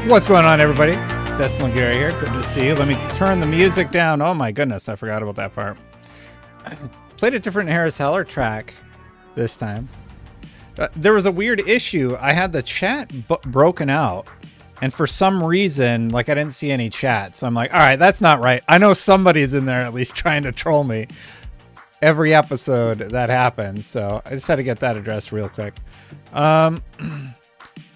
What's going on, everybody? Destin Gary here. Good to see you. Let me turn the music down. Oh my goodness, I forgot about that part. Played a different Harris Heller track this time. There was a weird issue. I had the chat broken out, and for some reason, like, I didn't see any chat. So I'm like, all right, that's not right. I know somebody's in there at least trying to troll me every episode that happens. So I just had to get that addressed real quick. And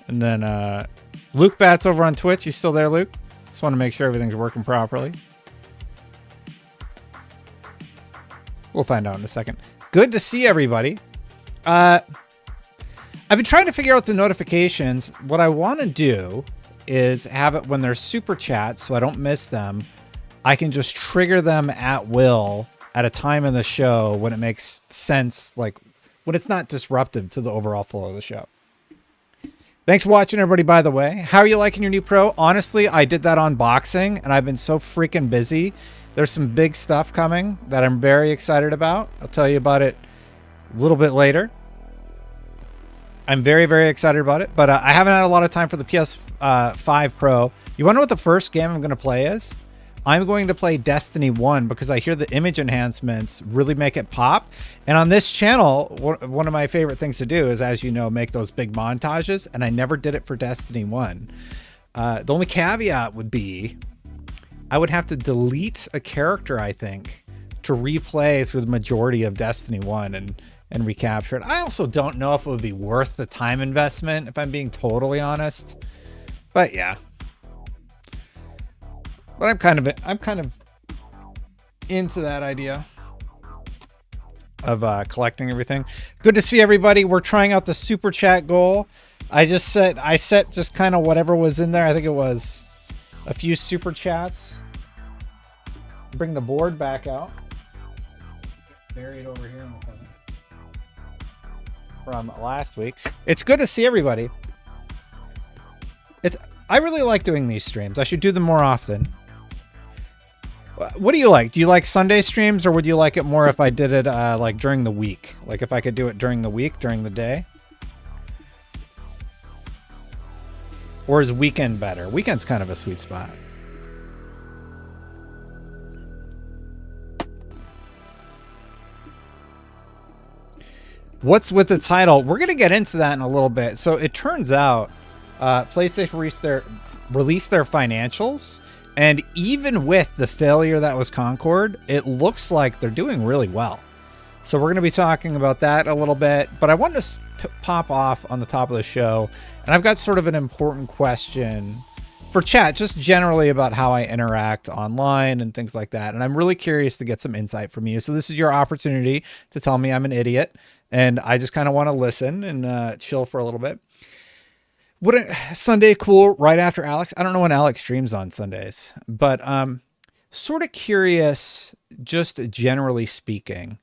then Luke Bat's over on Twitch. You still there, Luke? Just want to make sure everything's working properly. We'll find out in a second. Good to see everybody. I've been trying to figure out the notifications. What I want to do is have it when there's super chats so I don't miss them. I can just trigger them at will at a time in the show when it makes sense, like when it's not disruptive to the overall flow of the show. Thanks for watching, everybody, by the way. How are you liking your new Pro? Honestly, I did that unboxing, and I've been so freaking busy. There's some big stuff coming that I'm very excited about. I'll tell you about it a little bit later. I'm very, very excited about it, but I haven't had a lot of time for the PS5 Pro. You want to know what the first game I'm going to play is? I'm going to play Destiny 1 because I hear the image enhancements really make it pop. And on this channel, one of my favorite things to do is, as you know, make those big montages. And I never did it for Destiny 1. The only caveat would be I would have to delete a character, I think, to replay through the majority of Destiny 1 and recapture it. I also don't know if it would be worth the time investment, if I'm being totally honest. But yeah. But I'm kind of into that idea of collecting everything. Good to see everybody. We're trying out the super chat goal. I set just kind of whatever was in there. I think it was a few super chats. Bring the board back out. Buried over here in the corner from last week. It's good to see everybody. I really like doing these streams. I should do them more often. What do you like? Do you like Sunday streams, or would you like it more if I did it like during the week? Like if I could do it during the week, during the day? Or is weekend better? Weekend's kind of a sweet spot. What's with the title? We're going to get into that in a little bit. So it turns out PlayStation released their financials. And even with the failure that was Concord, it looks like they're doing really well. So we're going to be talking about that a little bit. But I wanted to pop off on the top of the show. And I've got sort of an important question for chat, just generally about how I interact online and things like that. And I'm really curious to get some insight from you. So this is your opportunity to tell me I'm an idiot. And I just kind of want to listen and chill for a little bit. Wouldn't Sunday cool right after Alex? I don't know when Alex streams on Sundays, but sort of curious, just generally speaking,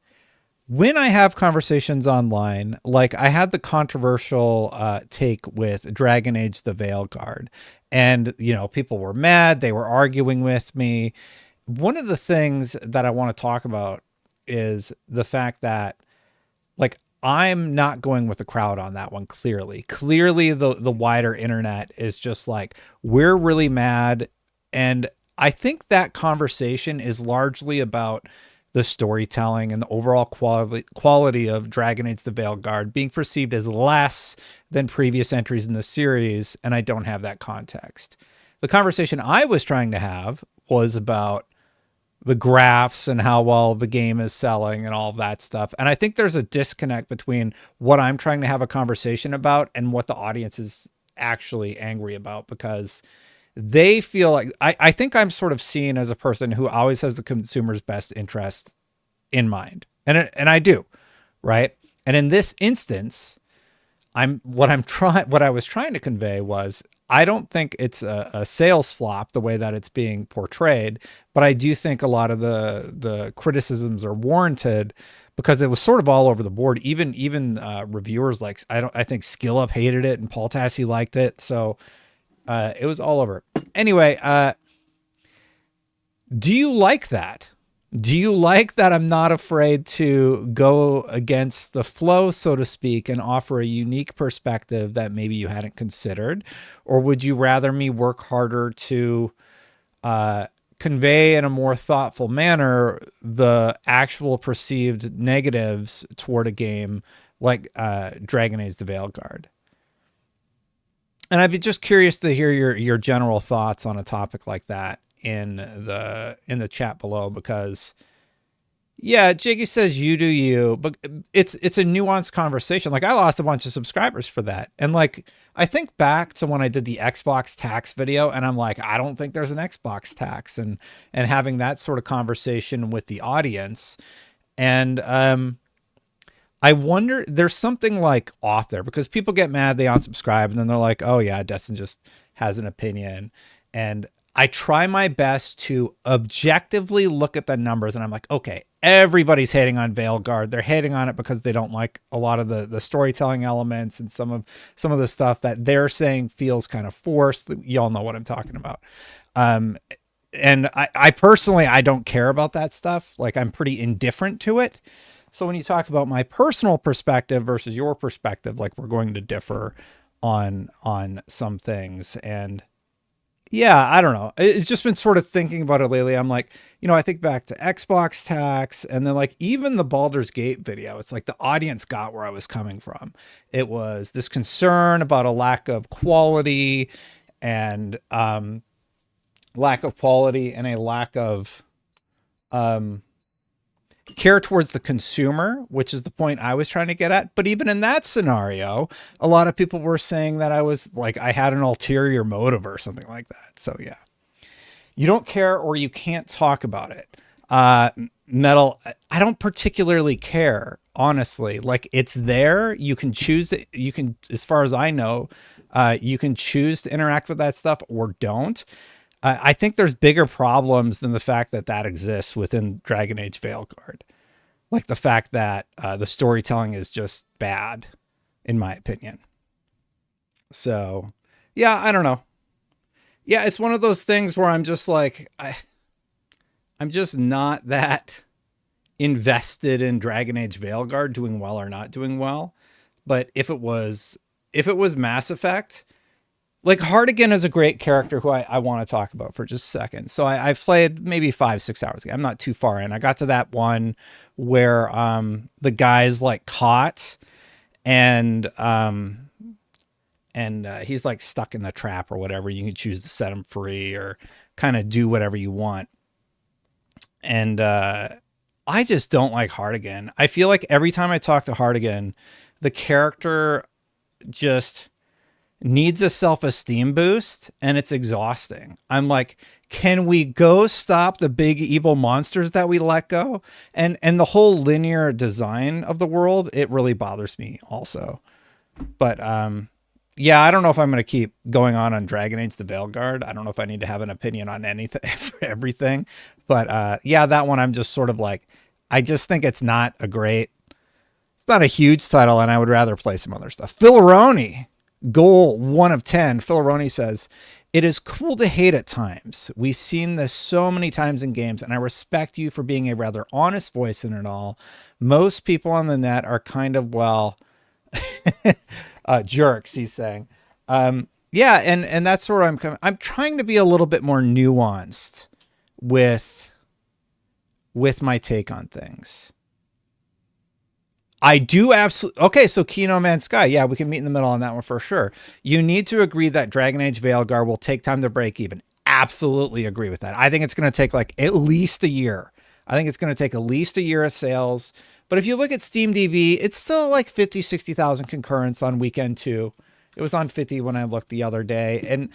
when I have conversations online, like I had the controversial take with Dragon Age the Veilguard, and, you know, people were mad. They were arguing with me. One of the things that I want to talk about is the fact that, like, I'm not going with the crowd on that one. Clearly, the wider internet is just like, we're really mad. And I think that conversation is largely about the storytelling and the overall quality of Dragon Age the Veilguard being perceived as less than previous entries in the series. And I don't have that context. The conversation I was trying to have was about the graphs and how well the game is selling and all of that stuff. And I think there's a disconnect between what I'm trying to have a conversation about and what the audience is actually angry about, because they feel like, I think I'm sort of seen as a person who always has the consumer's best interest in mind. And I do, right? And in this instance, what I was trying to convey was, I don't think it's a sales flop the way that it's being portrayed, but I do think a lot of the criticisms are warranted because it was sort of all over the board. Even reviewers like, I think Skill Up hated it and Paul Tassi liked it. So it was all over. Anyway, do you like that? Do you like that I'm not afraid to go against the flow, so to speak, and offer a unique perspective that maybe you hadn't considered? Or would you rather me work harder to convey in a more thoughtful manner the actual perceived negatives toward a game like Dragon Age the Veilguard? And I'd be just curious to hear your general thoughts on a topic like that in the chat below, because yeah, Jiggy says you do you, but it's a nuanced conversation. Like I lost a bunch of subscribers for that. And like I think back to when I did the Xbox tax video and I'm like, I don't think there's an Xbox tax, and having that sort of conversation with the audience. And I wonder, there's something like off there because people get mad, they unsubscribe, and then they're like, oh yeah, Destin just has an opinion. And I try my best to objectively look at the numbers, and I'm like, okay, everybody's hating on Veilguard. They're hating on it because they don't like a lot of the storytelling elements, and some of the stuff that they're saying feels kind of forced. Y'all know what I'm talking about. And I personally, I don't care about that stuff. Like I'm pretty indifferent to it. So when you talk about my personal perspective versus your perspective, like we're going to differ on some things. And yeah, I don't know. It's just been sort of thinking about it lately. I'm like, I think back to Xbox tax, and then like even the Baldur's Gate video, it's like the audience got where I was coming from. It was this concern about a lack of quality and a lack of care towards the consumer, which is the point I was trying to get at. But even in that scenario, a lot of people were saying that I was like, I had an ulterior motive or something like that. So yeah, you don't care or you can't talk about it. Metal, I don't particularly care, honestly. Like it's there. You can choose it. You can, as far as I know, you can choose to interact with that stuff or don't. I think there's bigger problems than the fact that that exists within Dragon Age Veilguard. Like the fact that the storytelling is just bad, in my opinion. So, yeah, I don't know. Yeah, it's one of those things where I'm just like, I'm just not that invested in Dragon Age Veilguard doing well or not doing well. But if it was Mass Effect, like Hardigan is a great character who I want to talk about for just a second. So I've played maybe 5-6 hours ago. I'm not too far in. I got to that one where the guy's like caught and he's like stuck in the trap or whatever. You can choose to set him free or kind of do whatever you want. And I just don't like Hardigan. I feel like every time I talk to Hardigan, the character just needs a self-esteem boost and it's exhausting. I'm like, can we go stop the big evil monsters that we let go? And the whole linear design of the world, it really bothers me also. But yeah, I don't know if I'm going to keep going on Dragon Age the Veilguard. I don't know if I need to have an opinion on anything, everything. But yeah, that one I'm just sort of like, I just think it's not a huge title, and I would rather play some other stuff. Philoroni, goal 1 of 10. Philoroni says, it is cool to hate at times. We've seen this so many times in games, and I respect you for being a rather honest voice in it all. Most people on the net are kind of, well, jerks, he's saying. Yeah, and that's where I'm trying to be a little bit more nuanced with my take on things. I do absolutely. Okay, so Kino Man Sky. Yeah, we can meet in the middle on that one for sure. You need to agree that Dragon Age Veilguard will take time to break even. Absolutely agree with that. I think it's going to take like at least a year. I think it's going to take at least a year of sales. But if you look at SteamDB, it's still like 50, 60,000 concurrents on weekend 2. It was on 50 when I looked the other day. And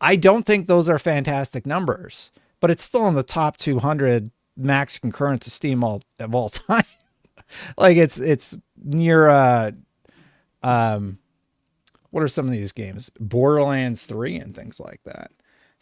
I don't think those are fantastic numbers, but it's still in the top 200 max concurrents of Steam of all time. Like it's near what are some of these games? Borderlands 3 and things like that.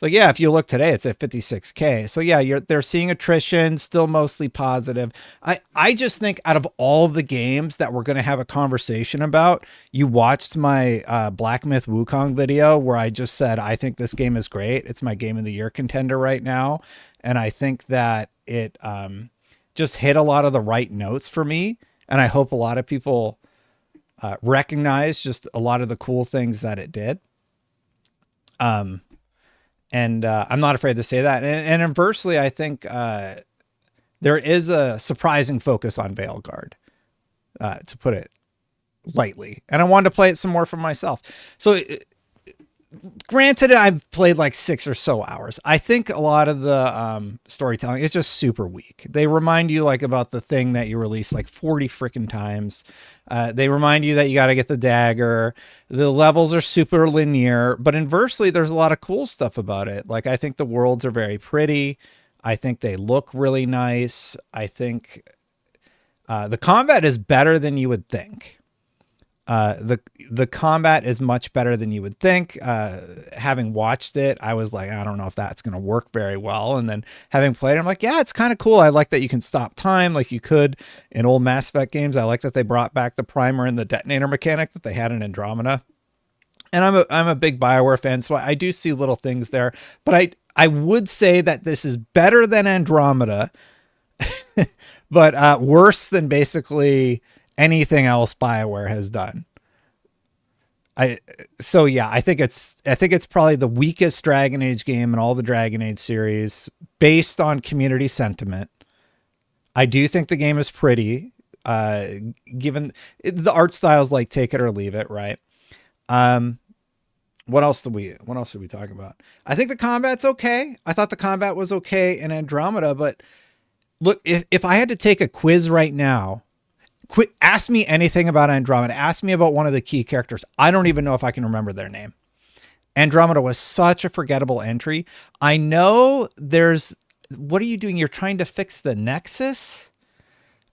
Like, yeah, if you look today, it's at 56K. So yeah, they're seeing attrition, still mostly positive. I just think out of all the games that we're going to have a conversation about, you watched my Black Myth Wukong video where I just said, I think this game is great. It's my game of the year contender right now. And I think that it just hit a lot of the right notes for me. And I hope a lot of people recognize just a lot of the cool things that it did. I'm not afraid to say that. And inversely, I think there is a surprising focus on Veilguard, to put it lightly. And I wanted to play it some more for myself. So granted, I've played like 6 or so hours. I think a lot of the storytelling is just super weak. They remind you like about the thing that you released like 40 freaking times. They remind you that you got to get the dagger. The levels are super linear, but inversely, there's a lot of cool stuff about it. Like, I think the worlds are very pretty. I think they look really nice. I think the combat is better than you would think. The combat is much better than you would think. Having watched it, I was like, I don't know if that's going to work very well. And then having played it, I'm like, yeah, it's kind of cool. I like that you can stop time like you could in old Mass Effect games. I like that they brought back the primer and the detonator mechanic that they had in Andromeda. And I'm a big BioWare fan, so I do see little things there. But I would say that this is better than Andromeda, but worse than basically anything else BioWare has done. I think it's probably the weakest Dragon Age game in all the Dragon Age series based on community sentiment. I do think the game is pretty, given the art styles, like take it or leave it, right? What else did we talk about? I think the combat's okay. I thought the combat was okay in Andromeda, but look, if I had to take a quiz right now, ask me anything about Andromeda. Ask me about one of the key characters. I don't even know if I can remember their name. Andromeda was such a forgettable entry. I know what are you doing? You're trying to fix the Nexus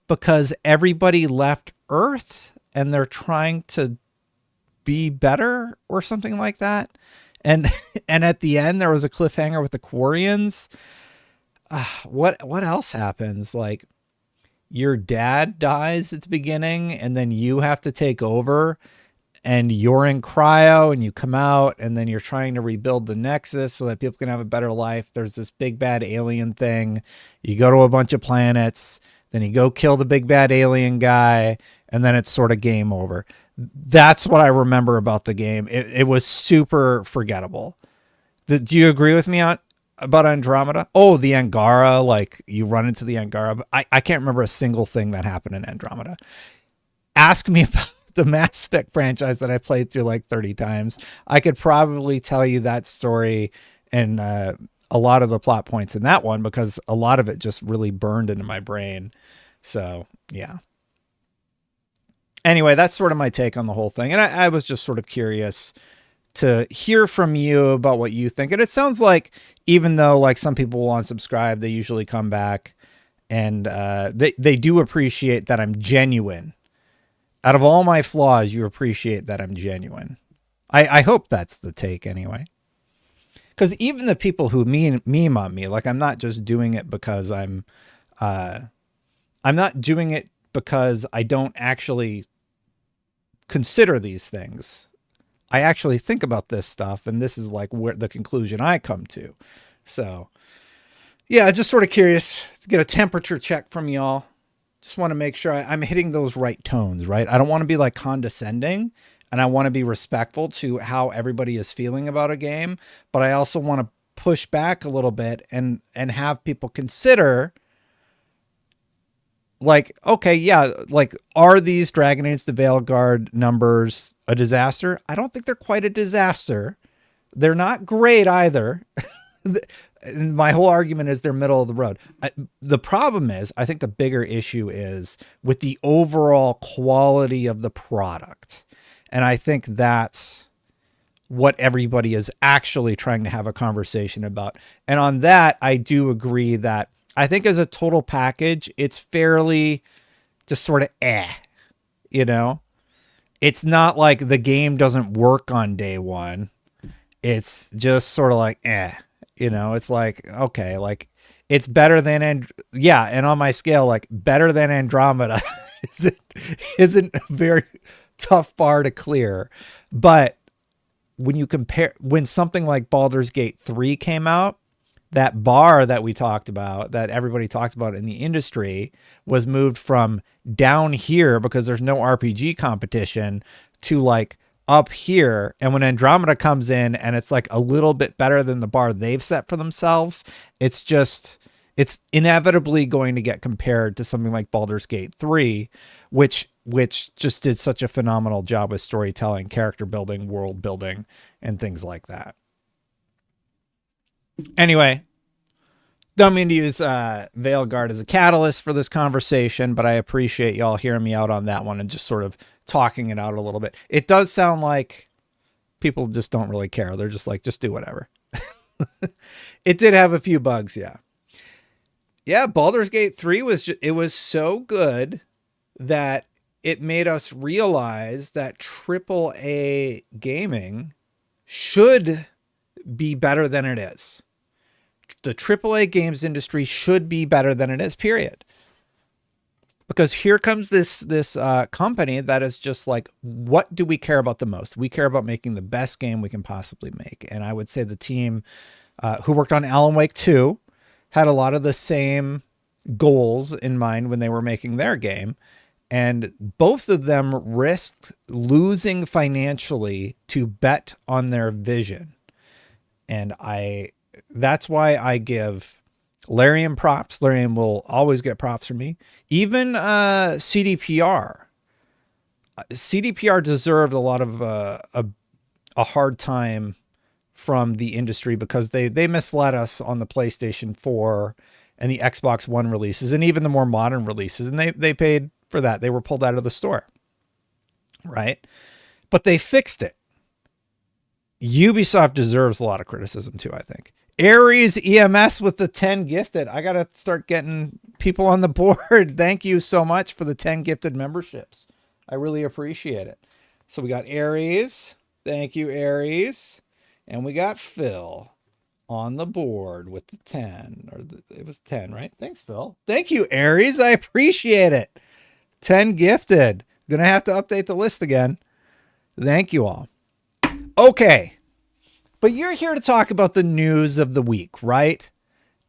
because everybody left Earth and they're trying to be better or something like that. And at the end, there was a cliffhanger with the Quarians. What else happens? Like, your dad dies at the beginning and then you have to take over and you're in cryo and you come out and then you're trying to rebuild the Nexus so that people can have a better life. There's this big bad alien thing. You go to a bunch of planets, then you go kill the big bad alien guy, and then it's sort of game over. That's what I remember about the game. It was super forgettable. Do you agree with me about Andromeda? Oh, the Angara, like you run into the Angara. I can't remember a single thing that happened in Andromeda. Ask me about the Mass Effect franchise that I played through like 30 times. I could probably tell you that story and a lot of the plot points in that one because a lot of it just really burned into my brain. So, yeah. Anyway, that's sort of my take on the whole thing. And I was just sort of curious to hear from you about what you think. And it sounds like even though like some people will unsubscribe, they usually come back and they do appreciate that I'm genuine. Out of all my flaws, you appreciate that I'm genuine. I hope that's the take anyway. Because even the people who meme on me, like I'm not just doing it because I'm not doing it because I don't actually consider these things. I actually think about this stuff, and this is like where the conclusion I come to. So, yeah, just sort of curious to get a temperature check from y'all. Just want to make sure I'm hitting those right tones, right? I don't want to be like condescending, and I want to be respectful to how everybody is feeling about a game, but I also want to push back a little bit and have people consider, like, okay, yeah, like, are these Dragon Age the Veilguard numbers a disaster? I don't think they're quite a disaster. They're not great either. My whole argument is they're middle of the road. The problem is, I think the bigger issue is with the overall quality of the product. And I think that's what everybody is actually trying to have a conversation about. And on that, I do agree that I think as a total package, it's fairly just sort of you know? It's not like the game doesn't work on day one. It's just sort of like, you know? It's like, okay, like it's better than, and on my scale, like better than Andromeda isn't a very tough bar to clear. But when you compare, when something like Baldur's Gate 3 came out, that bar that we talked about, that everybody talked about in the industry, was moved from down here because there's no RPG competition to like up here. And when Andromeda comes in and it's like a little bit better than the bar they've set for themselves, it's inevitably going to get compared to something like Baldur's Gate 3, which just did such a phenomenal job with storytelling, character building, world building, and things like that. Anyway, don't mean to use Veilguard as a catalyst for this conversation, but I appreciate y'all hearing me out on that one and just sort of talking it out a little bit. It does sound like people just don't really care. They're just like, just do whatever. It did have a few bugs, yeah. Yeah, Baldur's Gate 3 it was so good that it made us realize that AAA gaming should be better than it is. The AAA games industry should be better than it is, period. Because here comes this company that is just like, what do we care about the most? We care about making the best game we can possibly make. And I would say the team who worked on Alan Wake 2 had a lot of the same goals in mind when they were making their game. And both of them risked losing financially to bet on their vision. And that's why I give Larian props. Larian will always get props from me. Even CDPR. CDPR deserved a lot of a hard time from the industry because they misled us on the PlayStation 4 and the Xbox One releases and even the more modern releases. And they paid for that. They were pulled out of the store. Right? But they fixed it. Ubisoft deserves a lot of criticism too, I think. Ares EMS with the 10 gifted. I got to start getting people on the board. Thank you so much for the 10 gifted memberships. I really appreciate it. So we got Ares. Thank you, Ares. And we got Phil on the board with the 10. It was 10, right? Thanks, Phil. Thank you, Ares. I appreciate it. 10 gifted. Gonna have to update the list again. Thank you all. Okay. But you're here to talk about the news of the week, right?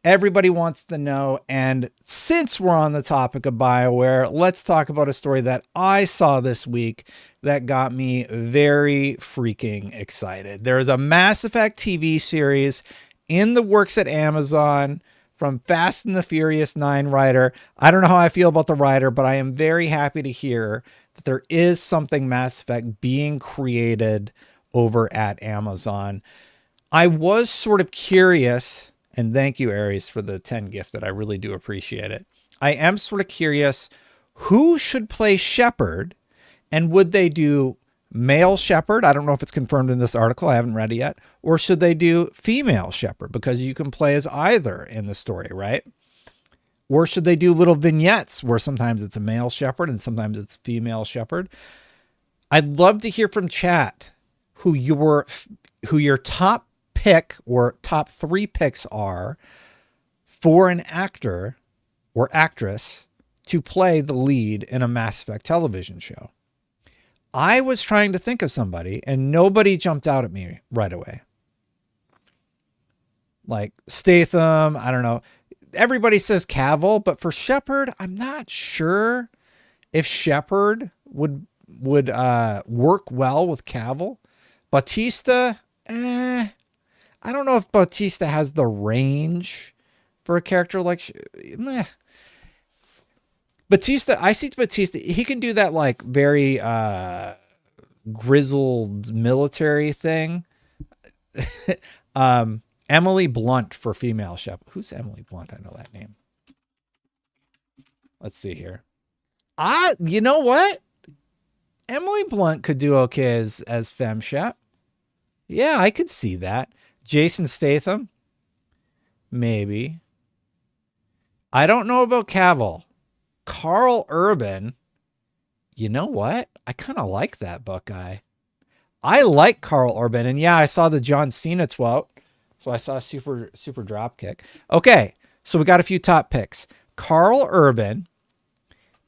Everybody wants to know. And since we're on the topic of BioWare, let's talk about a story that I saw this week that got me very freaking excited. There is a Mass Effect TV series in the works at Amazon from Fast and the Furious 9 writer. I don't know how I feel about the writer, but I am very happy to hear that there is something Mass Effect being created over at Amazon. I was sort of curious, and thank you, Aries, for the 10 gift that I really do appreciate it. I am sort of curious, who should play Shepard, and would they do male Shepard? I don't know if it's confirmed in this article. I haven't read it yet. Or should they do female Shepard? Because you can play as either in the story, right? Or should they do little vignettes where sometimes it's a male Shepard and sometimes it's a female Shepard? I'd love to hear from chat who your top pick or top 3 picks are for an actor or actress to play the lead in a Mass Effect television show. I was trying to think of somebody and nobody jumped out at me right away. Like Statham, I don't know. Everybody says Cavill, but for Shepard, I'm not sure if Shepard would work well with Cavill. Bautista, I don't know if Bautista has the range for a character like Bautista. I see Bautista. He can do that like very grizzled military thing. Emily Blunt for female Shepard. Who's Emily Blunt? I know that name. Let's see here. You know what? Emily Blunt could do okay as femme Shep. Yeah, I could see that. Jason Statham, maybe. I don't know about Cavill. Carl Urban. You know what? I kind of like that Buckeye. I like Carl Urban, and yeah, I saw the John Cena quote, so I saw a super dropkick. Okay, so we got a few top picks: Carl Urban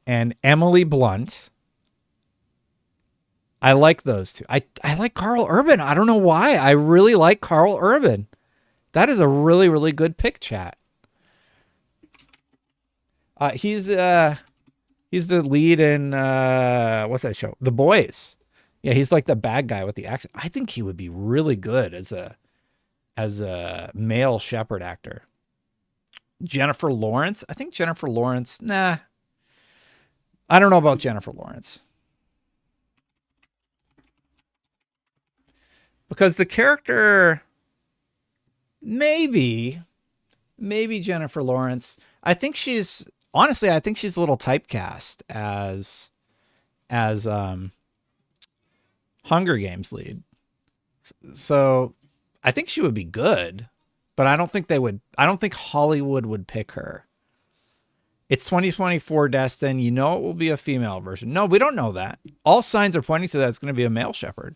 and Emily Blunt. I like those two. I like Carl Urban. I don't know why. I really like Carl Urban. That is a really, really good pick, chat. He's the lead in what's that show? The Boys. Yeah, he's like the bad guy with the accent. I think he would be really good as a male shepherd actor. Jennifer Lawrence. I think Jennifer Lawrence. Nah, I don't know about Jennifer Lawrence because the character maybe Jennifer Lawrence. I think she's honestly, I think she's a little typecast as Hunger Games lead. So I think she would be good, but I don't think they would. I don't think Hollywood would pick her. It's 2024, Destin. You know it will be a female version. No, we don't know that. All signs are pointing to that it's going to be a male shepherd.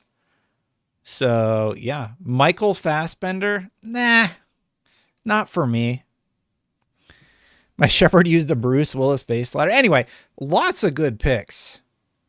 So yeah, Michael Fassbender. Nah, not for me. My shepherd used a Bruce Willis face slider. Anyway, lots of good picks.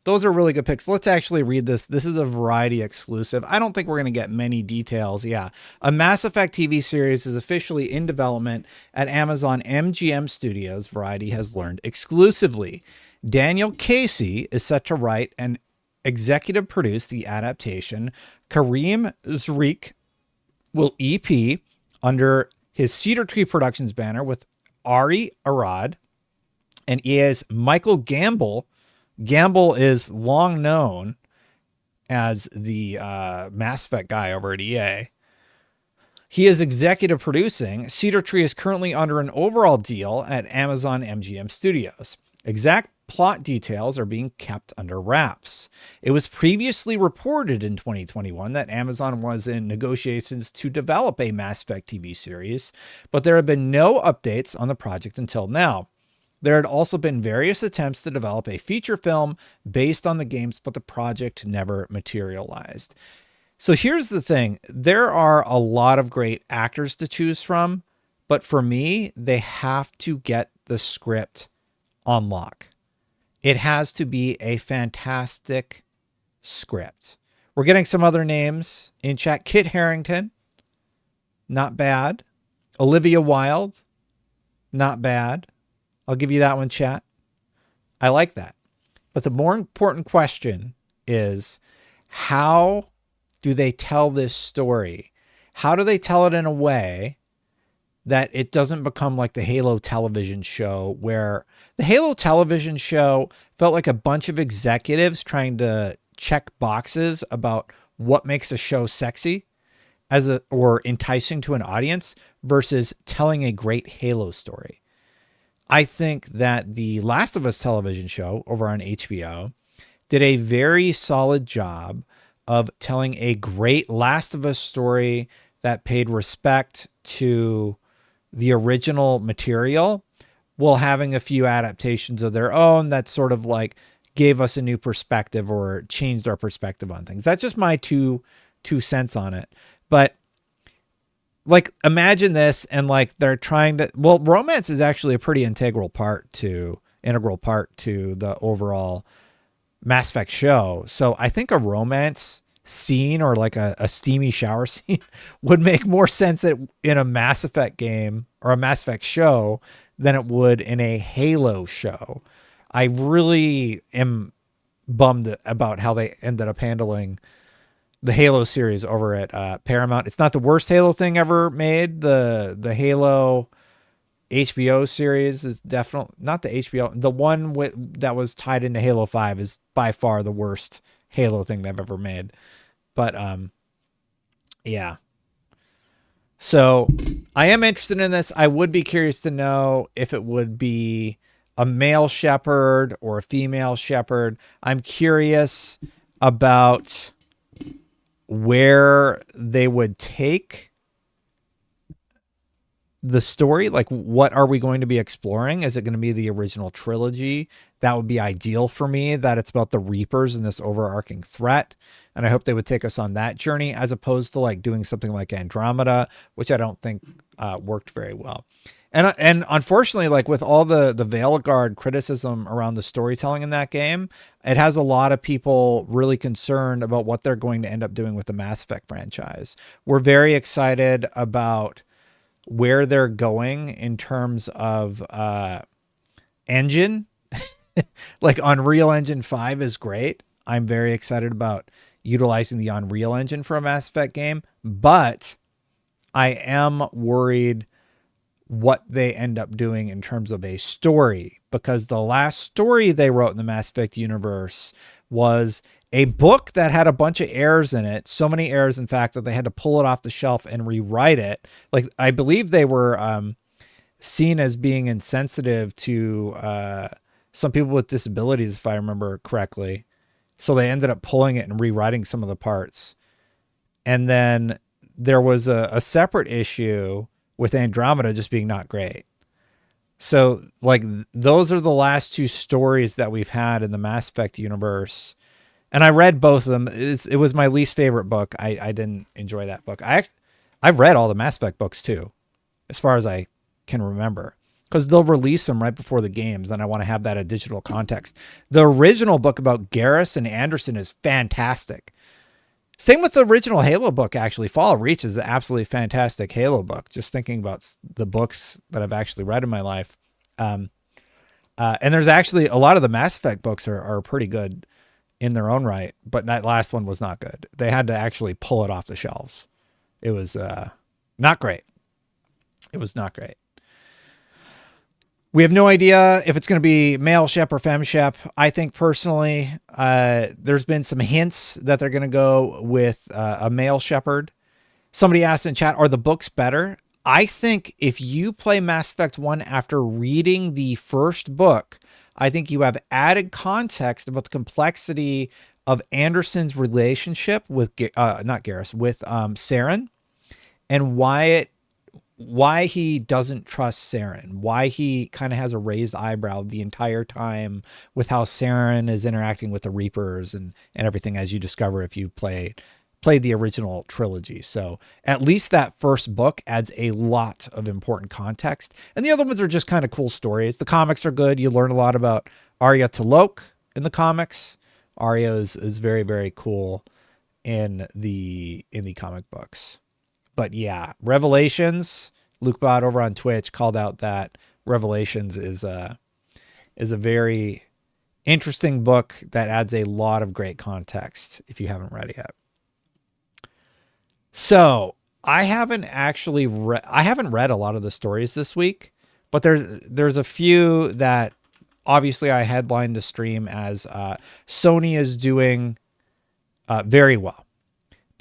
Those are really good picks. Let's actually read this. This is a Variety exclusive. I don't think we're going to get many details. Yeah. A Mass Effect TV series is officially in development at Amazon MGM Studios, Variety has learned exclusively. Daniel Casey is set to write and executive produce the adaptation. Kareem Zreik will EP under his Cedar Tree Productions banner with Ari Arad and EA's Michael Gamble. Gamble is long known as the Mass Effect guy over at EA. He is executive producing. Cedar Tree is currently under an overall deal at Amazon MGM Studios. Exact plot details are being kept under wraps. It was previously reported in 2021 that Amazon was in negotiations to develop a Mass Effect TV series, but there have been no updates on the project until now. There had also been various attempts to develop a feature film based on the games, but the project never materialized. So here's the thing. There are a lot of great actors to choose from, but for me, they have to get the script on lock. It has to be a fantastic script. We're getting some other names in chat. Kit Harington, not bad. Olivia Wilde, not bad. I'll give you that one, chat. I like that. But the more important question is, how do they tell this story? How do they tell it in a way that it doesn't become like the Halo television show, where the Halo television show felt like a bunch of executives trying to check boxes about what makes a show sexy or enticing to an audience versus telling a great Halo story. I think that the Last of Us television show over on HBO did a very solid job of telling a great Last of Us story that paid respect to the original material while having a few adaptations of their own that sort of like gave us a new perspective or changed our perspective on things. That's just my two cents on it. But like, imagine this, and like they're trying to, well, romance is actually a pretty integral part to the overall Mass Effect show. So I think a romance scene or like a steamy shower scene would make more sense in a Mass Effect game or a Mass Effect show than it would in a Halo show. I really am bummed about how they ended up handling the Halo series over at Paramount. It's not the worst Halo thing ever made. The Halo HBO series is definitely not the HBO. The one that was tied into Halo 5 is by far the worst Halo thing they've ever made. But yeah. So I am interested in this. I would be curious to know if it would be a male shepherd or a female shepherd. I'm curious about where they would take the story. Like, what are we going to be exploring? Is it going to be the original trilogy? That would be ideal for me, that it's about the Reapers and this overarching threat. And I hope they would take us on that journey, as opposed to like doing something like Andromeda, which I don't think worked very well. And unfortunately, like with all the Veilguard criticism around the storytelling in that game, it has a lot of people really concerned about what they're going to end up doing with the Mass Effect franchise. We're very excited about where they're going in terms of engine. Like Unreal Engine 5 is great. I'm very excited about utilizing the Unreal Engine for a Mass Effect game, but I am worried what they end up doing in terms of a story, because the last story they wrote in the Mass Effect universe was a book that had a bunch of errors in it. So many errors, in fact, that they had to pull it off the shelf and rewrite it. Like, I believe they were seen as being insensitive to some people with disabilities, if I remember correctly. So they ended up pulling it and rewriting some of the parts. And then there was a separate issue with Andromeda just being not great. So, like, those are the last two stories that we've had in the Mass Effect universe. And I read both of them. It was my least favorite book. I didn't enjoy that book. I've read all the Mass Effect books too, as far as I can remember, because they'll release them right before the games. And I want to have that additional context. The original book about Garrus and Anderson is fantastic. Same with the original Halo book, actually. Fall of Reach is an absolutely fantastic Halo book. Just thinking about the books that I've actually read in my life. And there's actually a lot of the Mass Effect books are pretty good in their own right, but that last one was not good. They had to actually pull it off the shelves. It was not great. It was not great. We have no idea if it's going to be male shep or femme shep. I think personally, there's been some hints that they're going to go with a male shepherd. Somebody asked in chat, are the books better? I think if you play Mass Effect 1 after reading the first book, I think you have added context about the complexity of Anderson's relationship with, not Garrus, with Saren, and why he doesn't trust Saren, why he kind of has a raised eyebrow the entire time with how Saren is interacting with the Reapers and everything, as you discover if you played the original trilogy. So at least that first book adds a lot of important context. And the other ones are just kind of cool stories. The comics are good. You learn a lot about Arya T'Loak in the comics. Arya is very, very cool in the comic books. But yeah, Revelations, Luke Bot over on Twitch called out that Revelations is a very interesting book that adds a lot of great context if you haven't read it yet. So I haven't read a lot of the stories this week, but there's a few that obviously I headlined the stream as Sony is doing very well.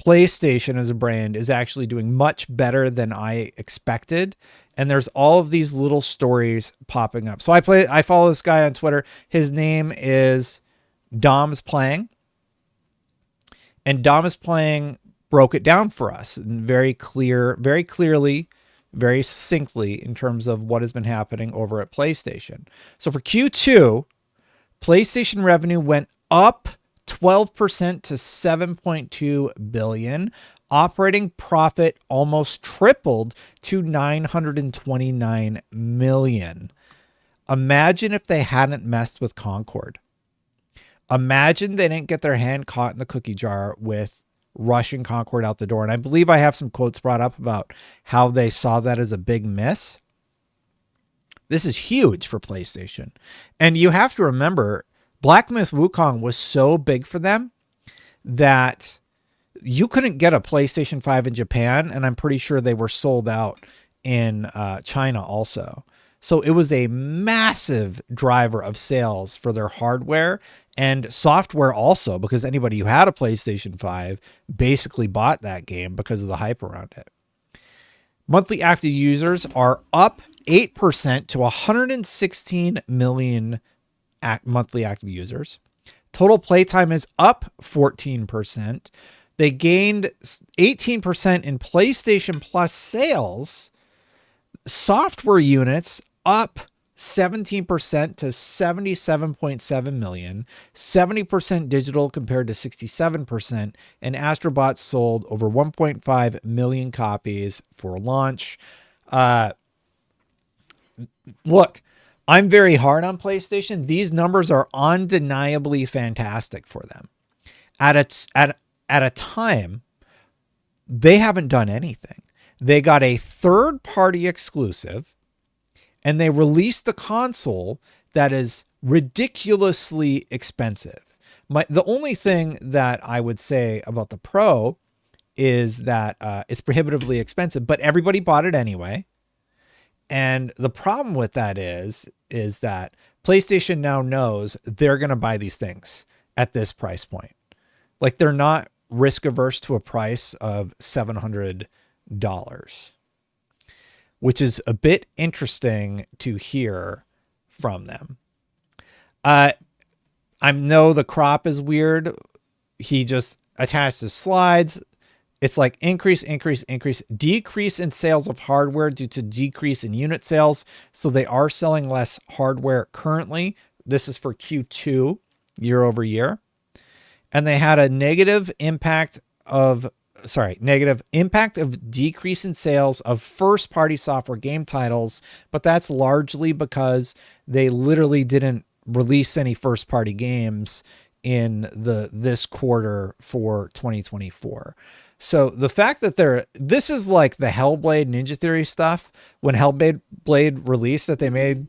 PlayStation as a brand is actually doing much better than I expected. And there's all of these little stories popping up. So I follow this guy on Twitter. His name is Dom's Playing. And Dom's Playing broke it down for us very clearly, very succinctly in terms of what has been happening over at PlayStation. So for Q2, PlayStation revenue went up 12% to $7.2 billion. Operating profit almost tripled to $929 million. Imagine if they hadn't messed with Concord. Imagine they didn't get their hand caught in the cookie jar with rushing Concord out the door. And I believe I have some quotes brought up about how they saw that as a big miss. This is huge for PlayStation. And you have to remember, Black Myth Wukong was so big for them that you couldn't get a PlayStation 5 in Japan, and I'm pretty sure they were sold out in China also. So it was a massive driver of sales for their hardware and software also, because anybody who had a PlayStation 5 basically bought that game because of the hype around it. Monthly active users are up 8% to 116 million monthly active users. Total playtime is up 14%. They gained 18% in PlayStation Plus sales. Software units up 17% to 77.7 million, 70% digital compared to 67%, and Astrobot sold over 1.5 million copies for launch. Look, I'm very hard on PlayStation. These numbers are undeniably fantastic for them. At a time, they haven't done anything. They got a third-party exclusive, and they released a console that is ridiculously expensive. The only thing that I would say about the Pro is that it's prohibitively expensive, but everybody bought it anyway. And the problem with that is that PlayStation now knows they're going to buy these things at this price point. Like, they're not risk averse to a price of $700, which is a bit interesting to hear from them. I know the crop is weird. He just attached his slides. It's like increase, decrease in sales of hardware due to decrease in unit sales. So they are selling less hardware currently. This is for Q2 year over year. And they had a negative impact of decrease in sales of first party software game titles. But that's largely because they literally didn't release any first party games in this quarter for 2024. So the fact that this is like the Hellblade Ninja Theory stuff. When Hellblade released, that they made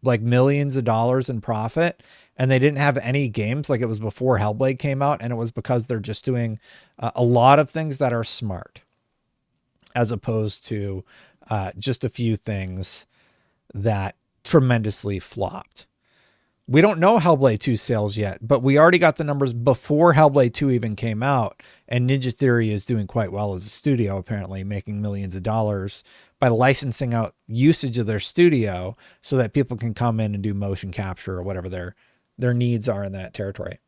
like millions of dollars in profit, and they didn't have any games. Like, it was before Hellblade came out, and it was because they're just doing a lot of things that are smart, as opposed to just a few things that tremendously flopped. We don't know Hellblade 2 sales yet, but we already got the numbers before Hellblade 2 even came out, and Ninja Theory is doing quite well as a studio, apparently making millions of dollars by licensing out usage of their studio so that people can come in and do motion capture or whatever their needs are in that territory.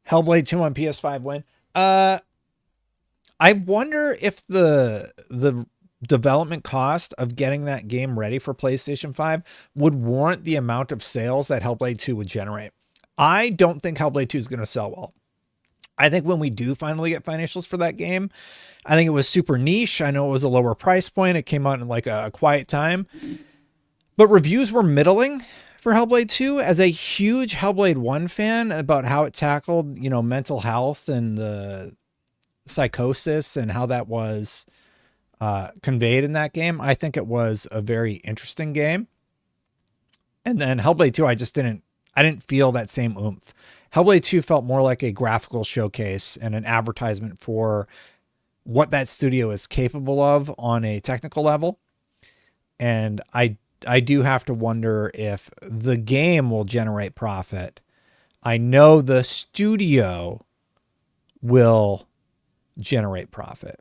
Hellblade 2 on PS5 win. I wonder if the development cost of getting that game ready for PlayStation 5 would warrant the amount of sales that Hellblade 2 would generate. I don't think Hellblade 2 is going to sell well. I think when we do finally get financials for that game, I think it was super niche. I know it was a lower price point. It came out in like a quiet time, but reviews were middling for Hellblade 2. As a huge Hellblade 1 fan, about how it tackled, mental health and the psychosis and how that was conveyed in that game, I think it was a very interesting game. And then Hellblade 2, I didn't feel that same oomph. Hellblade 2 felt more like a graphical showcase and an advertisement for what that studio is capable of on a technical level. And I do have to wonder if the game will generate profit. I know the studio will generate profit.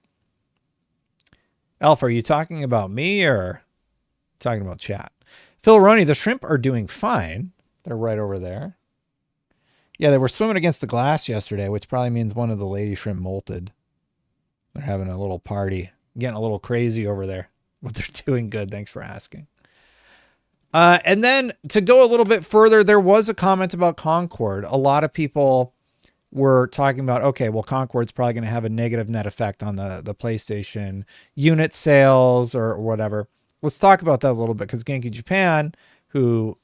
Elf, are you talking about me or talking about chat? Phil Roney, the shrimp are doing fine. They're right over there. Yeah, they were swimming against the glass yesterday, which probably means one of the lady shrimp molted. They're having a little party, getting a little crazy over there. But they're doing good. Thanks for asking. And then to go a little bit further, there was a comment about Concord. A lot of people were talking about, okay, well, Concord's probably going to have a negative net effect on the PlayStation unit sales or whatever. Let's talk about that a little bit, because Genki Japan, who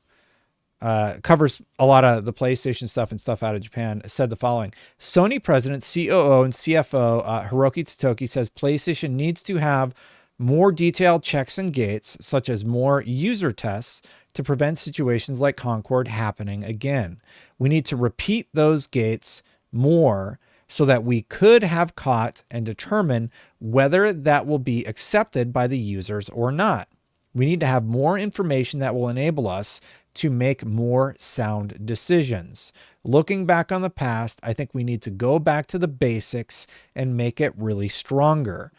covers a lot of the PlayStation stuff and stuff out of Japan, said the following. Sony president, COO, and CFO Hiroki Totoki says PlayStation needs to have more detailed checks and gates, such as more user tests, to prevent situations like Concord happening again. We need to repeat those gates more so that we could have caught and determine whether that will be accepted by the users or not. We need to have more information that will enable us to make more sound decisions. Looking back on the past, I think we need to go back to the basics and make it really stronger.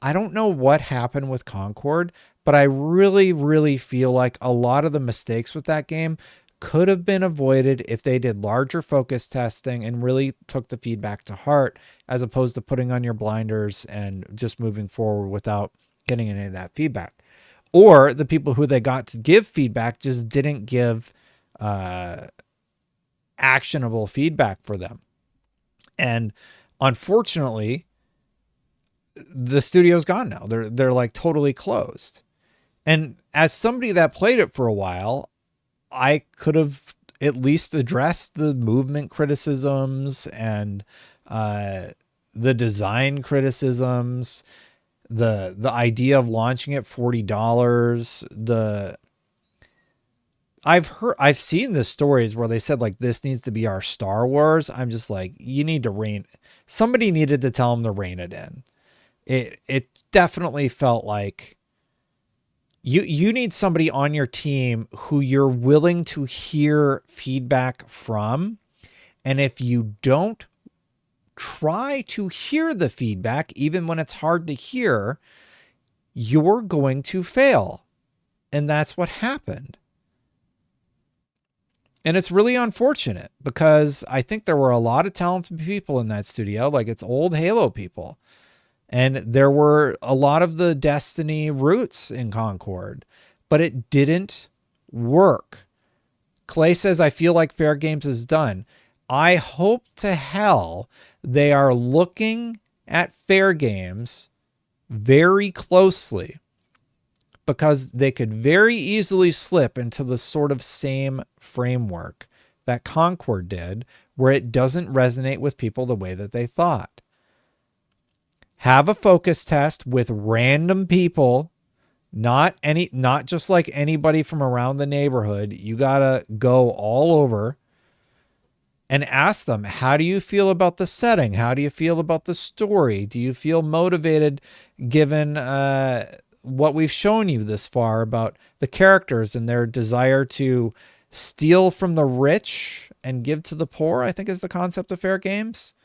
I don't know what happened with Concord, but I really, really feel like a lot of the mistakes with that game could have been avoided if they did larger focus testing and really took the feedback to heart, as opposed to putting on your blinders and just moving forward without getting any of that feedback. Or the people who they got to give feedback just didn't give actionable feedback for them. And unfortunately, the studio's gone now. They're like totally closed. And as somebody that played it for a while, I could have at least address the movement criticisms and the design criticisms, the idea of launching at $40. I've seen the stories where they said like this needs to be our Star Wars. I'm just like, you need to somebody needed to tell them to rein it in. It definitely felt like you need somebody on your team who you're willing to hear feedback from. And if you don't try to hear the feedback, even when it's hard to hear, you're going to fail. And that's what happened. And it's really unfortunate because I think there were a lot of talented people in that studio. Like, it's old Halo people. And there were a lot of the Destiny roots in Concord, but it didn't work. Clay says, I feel like Fair Games is done. I hope to hell they are looking at Fair Games very closely, because they could very easily slip into the sort of same framework that Concord did, where it doesn't resonate with people the way that they thought. Have a focus test with random people, not just like anybody from around the neighborhood. You got to go all over and ask them, how do you feel about the setting? How do you feel about the story? Do you feel motivated given what we've shown you this far about the characters and their desire to steal from the rich and give to the poor, I think is the concept of Fair Games.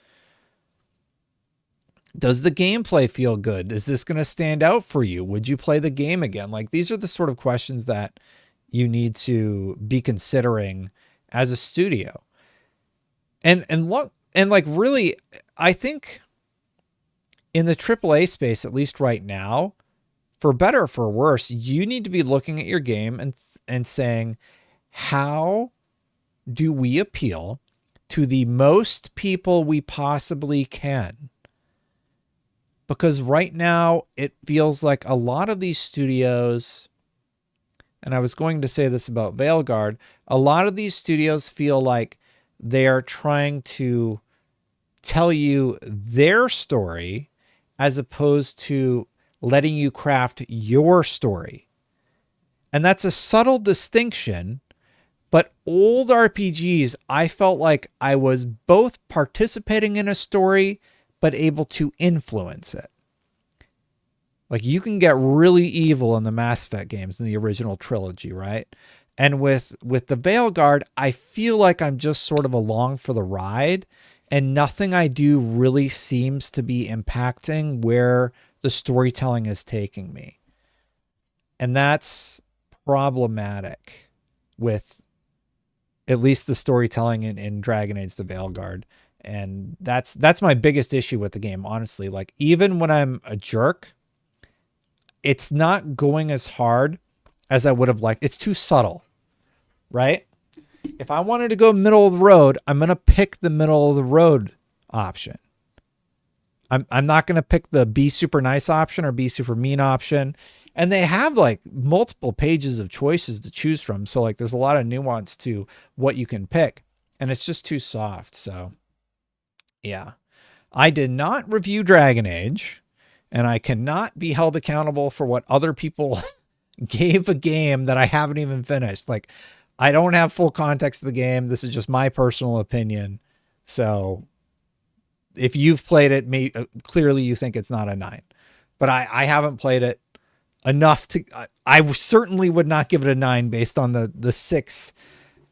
Does the gameplay feel good? Is this going to stand out for you? Would you play the game again? Like, these are the sort of questions that you need to be considering as a studio. And like, really, I think in the AAA space, at least right now, for better or for worse, you need to be looking at your game and saying, how do we appeal to the most people we possibly can? Because right now it feels like a lot of these studios, and I was going to say this about Veilguard, a lot of these studios feel like they are trying to tell you their story as opposed to letting you craft your story. And that's a subtle distinction, but old RPGs, I felt like I was both participating in a story, but able to influence it. Like, you can get really evil in the Mass Effect games in the original trilogy, right? And with the Veilguard, I feel like I'm just sort of along for the ride, and nothing I do really seems to be impacting where the storytelling is taking me. And that's problematic with at least the storytelling in Dragon Age the Veilguard. And that's my biggest issue with the game, honestly. Like, even when I'm a jerk, it's not going as hard as I would have liked. It's too subtle, right? If I wanted to go middle of the road, I'm going to pick the middle of the road option. I'm not going to pick the be super nice option or be super mean option. And they have like multiple pages of choices to choose from. So like, there's a lot of nuance to what you can pick, and it's just too soft. So yeah, I did not review Dragon Age, and I cannot be held accountable for what other people gave a game that I haven't even finished. Like, I don't have full context of the game. This is just my personal opinion. So if you've played it, clearly you think it's not a 9, but I haven't played it enough to, I certainly would not give it a 9 based on the 6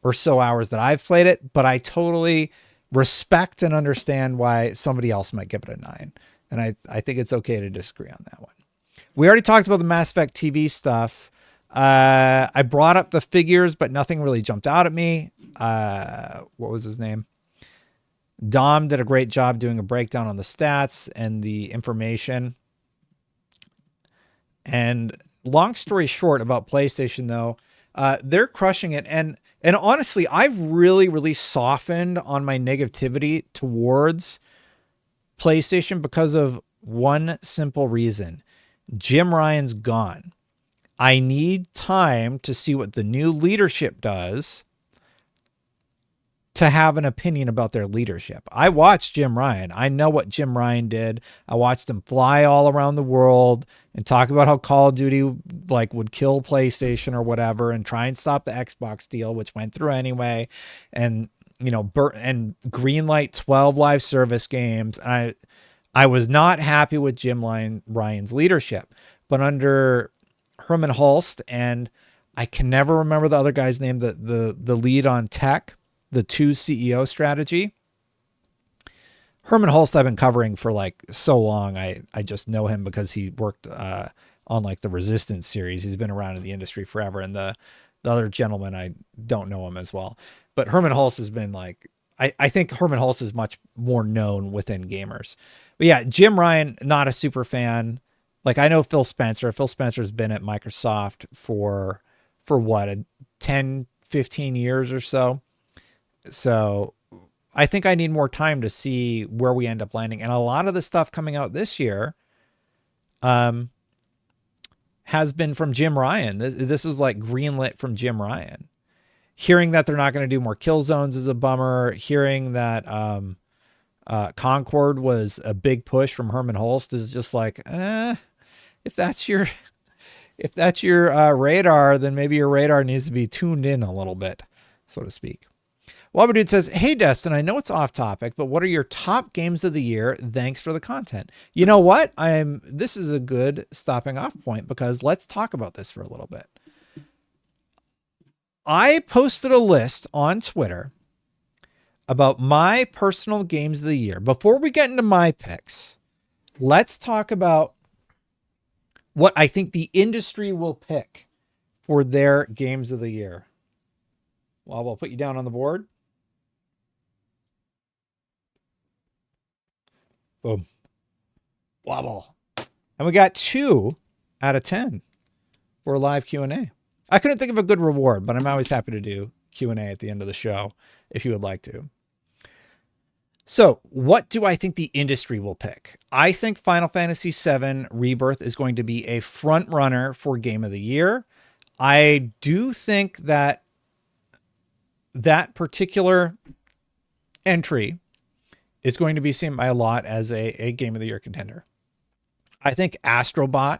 or so hours that I've played it, but I totally respect and understand why somebody else might give it a 9. And I think it's okay to disagree on that one. We already talked about the Mass Effect TV stuff. I brought up the figures, but nothing really jumped out at me. What was his name? Dom did a great job doing a breakdown on the stats and the information. And long story short about PlayStation, though, they're crushing it. And honestly, I've really, really softened on my negativity towards PlayStation because of one simple reason. Jim Ryan's gone. I need time to see what the new leadership does to have an opinion about their leadership. I watched Jim Ryan. I know what Jim Ryan did. I watched him fly all around the world and talk about how Call of Duty like would kill PlayStation or whatever, and try and stop the Xbox deal, which went through anyway. And, you know, and greenlight 12 live service games. And I was not happy with Jim Ryan's leadership, but under Herman Hulst, and I can never remember the other guy's name, the lead on tech, the 2 CEO strategy. Herman Hulst I've been covering for like so long. I just know him because he worked on like the Resistance series. He's been around in the industry forever. And the other gentleman, I don't know him as well. But Herman Hulst has been like, I think Herman Hulst is much more known within gamers. But yeah, Jim Ryan, not a super fan. Like, I know Phil Spencer. Phil Spencer's been at Microsoft for what, 10, 15 years or so. So I think I need more time to see where we end up landing. And a lot of the stuff coming out this year has been from Jim Ryan. This was like greenlit from Jim Ryan. Hearing that they're not going to do more kill zones is a bummer. Hearing that Concord was a big push from Herman Hulst is just like, if that's your radar, then maybe your radar needs to be tuned in a little bit, so to speak. Wabadude says, hey, Destin, I know it's off topic, but what are your top games of the year? Thanks for the content. You know what? This is a good stopping off point, because let's talk about this for a little bit. I posted a list on Twitter about my personal games of the year. Before we get into my picks, let's talk about what I think the industry will pick for their games of the year. Well, we'll put you down on the board. Boom. Wobble. And we got 2 out of 10 for a live Q&A. I couldn't think of a good reward, but I'm always happy to do Q&A at the end of the show if you would like to. So what do I think the industry will pick? I think Final Fantasy VII Rebirth is going to be a front runner for Game of the Year. I do think that particular entry is going to be seen by a lot as a Game of the Year contender. I think Astrobot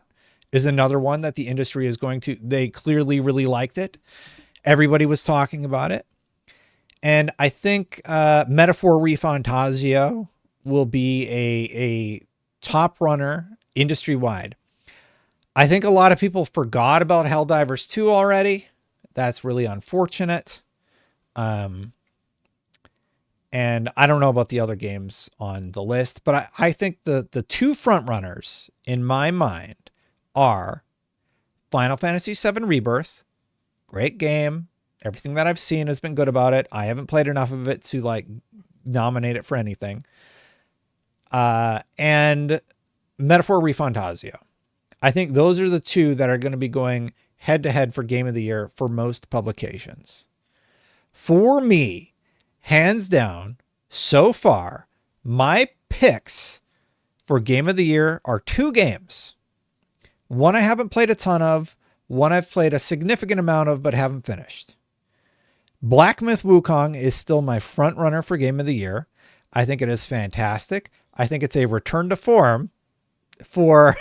is another one that the industry is going to, they clearly really liked it. Everybody was talking about it. And I think Metaphor ReFantazio will be a top runner industry-wide. I think a lot of people forgot about Helldivers 2 already. That's really unfortunate. And I don't know about the other games on the list, but I think the 2 front runners in my mind are Final Fantasy VII Rebirth. Great game. Everything that I've seen has been good about it. I haven't played enough of it to like nominate it for anything. And Metaphor ReFantazio. I think those are the 2 that are going to be going head to head for Game of the Year for most publications. For me, hands down, so far, my picks for Game of the Year are 2 games. One I haven't played a ton of, one I've played a significant amount of but haven't finished. Black Myth Wukong is still my front runner for Game of the Year. I think it is fantastic. I think it's a return to form for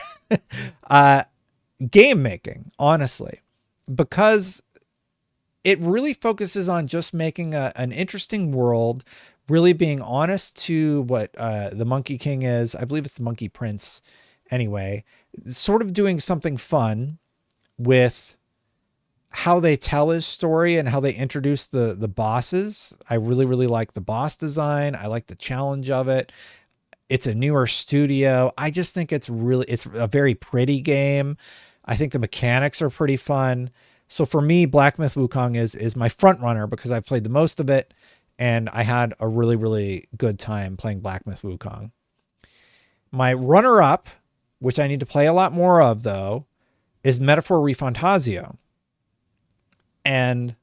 game making, honestly, because it really focuses on just making an interesting world, really being honest to what the Monkey King is. I believe it's the Monkey Prince anyway, sort of doing something fun with how they tell his story and how they introduce the bosses. I really, really like the boss design. I like the challenge of it. It's a newer studio. I just think it's a very pretty game. I think the mechanics are pretty fun. So for me, Black Myth Wukong is my front runner because I've played the most of it and I had a really, really good time playing Black Myth Wukong. My runner up, which I need to play a lot more of though, is Metaphor ReFantazio. And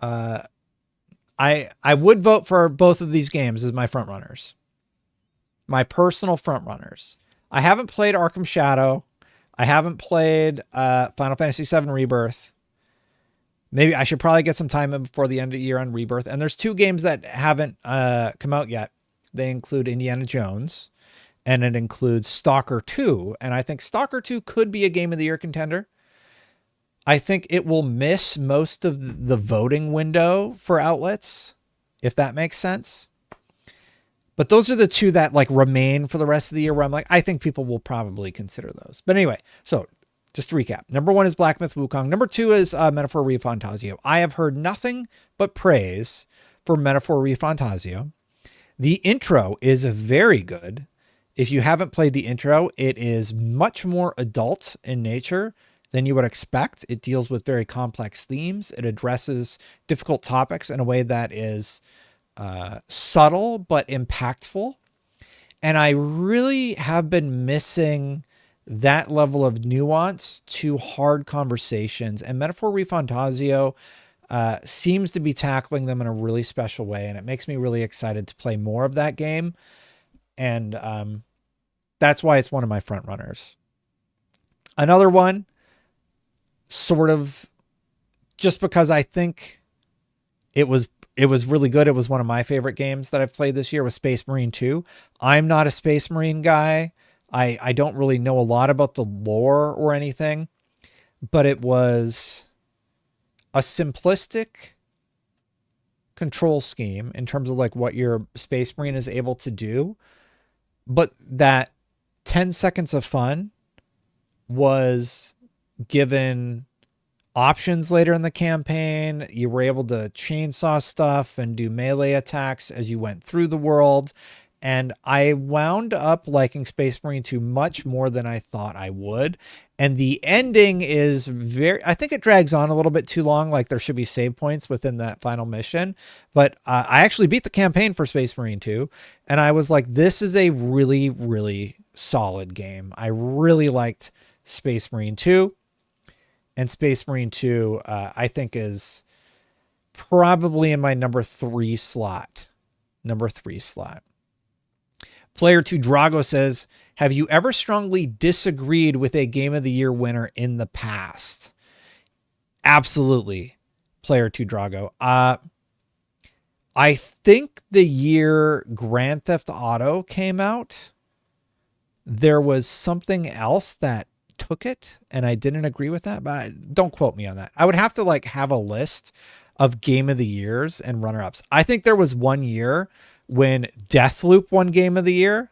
I would vote for both of these games as my front runners. My personal front runners. I haven't played Arkham Shadow. I haven't played Final Fantasy VII Rebirth. Maybe I should probably get some time in before the end of the year on Rebirth. And there's 2 games that haven't come out yet. They include Indiana Jones, and it includes Stalker 2. And I think Stalker 2 could be a Game of the Year contender. I think it will miss most of the voting window for outlets, if that makes sense. But those are the 2 that like remain for the rest of the year where I'm like, I think people will probably consider those. But anyway, so just to recap, number 1 is Black Myth Wukong. Number 2 is Metaphor ReFantazio. I have heard nothing but praise for Metaphor ReFantazio. The intro is very good. If you haven't played the intro, it is much more adult in nature than you would expect. It deals with very complex themes. It addresses difficult topics in a way that is subtle but impactful. And I really have been missing that level of nuance to hard conversations. And Metaphor ReFantazio seems to be tackling them in a really special way. And it makes me really excited to play more of that game. And that's why it's one of my front runners. Another one, sort of just because I think it was really good. It was one of my favorite games that I've played this year, was Space Marine 2. I'm not a Space Marine guy. I don't really know a lot about the lore or anything, but it was a simplistic control scheme in terms of like what your Space Marine is able to do. But that 10 seconds of fun was given options later in the campaign. You were able to chainsaw stuff and do melee attacks as you went through the world. And I wound up liking Space Marine 2 much more than I thought I would. And the ending is I think it drags on a little bit too long. Like there should be save points within that final mission. But I actually beat the campaign for Space Marine 2. And I was like, this is a really, really solid game. I really liked Space Marine 2. And Space Marine 2, I think is probably in my number 3 slot. Player 2 Drago says, have you ever strongly disagreed with a Game of the Year winner in the past? Absolutely, Player 2 Drago. I think the year Grand Theft Auto came out, there was something else that took it, and I didn't agree with that, but don't quote me on that. I would have to like have a list of Game of the Years and runner-ups. I think there was one year when Deathloop won Game of the Year,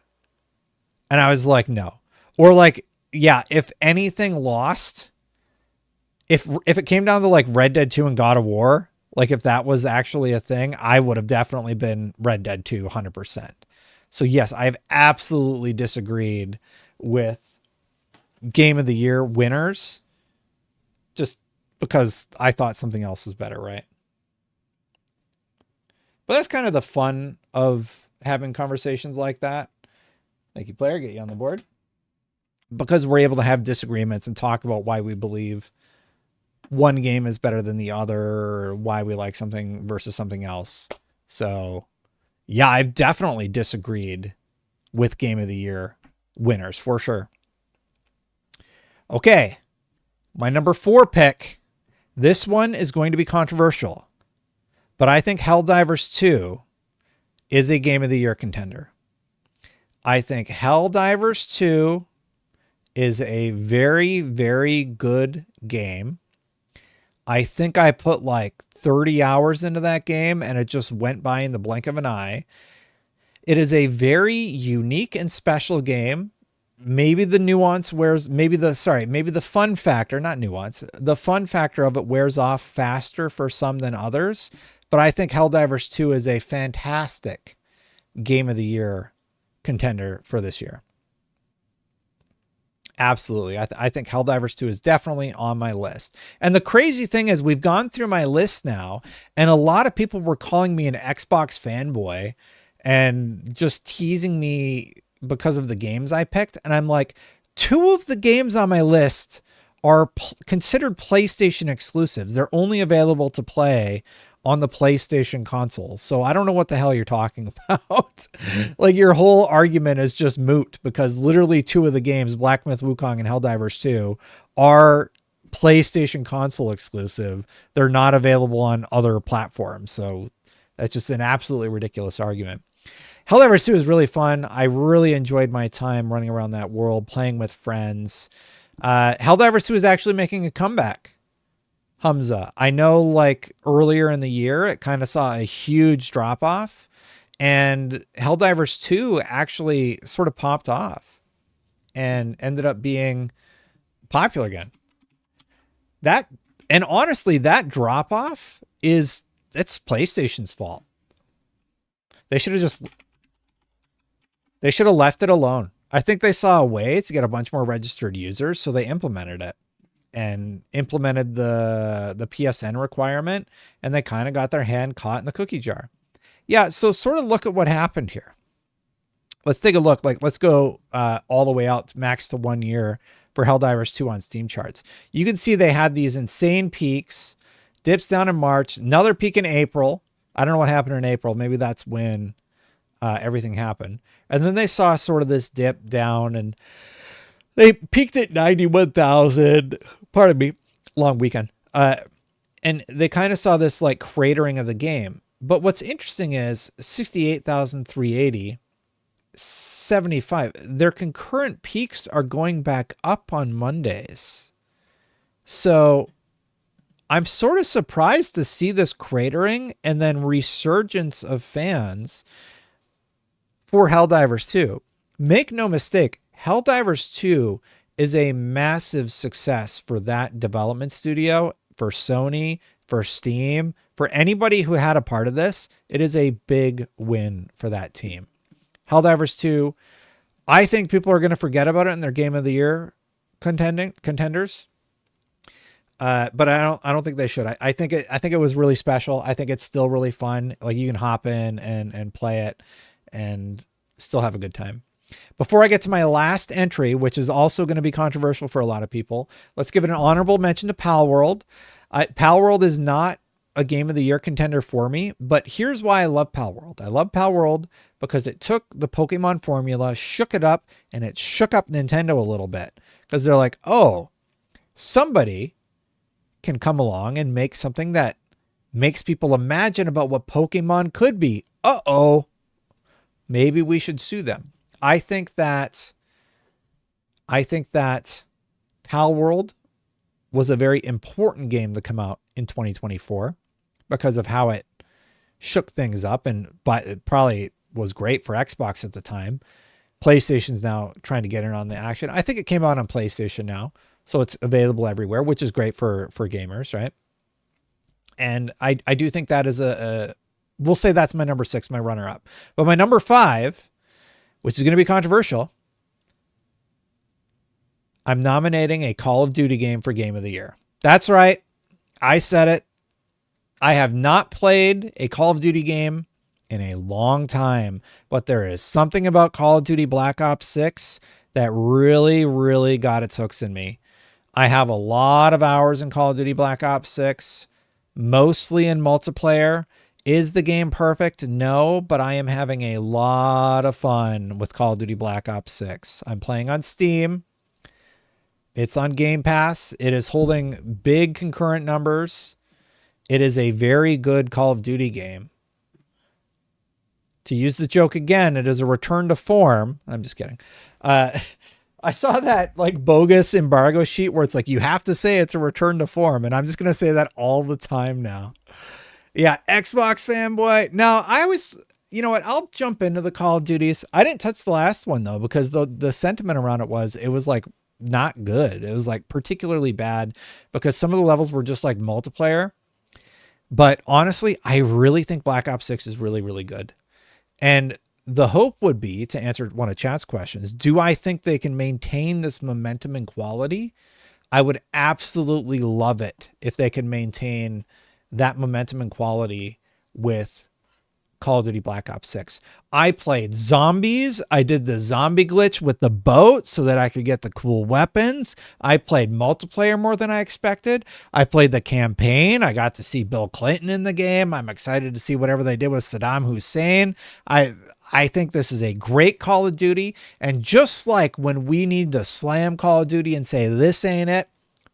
and I was like, no. Or like, yeah, if anything lost, if it came down to like Red Dead 2 and God of War, like if that was actually a thing, I would have definitely been Red Dead 2 100%. So yes, I've absolutely disagreed with Game of the Year winners just because I thought something else was better, right? But that's kind of the fun of having conversations like that. Thank you, player. Get you on the board. Because we're able to have disagreements and talk about why we believe one game is better than the other, or why we like something versus something else. So, yeah, I've definitely disagreed with Game of the Year winners for sure. Okay, my number 4 pick. This one is going to be controversial, but I think Helldivers 2 is a Game of the Year contender. I think Helldivers 2 is a very, very good game. I think I put like 30 hours into that game and it just went by in the blink of an eye. It is a very unique and special game. Maybe the nuance wears, maybe the fun factor, not nuance, the fun factor of it wears off faster for some than others. But I think Helldivers 2 is a fantastic Game of the Year contender for this year. Absolutely. I think Helldivers 2 is definitely on my list. And the crazy thing is we've gone through my list now, and a lot of people were calling me an Xbox fanboy and just teasing me because of the games I picked. And I'm like, 2 of the games on my list are considered PlayStation exclusives. They're only available to play on the PlayStation console. So I don't know what the hell you're talking about. Like your whole argument is just moot because literally 2 of the games, Black Myth Wukong and Helldivers 2, are PlayStation console exclusive. They're not available on other platforms. So that's just an absolutely ridiculous argument. Helldivers 2 is really fun. I really enjoyed my time running around that world, playing with friends. Helldivers 2 is actually making a comeback. Hamza, I know like earlier in the year, it kind of saw a huge drop off, and Helldivers 2 actually sort of popped off and ended up being popular again. And honestly, that drop off it's PlayStation's fault. They should have left it alone. I think they saw a way to get a bunch more registered users, so they implemented it and implemented the PSN requirement, and they kind of got their hand caught in the cookie jar. Yeah, so sort of look at what happened here. Let's take a look. Let's go all the way out max to 1 year for Helldivers 2 on Steam charts. You can see they had these insane peaks, dips down in March, another peak in April. I don't know what happened in April. Maybe that's when everything happened. And then they saw sort of this dip down, and they peaked at 91,000. Pardon me, long weekend. And they kind of saw this like cratering of the game. But what's interesting is 68,380, 75. Their concurrent peaks are going back up on Mondays. So I'm sort of surprised to see this cratering and then resurgence of fans for Helldivers 2. Make no mistake, Helldivers 2 is a massive success for that development studio, for Sony, for Steam, for anybody who had a part of this. It is a big win for that team. Helldivers 2, I think people are going to forget about it in their Game of the Year contenders. But I don't think they should. I think it was really special. I think it's still really fun. Like, you can hop in and play it and still have a good time. Before I get to my last entry, which is also going to be controversial for a lot of people, let's give it an honorable mention to Palworld. Palworld is not a Game of the Year contender for me, but here's why I love Palworld. I love Palworld because it took the Pokemon formula, shook it up, and it shook up Nintendo a little bit. Because they're like, oh, somebody can come along and make something that makes people imagine about what Pokemon could be. Uh-oh, maybe we should sue them. I think that Palworld was a very important game to come out in 2024 because of how it shook things up, but it probably was great for Xbox at the time. PlayStation's now trying to get in on the action. I think it came out on PlayStation now, so it's available everywhere, which is great for gamers, right? And I do think that is we'll say that's my number 6, my runner-up. But my number 5, which is going to be controversial, I'm nominating a Call of Duty game for Game of the Year. That's right. I said it. I have not played a Call of Duty game in a long time, but there is something about Call of Duty Black Ops 6 that really, really got its hooks in me. I have a lot of hours in Call of Duty Black Ops 6, mostly in multiplayer. Is the game perfect? No, but I am having a lot of fun with Call of Duty Black Ops 6. I'm playing on Steam. It's on Game Pass. It is holding big concurrent numbers. It is a very good Call of Duty game. To use the joke again, it is a return to form. I'm just kidding. I saw that like bogus embargo sheet where it's like, you have to say it's a return to form. And I'm just going to say that all the time now. Yeah, Xbox fanboy. Now, I always, you know what? I'll jump into the Call of Duties. I didn't touch the last one, though, because the sentiment around it was like not good. It was like particularly bad because some of the levels were just like multiplayer. But honestly, I really think Black Ops 6 is really, really good. And the hope would be, to answer one of chat's questions, do I think they can maintain this momentum and quality? I would absolutely love it if they can maintain that momentum and quality with Call of Duty Black Ops 6. I played zombies. I did the zombie glitch with the boat so that I could get the cool weapons. I played multiplayer more than I expected. I played the campaign. I got to see Bill Clinton in the game. I'm excited to see whatever they did with Saddam Hussein. I think this is a great Call of Duty. And just like when we need to slam Call of Duty and say, this ain't it,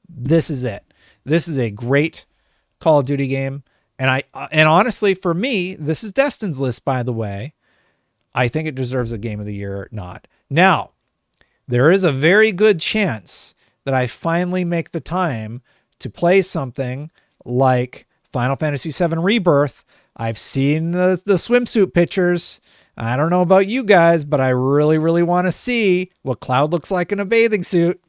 this is it. This is a great Call of Duty game. And honestly, for me, this is Destin's list, by the way. I think it deserves a Game of the Year nod. Now, there is a very good chance that I finally make the time to play something like Final Fantasy VII Rebirth. I've seen the swimsuit pictures. I don't know about you guys, but I really, really want to see what Cloud looks like in a bathing suit.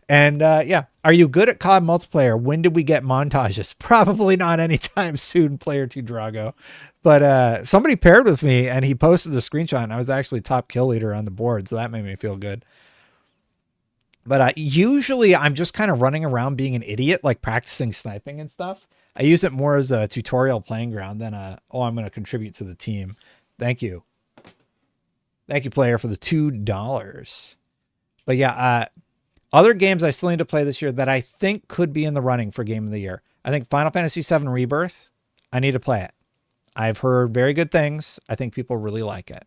And yeah, are you good at COD multiplayer? When did we get montages? Probably not anytime soon, Player 2 Drago. But somebody paired with me and he posted the screenshot and I was actually top kill leader on the board. So that made me feel good. But usually I'm just kind of running around being an idiot, like practicing sniping and stuff. I use it more as a tutorial playing ground than oh, I'm going to contribute to the team. Thank you. Thank you, player, for the $2. But yeah, other games I still need to play this year that I think could be in the running for Game of the Year. I think Final Fantasy VII Rebirth, I need to play it. I've heard very good things. I think people really like it.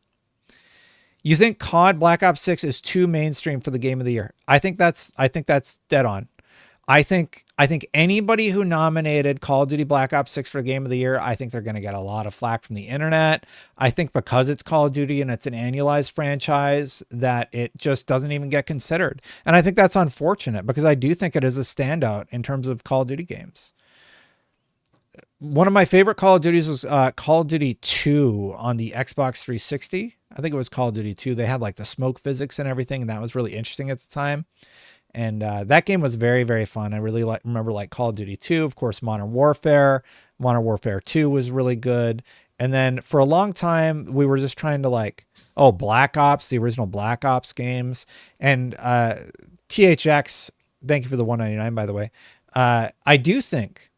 You think COD Black Ops 6 is too mainstream for the Game of the Year? I think that's dead on. I think anybody who nominated Call of Duty Black Ops 6 for Game of the Year, I think they're going to get a lot of flack from the internet. I think because it's Call of Duty and it's an annualized franchise that it just doesn't even get considered. And I think that's unfortunate because I do think it is a standout in terms of Call of Duty games. One of my favorite Call of Duties was Call of Duty 2 on the Xbox 360. I think it was Call of Duty 2. They had like the smoke physics and everything, and that was really interesting at the time. And that game was very, very fun. I really remember like Call of Duty 2, of course, Modern Warfare. Modern Warfare 2 was really good. And then for a long time, we were just trying to like, oh, Black Ops, the original Black Ops games. And THX, thank you for the $1.99, by the way. I do think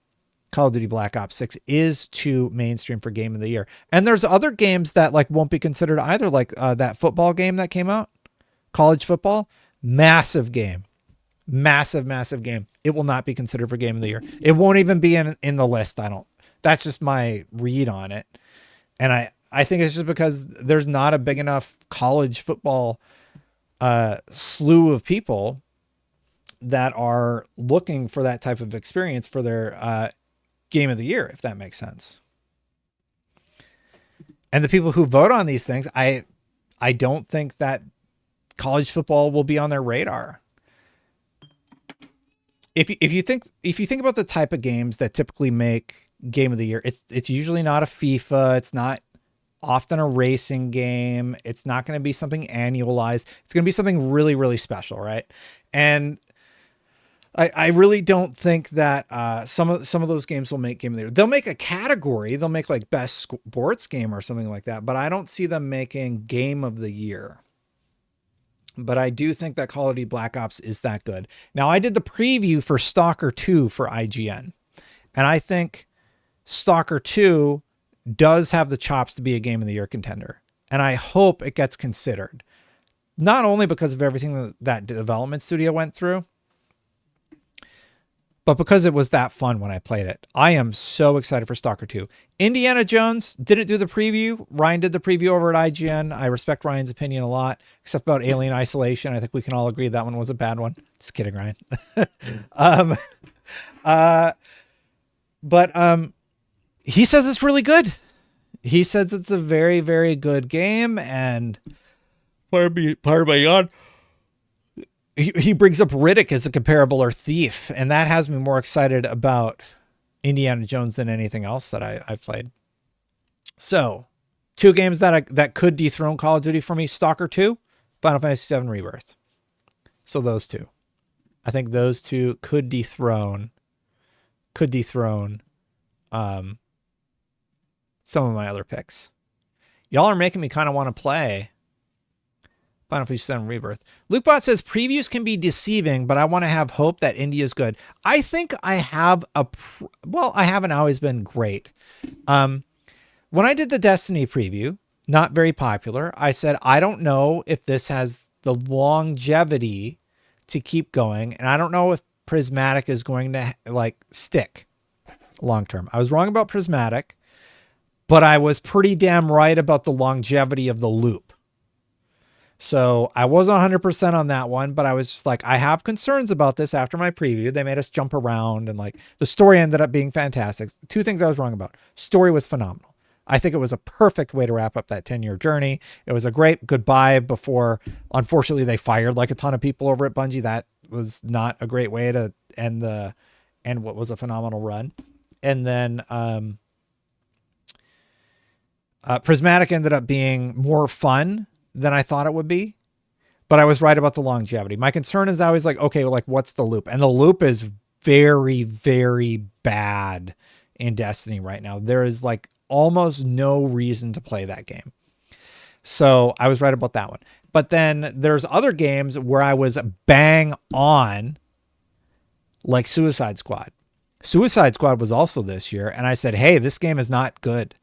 Call of Duty Black Ops 6 is too mainstream for Game of the Year. And there's other games that like won't be considered either, like that football game that came out, college football, massive game. Massive game. It will not be considered for Game of the Year. It won't even be in the list. That's just my read on it. And I think it's just because there's not a big enough college football slew of people that are looking for that type of experience for their Game of the Year, if that makes sense. And the people who vote on these things, I don't think that college football will be on their radar. If you think about the type of games that typically make Game of the Year, it's usually not a FIFA. It's not often a racing game. It's not going to be something annualized. It's going to be something really, really special, right? And I really don't think that some of those games will make Game of the Year. They'll make a category. They'll make like best sports game or something like that. But I don't see them making Game of the Year. But I do think that Call of Duty Black Ops is that good. Now, I did the preview for Stalker 2 for IGN. And I think Stalker 2 does have the chops to be a Game of the Year contender. And I hope it gets considered. Not only because of everything that development studio went through, but because it was that fun when I played it. I am so excited for Stalker 2. Indiana Jones didn't do the preview. Ryan did the preview over at IGN. I respect Ryan's opinion a lot, except about Alien Isolation. I think we can all agree that one was a bad one. Just kidding, Ryan. But he says it's really good. He says it's a very, very good game. And pardon my yawn. He brings up Riddick as a comparable or Thief, and that has me more excited about Indiana Jones than anything else that I've played. So, two games that could dethrone Call of Duty for me: Stalker 2, Final Fantasy VII Rebirth. So those two, I think those two could dethrone some of my other picks. Y'all are making me kind of want to play Final Fantasy VII Rebirth. LukeBot says previews can be deceiving, but I want to have hope that India is good. I think I have I haven't always been great. When I did the Destiny preview, not very popular, I said, I don't know if this has the longevity to keep going. And I don't know if Prismatic is going to like stick long term. I was wrong about Prismatic, but I was pretty damn right about the longevity of the loop. So I wasn't 100% on that one, but I was just like, I have concerns about this after my preview. They made us jump around and like the story ended up being fantastic. Two things I was wrong about. Story was phenomenal. I think it was a perfect way to wrap up that 10-year journey. It was a great goodbye before, unfortunately, they fired like a ton of people over at Bungie. That was not a great way to end what was a phenomenal run. And then Prismatic ended up being more fun than I thought it would be, but I was right about the longevity. My concern is always like, okay, well, like what's the loop? And the loop is very, very bad in Destiny right now. There is like almost no reason to play that game. So I was right about that one. But then there's other games where I was bang on, like Suicide Squad. Suicide Squad was also this year. And I said, hey, this game is not good.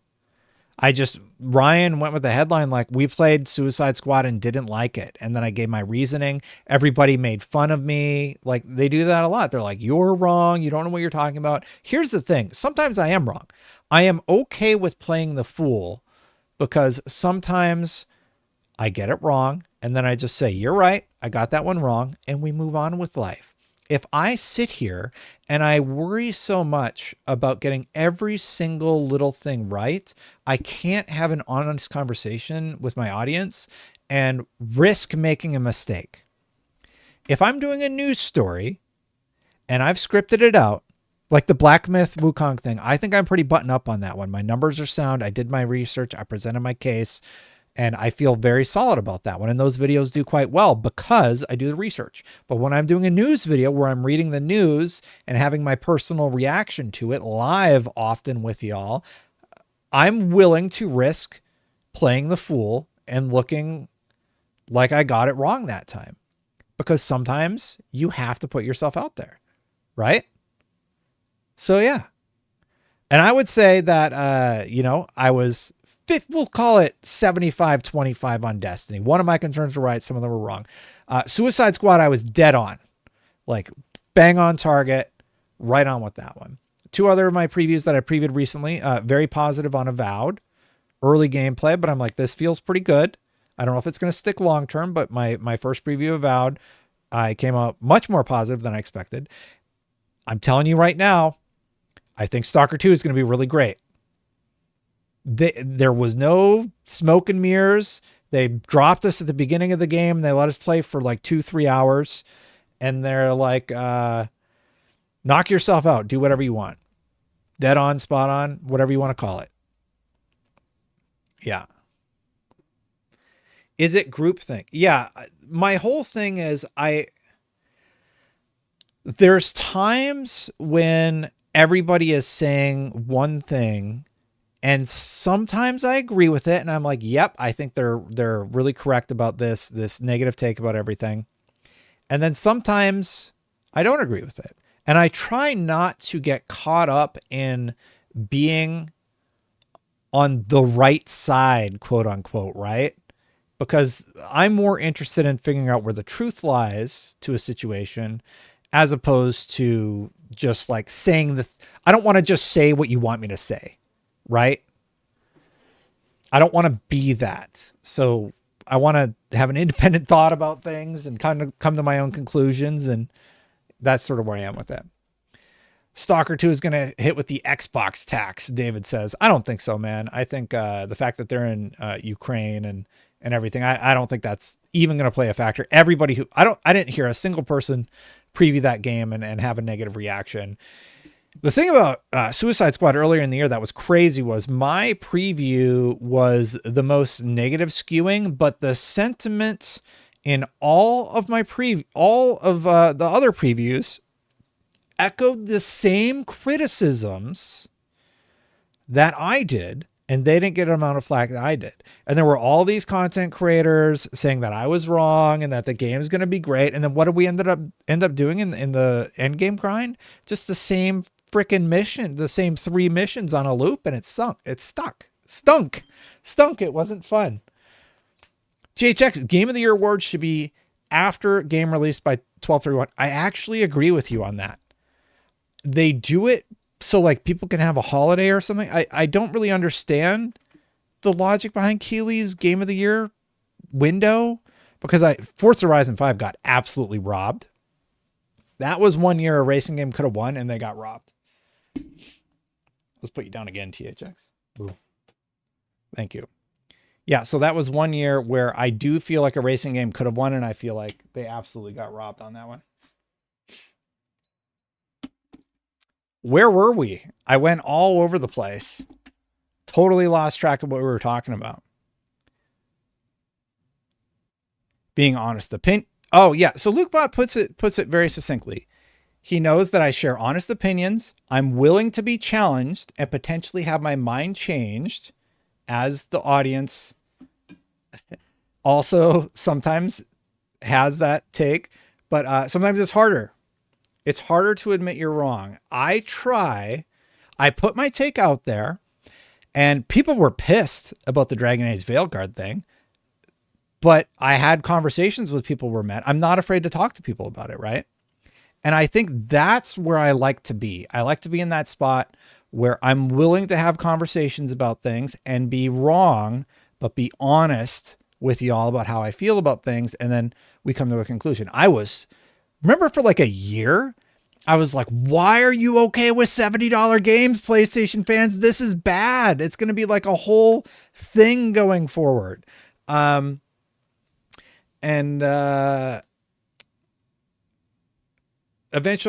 Ryan went with the headline like, we played Suicide Squad and didn't like it. And then I gave my reasoning. Everybody made fun of me. Like, they do that a lot. They're like, you're wrong. You don't know what you're talking about. Here's the thing. Sometimes I am wrong. I am okay with playing the fool because sometimes I get it wrong. And then I just say, you're right. I got that one wrong. And we move on with life. If I sit here and I worry so much about getting every single little thing right, I can't have an honest conversation with my audience and risk making a mistake. If I'm doing a news story and I've scripted it out, like the Black Myth Wukong thing, I think I'm pretty buttoned up on that one. My numbers are sound. I did my research. I presented my case. And I feel very solid about that one. And those videos do quite well because I do the research. But when I'm doing a news video where I'm reading the news and having my personal reaction to it live often with y'all, I'm willing to risk playing the fool and looking like I got it wrong that time. Because sometimes you have to put yourself out there, right? So yeah. And I would say that, I was we'll call it 75-25 on Destiny. One of my concerns were right. Some of them were wrong. Suicide Squad, I was dead on. Like bang on target, right on with that one. Two other of my previews that I previewed recently, very positive on Avowed. Early gameplay, but I'm like, this feels pretty good. I don't know if it's going to stick long term, but my first preview of Avowed, I came out much more positive than I expected. I'm telling you right now, I think Stalker 2 is going to be really great. There was no smoke and mirrors. They dropped us at the beginning of the game. They let us play for like 2-3 hours. And they're like, knock yourself out. Do whatever you want. Dead on, spot on, whatever you want to call it. Yeah. Is it groupthink? Yeah. My whole thing is there's times when everybody is saying one thing and sometimes I agree with it and I'm like, yep, I think they're really correct about this negative take about everything. And then sometimes I don't agree with it. And I try not to get caught up in being on the right side, quote unquote, right? Because I'm more interested in figuring out where the truth lies to a situation as opposed to just like saying I don't want to just say what you want me to say. Right? I don't want to be that. So I want to have an independent thought about things and kind of come to my own conclusions. And that's sort of where I am with it. Stalker 2 is going to hit with the Xbox tax, David says. I don't think so, man. I think the fact that they're in Ukraine and everything, I don't think that's even going to play a factor. Everybody I didn't hear a single person preview that game and have a negative reaction. The thing about Suicide Squad earlier in the year that was crazy was my preview was the most negative skewing, but the sentiment in all of the other previews echoed the same criticisms that I did, and they didn't get an amount of flack that I did. And there were all these content creators saying that I was wrong and that the game is going to be great. And then what did we end up doing in the end game grind? Just the same freaking mission, the same 3 missions on a loop, and it stunk. It wasn't fun. GHX Game of the Year Awards should be after game release by 12/31. I actually agree with you on that. They do it so like people can have a holiday or something. I don't really understand the logic behind Keeley's Game of the Year window, because Forza Horizon 5 got absolutely robbed. That was one year a racing game could have won and they got robbed. Let's put you down again, THX. Boom. Thank you. Yeah, so that was one year where I do feel like a racing game could have won, and I feel like they absolutely got robbed on that one. Where were we? I went all over the place. Totally lost track of what we were talking about. Being honest. Oh, yeah. So LukeBot puts it very succinctly. He knows that I share honest opinions. I'm willing to be challenged and potentially have my mind changed, as the audience also sometimes has that take, but sometimes it's harder. It's harder to admit you're wrong. I put my take out there, and people were pissed about the Dragon Age Veilguard thing, but I had conversations with people who were mad. I'm not afraid to talk to people about it, right? And I think that's where I like to be. I like to be in that spot where I'm willing to have conversations about things and be wrong, but be honest with y'all about how I feel about things. And then we come to a conclusion. Remember for like a year, I was like, why are you okay with $70 games, PlayStation fans? This is bad. It's going to be like a whole thing going forward. Eventually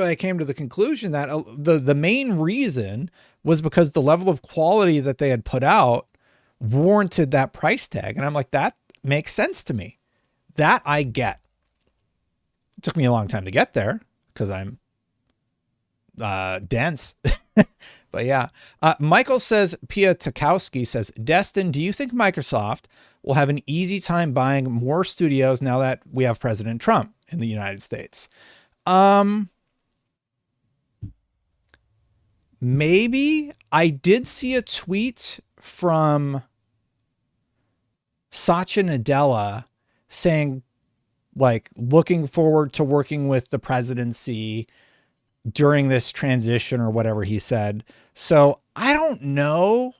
I came to the conclusion that the main reason was because the level of quality that they had put out warranted that price tag. And I'm like, that makes sense to me. That I get. It took me a long time to get there because I'm dense. But yeah. Michael says, Pia Takowski says, Destin, do you think Microsoft will have an easy time buying more studios now that we have President Trump in the United States? Maybe. I did see a tweet from Satya Nadella saying, like, looking forward to working with the presidency during this transition or whatever he said. So I don't know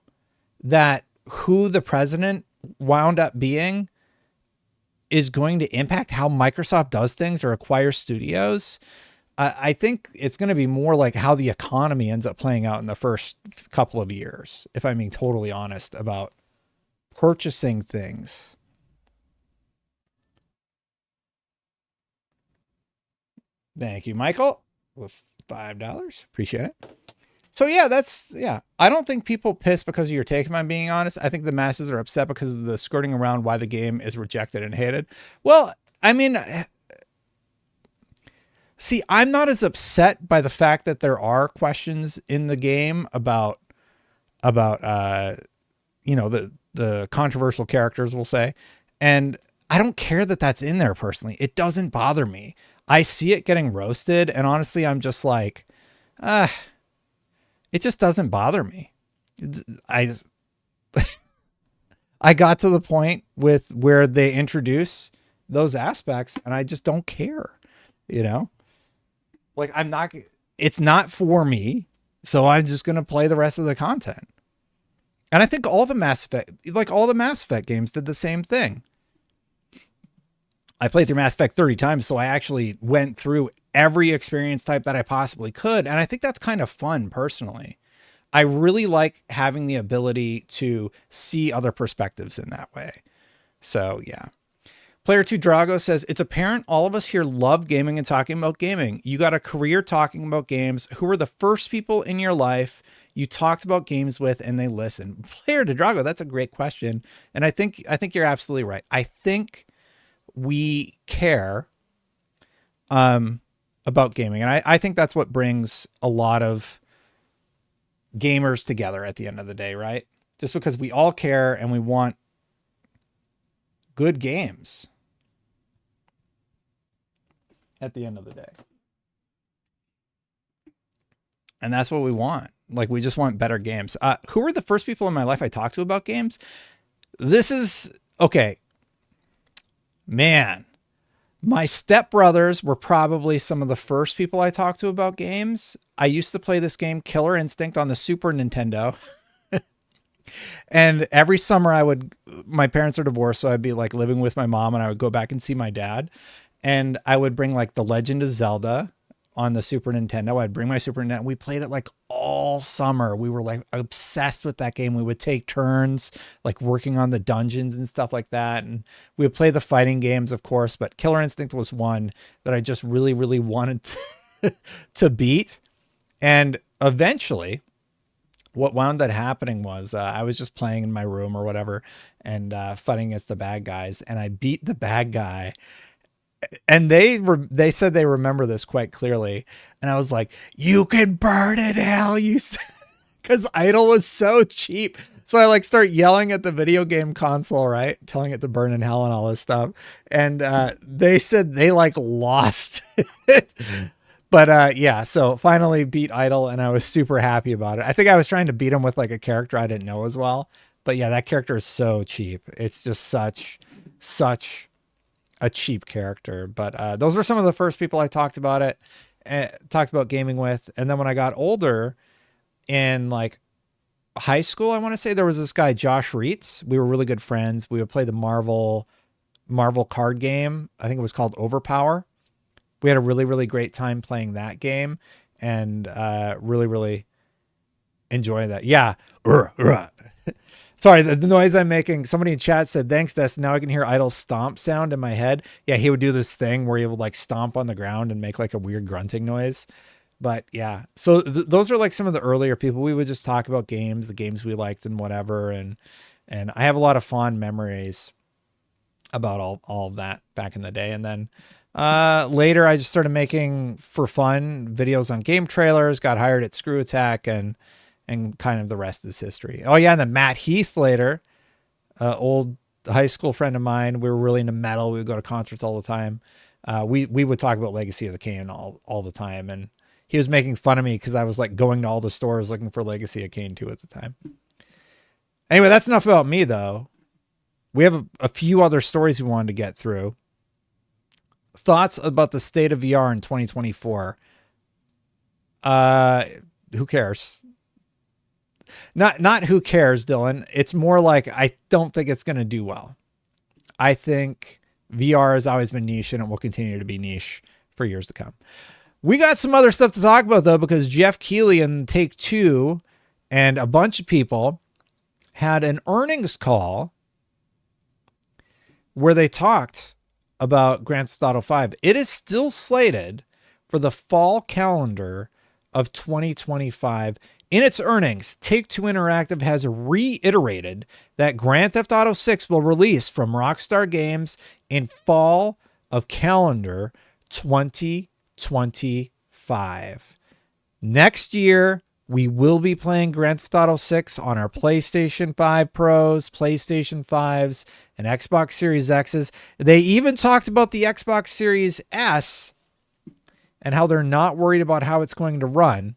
that who the president wound up being is going to impact how Microsoft does things or acquires studios. I think it's going to be more like how the economy ends up playing out in the first couple of years, if I'm being totally honest about purchasing things. Thank you, Michael, with $5. Appreciate it. So yeah, I don't think people piss because of your take, if I'm being honest. I think the masses are upset because of the skirting around why the game is rejected and hated. Well, I mean, see, I'm not as upset by the fact that there are questions in the game about you know, the controversial characters, we'll say. And I don't care that that's in there personally. It doesn't bother me. I see it getting roasted, and honestly, I'm just like, it just doesn't bother me. I got to the point with where they introduce those aspects, and I just don't care, you know? Like, it's not for me, so I'm just going to play the rest of the content. And I think all the Mass Effect games did the same thing. I played through Mass Effect 30 times, so I actually went through every experience type that I possibly could. And I think that's kind of fun personally. I really like having the ability to see other perspectives in that way. So yeah. Player 2 Drago says, it's apparent all of us here love gaming and talking about gaming. You got a career talking about games. Who were the first people in your life you talked about games with and they listened? Player 2 Drago, that's a great question. And I think you're absolutely right. I think we care about gaming. And I think that's what brings a lot of gamers together at the end of the day, right? Just because we all care and we want good games at the end of the day. And that's what we want. Like, we just want better games. Who were the first people in my life I talked to about games? This is, okay. Man, my stepbrothers were probably some of the first people I talked to about games. I used to play this game, Killer Instinct, on the Super Nintendo. And every summer my parents are divorced, so I'd be like living with my mom and I would go back and see my dad. And I would bring like The Legend of Zelda on the Super Nintendo. I'd bring my Super Nintendo. We played it like all summer. We were like obsessed with that game. We would take turns like working on the dungeons and stuff like that. And we would play the fighting games, of course, but Killer Instinct was one that I just really, really wanted to beat. And eventually what wound up happening was I was just playing in my room or whatever and fighting against the bad guys. And I beat the bad guy. And they said they remember this quite clearly. And I was like, you can burn in hell, because Idle was so cheap. So I like start yelling at the video game console, right? Telling it to burn in hell and all this stuff. And they said they like lost it. But yeah, so finally beat Idle and I was super happy about it. I think I was trying to beat him with like a character I didn't know as well. But yeah, that character is so cheap. It's just such a cheap character. But those were some of the first people I talked about gaming with. And then when I got older in like high school, I want to say there was this guy, Josh Reitz. We were really good friends. We would play the Marvel card game. I think it was called Overpower. We had a really, really great time playing that game and really, really enjoy that. Yeah. Sorry, the noise I'm making. Somebody in chat said, thanks, Des. Now I can hear Idle's stomp sound in my head. Yeah, he would do this thing where he would like stomp on the ground and make like a weird grunting noise. But yeah, so those are like some of the earlier people. We would just talk about games, the games we liked and whatever. And I have a lot of fond memories about all of that back in the day. And then later I just started making for fun videos on game trailers, got hired at Screw Attack and kind of the rest is history. Oh yeah. And then Matt Heath later, old high school friend of mine. We were really into metal. We would go to concerts all the time. We would talk about Legacy of the Kain all the time. And he was making fun of me because I was like going to all the stores looking for Legacy of Kain 2 at the time. Anyway, that's enough about me though. We have a few other stories we wanted to get through. Thoughts about the state of VR in 2024. Who cares? Not who cares, Dylan. It's more like, I don't think it's going to do well. I think VR has always been niche and it will continue to be niche for years to come. We got some other stuff to talk about though, because Jeff Keighley and Take-Two and a bunch of people had an earnings call where they talked about Grand Theft Auto 5. It is still slated for the fall calendar of 2025. In its earnings, Take-Two Interactive has reiterated that Grand Theft Auto 6 will release from Rockstar Games in fall of calendar 2025. Next year, we will be playing Grand Theft Auto 6 on our PlayStation 5 Pros, PlayStation 5s, and Xbox Series X's. They even talked about the Xbox Series S and how they're not worried about how it's going to run.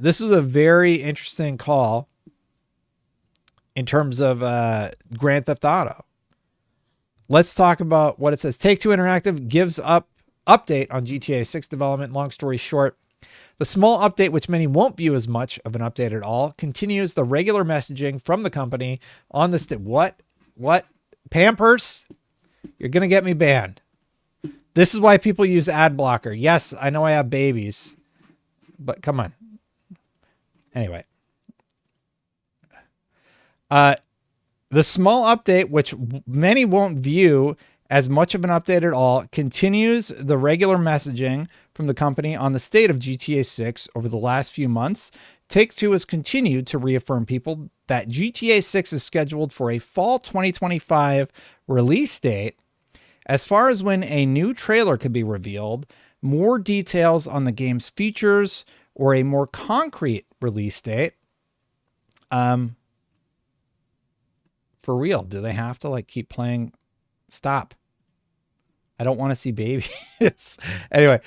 This was a very interesting call in terms of Grand Theft Auto. Let's talk about what it says. Take-Two Interactive gives update on GTA 6 development. Long story short, the small update, which many won't view as much of an update at all, continues the regular messaging from the company on this. What? Pampers? You're going to get me banned. This is why people use ad blocker. Yes, I know I have babies, but come on. Anyway. The small update, which many won't view as much of an update at all, continues the regular messaging from the company on the state of GTA 6 over the last few months. Take-Two has continued to reaffirm people that GTA 6 is scheduled for a fall 2025 release date. As far as when a new trailer could be revealed, more details on the game's features or a more concrete release date. For real, do they have to like keep playing? Stop. I don't want to see babies. Anyway,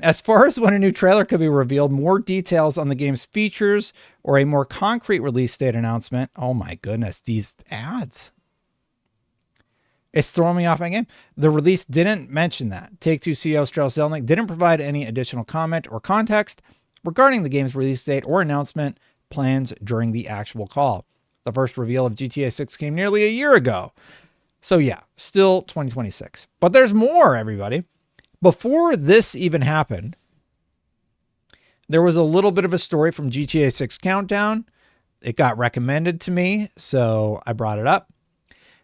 as far as when a new trailer could be revealed, more details on the game's features or a more concrete release date announcement. Oh my goodness, these ads. It's throwing me off my game. The release didn't mention that. Take-Two CEO Strauss Zelnick didn't provide any additional comment or context regarding the game's release date or announcement plans during the actual call. The first reveal of GTA 6 came nearly a year ago. So yeah, still 2026. But there's more, everybody. Before this even happened, there was a little bit of a story from GTA 6 Countdown. It got recommended to me, so I brought it up.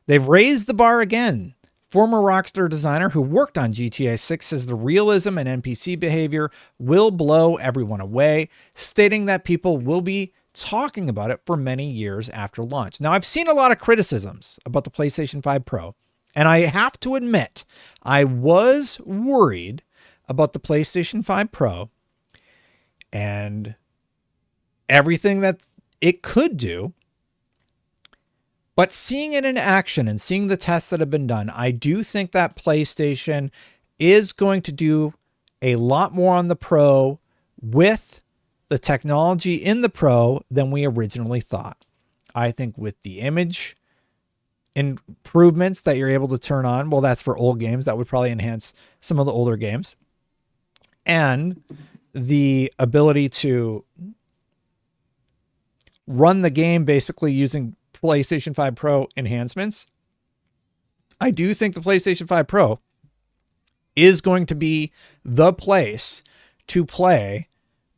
They've raised the bar again. Former Rockstar designer who worked on GTA 6 says the realism and NPC behavior will blow everyone away, stating that people will be talking about it for many years after launch. Now, I've seen a lot of criticisms about the PlayStation 5 Pro, and I have to admit, I was worried about the PlayStation 5 Pro and everything that it could do. But seeing it in action and seeing the tests that have been done, I do think that PlayStation is going to do a lot more on the Pro with the technology in the Pro than we originally thought. I think with the image improvements that you're able to turn on, well, that's for old games. That would probably enhance some of the older games. And the ability to run the game basically using PlayStation 5 Pro enhancements. I do think the PlayStation 5 Pro is going to be the place to play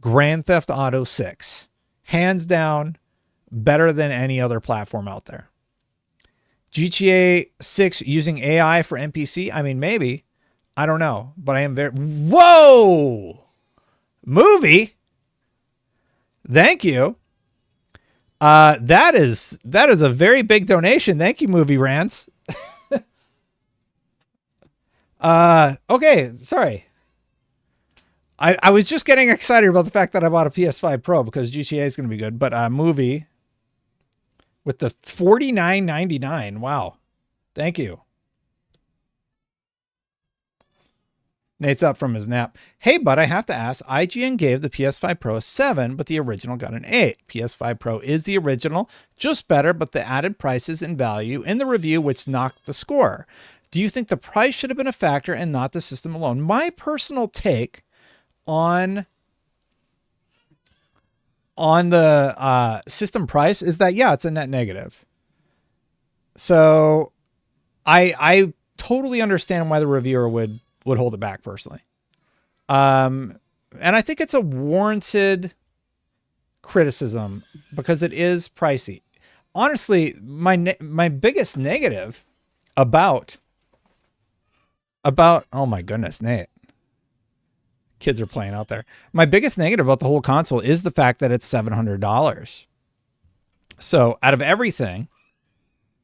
Grand Theft Auto 6. Hands down, better than any other platform out there. GTA 6 using AI for NPC? I mean, maybe. I don't know. But I am very... Whoa! Movie? Thank you. That is a very big donation. Thank you, Movie Rants. Okay, sorry. I was just getting excited about the fact that I bought a PS5 Pro because GTA is going to be good. But Movie with the $49.99. Wow. Thank you. Nate's up from his nap. Hey, bud, I have to ask. IGN gave the PS5 Pro a 7, but the original got an 8. PS5 Pro is the original, just better, but the added prices and value in the review which knocked the score. Do you think the price should have been a factor and not the system alone? My personal take on the system price is that, yeah, it's a net negative. So I totally understand why the reviewer would hold it back personally. And I think it's a warranted criticism because it is pricey. Honestly, my biggest negative about, oh my goodness, Nate. Kids are playing out there. My biggest negative about the whole console is the fact that it's $700. So out of everything,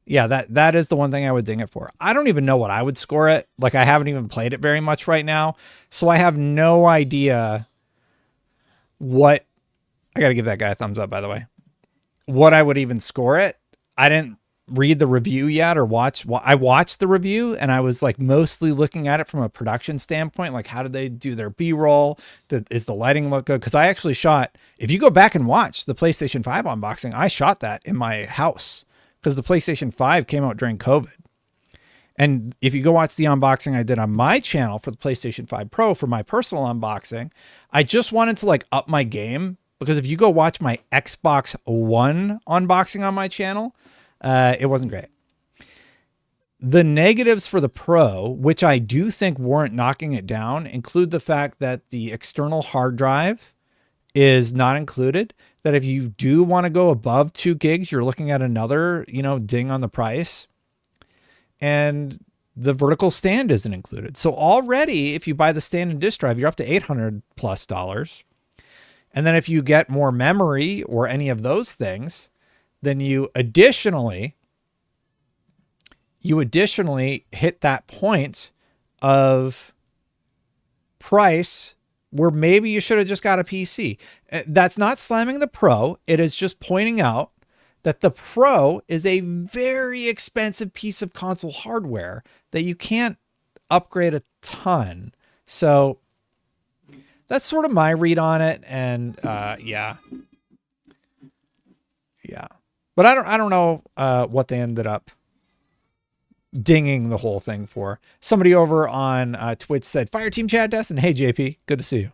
yeah, that is the one thing I would ding it for. I don't even know what I would score it. Like, I haven't even played it very much right now. So I have no idea what... I got to give that guy a thumbs up, by the way. What I would even score it. I didn't read the review yet or watch. Well, I watched the review and I was like mostly looking at it from a production standpoint. Like, how did they do their B-roll? Is the lighting look good? Because I actually shot... If you go back and watch the PlayStation 5 unboxing, I shot that in my house. Because the PlayStation 5 came out during COVID. And if you go watch the unboxing I did on my channel for the PlayStation 5 Pro for my personal unboxing, I just wanted to like up my game. Because if you go watch my Xbox One unboxing on my channel, it wasn't great. The negatives for the Pro, which I do think warrant knocking it down, include the fact that the external hard drive is not included. That if you do want to go above 2 gigs, you're looking at another, ding on the price. And the vertical stand isn't included. So already, if you buy the stand and disk drive, you're up to $800+. And then if you get more memory or any of those things, then you additionally hit that point of price where maybe you should have just got a PC. That's not slamming the Pro. It is just pointing out that the Pro is a very expensive piece of console hardware that you can't upgrade a ton. So that's sort of my read on it. And yeah. But I don't know what they ended up dinging the whole thing for. Somebody over on Twitch said, Fireteam Chad Destin. Hey, JP, good to see you.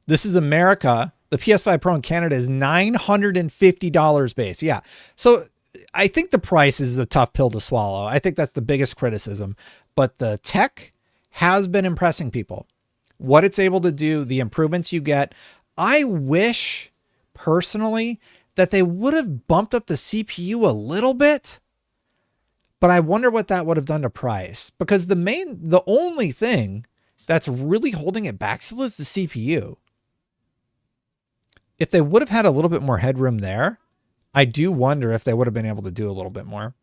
This is America The PS5 Pro in Canada is $950 base. Yeah. So I think the price is a tough pill to swallow. I think that's the biggest criticism. But the tech has been impressing people. What it's able to do, the improvements you get. I wish, personally, that they would have bumped up the CPU a little bit. But I wonder what that would have done to price. Because the only thing that's really holding it back still is the CPU. If they would have had a little bit more headroom there, I do wonder if they would have been able to do a little bit more.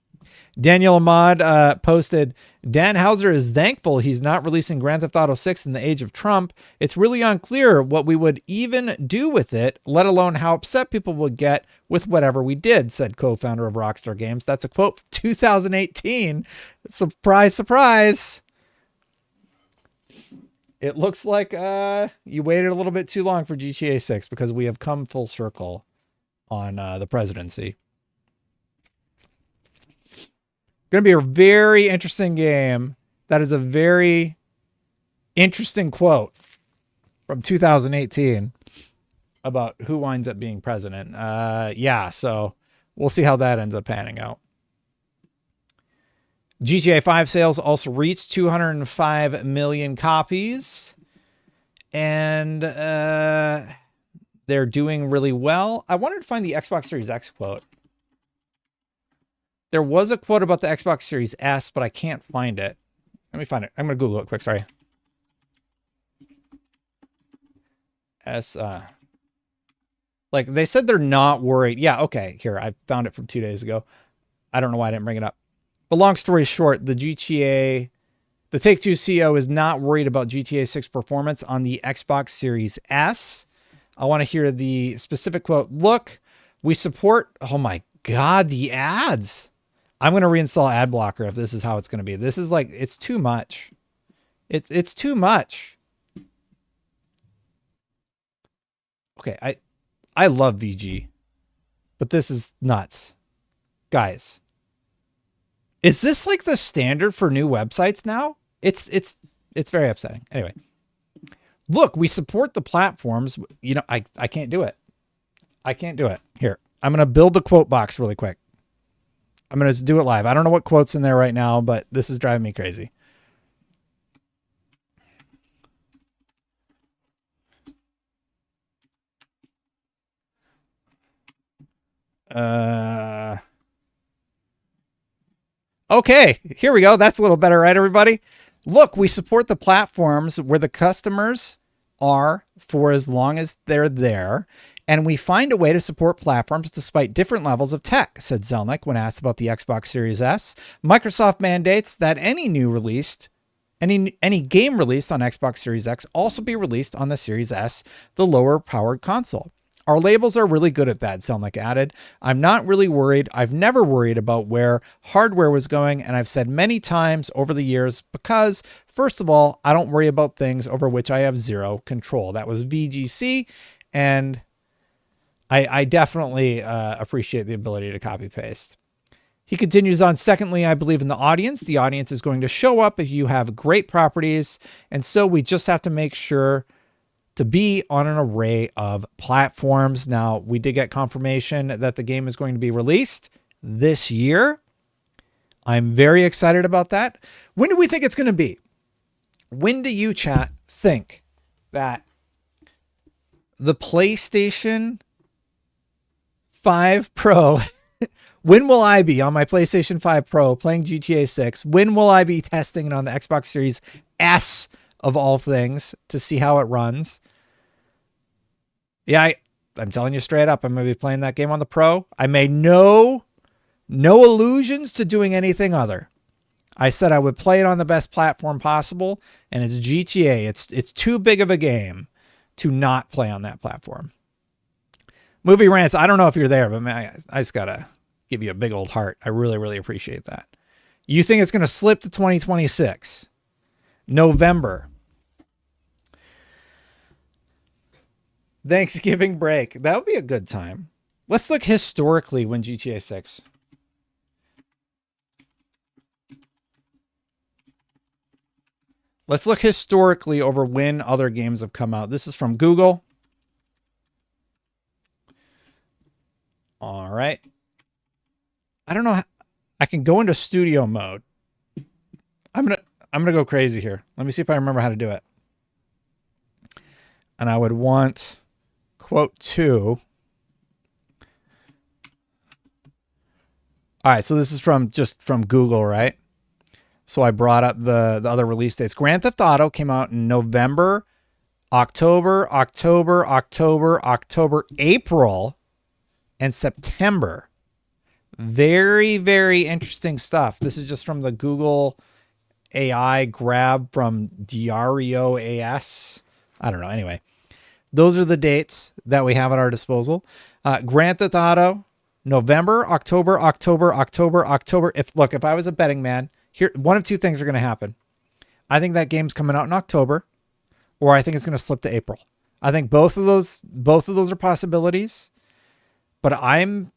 Daniel Ahmad posted, Dan Houser is thankful he's not releasing Grand Theft Auto 6 in the age of Trump. It's really unclear what we would even do with it, let alone how upset people would get with whatever we did, said co-founder of Rockstar Games. That's a quote from 2018. Surprise, surprise. It looks like you waited a little bit too long for GTA 6 because we have come full circle on the presidency. Going to be a very interesting game. That is a very interesting quote from 2018 about who winds up being president. Yeah, so we'll see how that ends up panning out. GTA 5 sales also reached 205 million copies. And they're doing really well. I wanted to find the Xbox Series X quote. There was a quote about the Xbox Series S, but I can't find it. Let me find it. I'm going to Google it quick. Sorry. Like they said they're not worried. Yeah, okay. Here, I found it from 2 days ago. I don't know why I didn't bring it up. But long story short, the Take-Two CEO is not worried about GTA 6 performance on the Xbox Series S. I want to hear the specific quote. Look, we support... Oh my God, the ads. I'm going to reinstall ad blocker if this is how it's going to be. This is like, it's too much. It's too much. Okay, I love VG, but this is nuts. Guys, is this like the standard for new websites now? It's very upsetting. Anyway, look, we support the platforms. You know, I can't do it. I can't do it. Here, I'm going to build the quote box really quick. I'm going to do it live. I don't know what quote's in there right now, but this is driving me crazy. Okay, here we go. That's a little better, right, everybody? Look, we support the platforms where the customers are for as long as they're there, and we find a way to support platforms despite different levels of tech, said Zelnick when asked about the Xbox Series S. Microsoft mandates that any game released on Xbox Series X also be released on the Series S, the lower-powered console. Our labels are really good at that, Zelnick added. I'm not really worried. I've never worried about where hardware was going, and I've said many times over the years because, first of all, I don't worry about things over which I have zero control. That was VGC, and I definitely appreciate the ability to copy-paste. He continues on, secondly, I believe in the audience. The audience is going to show up if you have great properties, and so we just have to make sure to be on an array of platforms. Now, we did get confirmation that the game is going to be released this year. I'm very excited about that. When do we think it's going to be? When do you, chat, think that the PlayStation 5 Pro, when will I be on my PlayStation 5 Pro playing GTA 6? When will I be testing it on the Xbox Series S of all things to see how it runs? Yeah, I'm telling you straight up, I'm going to be playing that game on the Pro. I made no allusions to doing anything other. I said I would play it on the best platform possible, and it's GTA. It's too big of a game to not play on that platform. Movie Rants, I don't know if you're there, but man, I just got to give you a big old heart. I really, really appreciate that. You think it's going to slip to 2026? November. Thanksgiving break. That would be a good time. Let's look historically when GTA 6. Let's look historically over when other games have come out. This is from Google. All right. I don't know. I can go into studio mode. I'm gonna go crazy here. Let me see if I remember how to do it. And I would want quote 2. All right, so this is from Google, right? So I brought up the other release dates. Grand Theft Auto came out in November, October, April, and September. Very, very interesting stuff. This is just from the Google AI grab from Diario AS. I don't know. Anyway, those are the dates that we have at our disposal. Grand Theft Auto, November, October. If I was a betting man, here, one of two things are going to happen. I think that game's coming out in October, or I think it's going to slip to April. I think both of those are possibilities, but I'm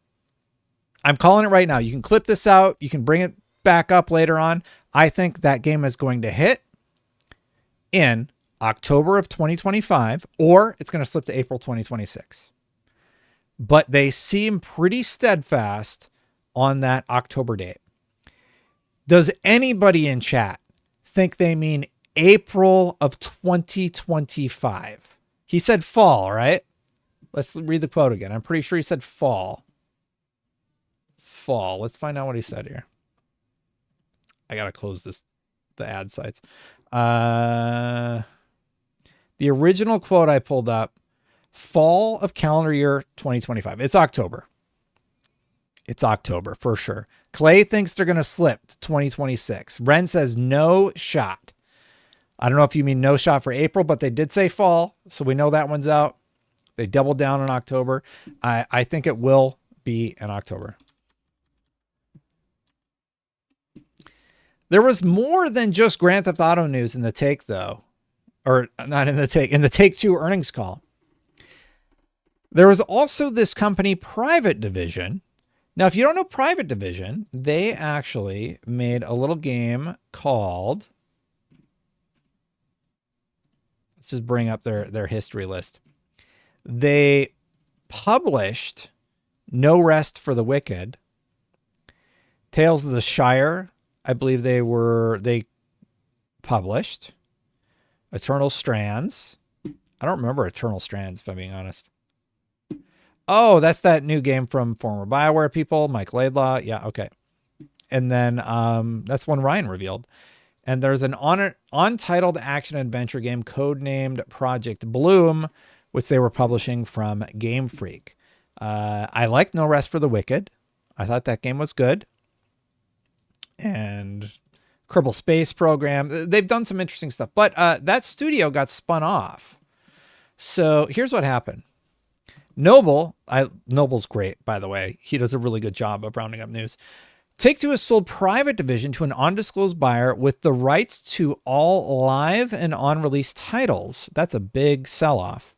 calling it right now. You can clip this out. You can bring it back up later on. I think that game is going to hit in October of 2025, or it's going to slip to April 2026. But they seem pretty steadfast on that October date. Does anybody in chat think they mean April of 2025? He said fall, right? Let's read the quote again. I'm pretty sure he said fall. Fall. Let's find out what he said here. I got to close the ad sites. The original quote I pulled up, fall of calendar year 2025. It's October. It's October for sure. Clay thinks they're going to slip to 2026. Ren says no shot. I don't know if you mean no shot for April, but they did say fall, so we know that one's out. They doubled down in October. I think it will be in October. There was more than just Grand Theft Auto news in the Take, though. Or not in the Take, in the Take-Two earnings call. There was also this company, Private Division. Now, if you don't know Private Division, they actually made a little game called... Let's just bring up their history list. They published No Rest for the Wicked, Tales of the Shire, I believe they published, Eternal Strands. I don't remember Eternal Strands, if I'm being honest. Oh, that's that new game from former BioWare people, Mike Laidlaw. Yeah, okay. And then that's one Ryan revealed. And there's an untitled action-adventure game codenamed Project Bloom, which they were publishing from Game Freak. I like No Rest for the Wicked. I thought that game was good. And Kerbal Space Program. They've done some interesting stuff. But that studio got spun off. So here's what happened. Noble's great, by the way. He does a really good job of rounding up news. Take-Two has sold Private Division to an undisclosed buyer with the rights to all live and on-release titles. That's a big sell-off.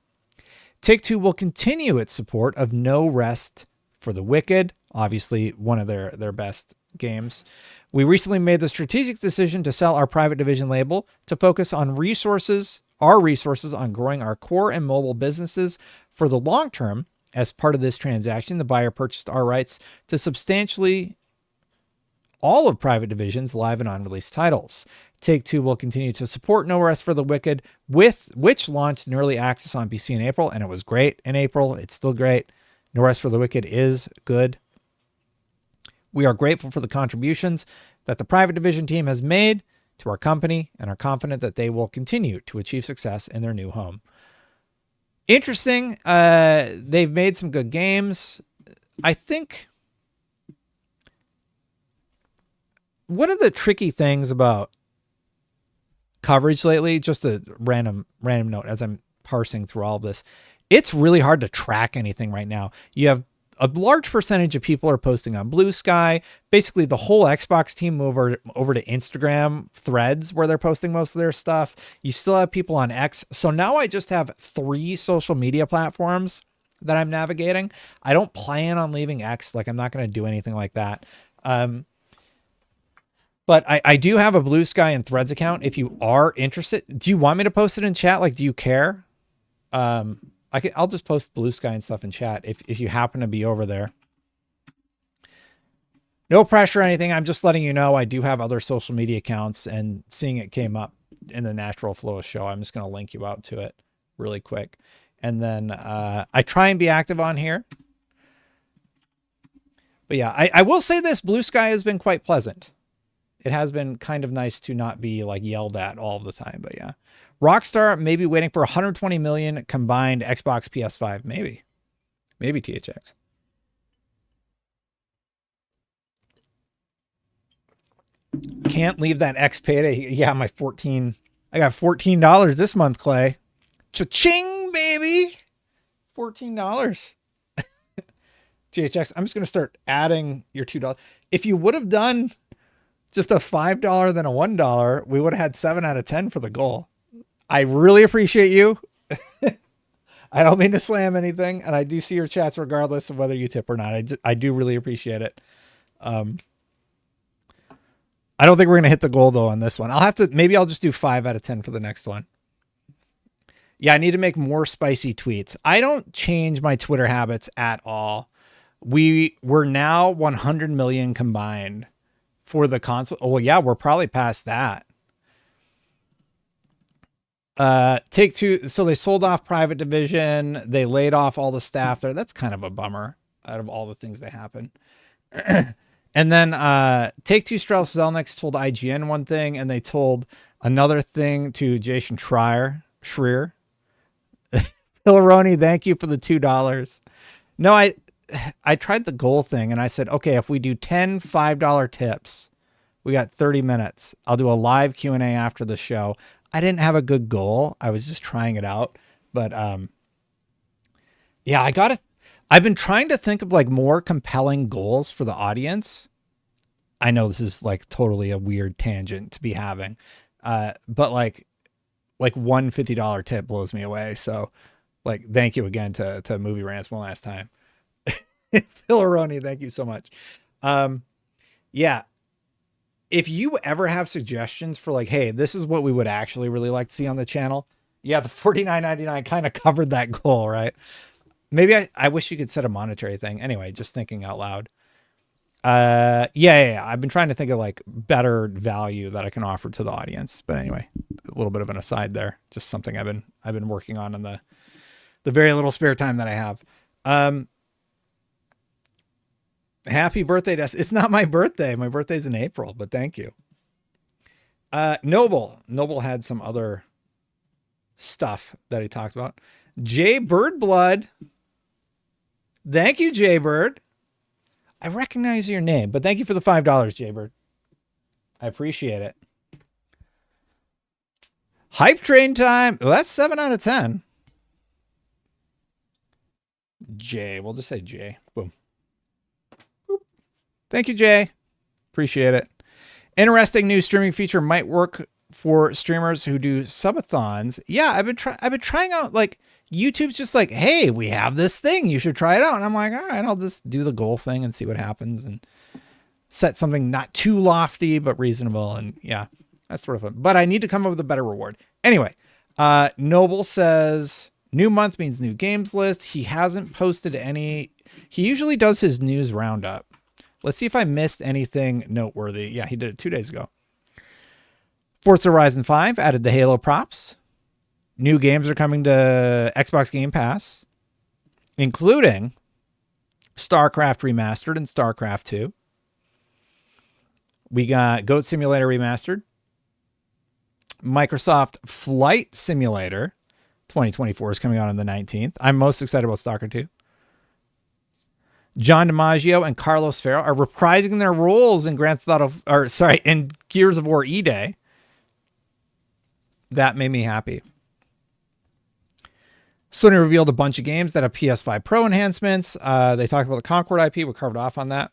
Take-Two will continue its support of No Rest for the Wicked, obviously one of their best games. We recently made the strategic decision to sell our Private Division label to focus on our resources on growing our core and mobile businesses for the long term. As part of this transaction, the buyer purchased our rights to substantially all of Private Division's live and on-release titles. Take-Two will continue to support No Rest for the Wicked, which launched in early access on PC in April, and it was great in April. It's still great. No Rest for the Wicked is good. We are grateful for the contributions that the Private Division team has made to our company and are confident that they will continue to achieve success in their new home. Interesting. They've made some good games. I think one of the tricky things about coverage lately, just a random note as I'm parsing through all of this, it's really hard to track anything right now. You have a large percentage of people are posting on Blue Sky. Basically, the whole Xbox team move over to Instagram Threads, where they're posting most of their stuff. You still have people on X. So now I just have 3 social media platforms that I'm navigating. I don't plan on leaving X. Like, I'm not going to do anything like that. But I do have a Blue Sky and Threads account. If you are interested, do you want me to post it in chat? Like, do you care? I'll just post Blue Sky and stuff in chat if you happen to be over there. No pressure or anything. I'm just letting you know I do have other social media accounts, and seeing it came up in the natural flow of show, I'm just going to link you out to it really quick. And then I try and be active on here. But yeah, I will say this, Blue Sky has been quite pleasant. It has been kind of nice to not be like yelled at all the time. But yeah, Rockstar may be waiting for 120 million combined Xbox PS5. Maybe THX. Can't leave that X payday. Yeah, my 14. I got $14 this month, Clay. Cha-ching, baby. $14. GHX, I'm just going to start adding your $2. If you would have done just a $5 then a $1, we would have had 7 out of 10 for the goal. I really appreciate you. I don't mean to slam anything, and I do see your chats regardless of whether you tip or not. I do really appreciate it. I don't think we're going to hit the goal though on this one. Maybe I'll just do 5 out of 10 for the next one. Yeah, I need to make more spicy tweets. I don't change my Twitter habits at all. We're now 100 million combined for the console. Oh, well, yeah, we're probably past that. Take-Two, so they sold off Private Division. They laid off all the staff there. That's kind of a bummer out of all the things that happened. And then Take-Two Strauss Zelnick told IGN one thing, and they told another thing to Jason Schreier. Pillaroni, thank you for the $2. No, I tried the goal thing, and I said, okay, if we do 10 $5 tips, we got 30 minutes. I'll do a live Q&A after the show. I didn't have a good goal. I was just trying it out. But yeah, I've been trying to think of like more compelling goals for the audience. I know this is like totally a weird tangent to be having. But like one $50 tip blows me away. So like, thank you again to Movie Rants one last time. Filoroni, thank you so much. Yeah. If you ever have suggestions for like, hey, this is what we would actually really like to see on the channel. Yeah, the $49.99 kind of covered that goal, right? Maybe I wish you could set a monetary thing. Anyway, just thinking out loud. Yeah. I've been trying to think of like better value that I can offer to the audience. But anyway, a little bit of an aside there. Just something I've been working on in the very little spare time that I have. Happy birthday, Des. It's not my birthday. My birthday's in April, but thank you. Noble had some other stuff that he talked about. Jay Birdblood. Thank you, Jay Bird. I recognize your name, but thank you for the $5, Jay Bird. I appreciate it. Hype train time. Well, that's 7 out of 10. Jay. We'll just say Jay. Boom. Thank you, Jay. Appreciate it. Interesting new streaming feature might work for streamers who do subathons. Yeah, I've been trying out, like, YouTube's just like, hey, we have this thing. You should try it out. And I'm like, all right, I'll just do the goal thing and see what happens and set something not too lofty, but reasonable. And yeah, that's sort of fun. But I need to come up with a better reward. Anyway, Noble says new month means new games list. He hasn't posted any. He usually does his news roundup. Let's see if I missed anything noteworthy. Yeah, he did it 2 days ago. Forza Horizon 5 added the Halo props. New games are coming to Xbox Game Pass, including StarCraft Remastered and StarCraft 2. We got Goat Simulator Remastered. Microsoft Flight Simulator 2024 is coming out on the 19th. I'm most excited about StarCraft 2. John DiMaggio and Carlos Ferro are reprising their roles in in Gears of War E-Day. That made me happy. Sony revealed a bunch of games that have PS5 Pro enhancements. They talked about the Concord IP. We covered off on that.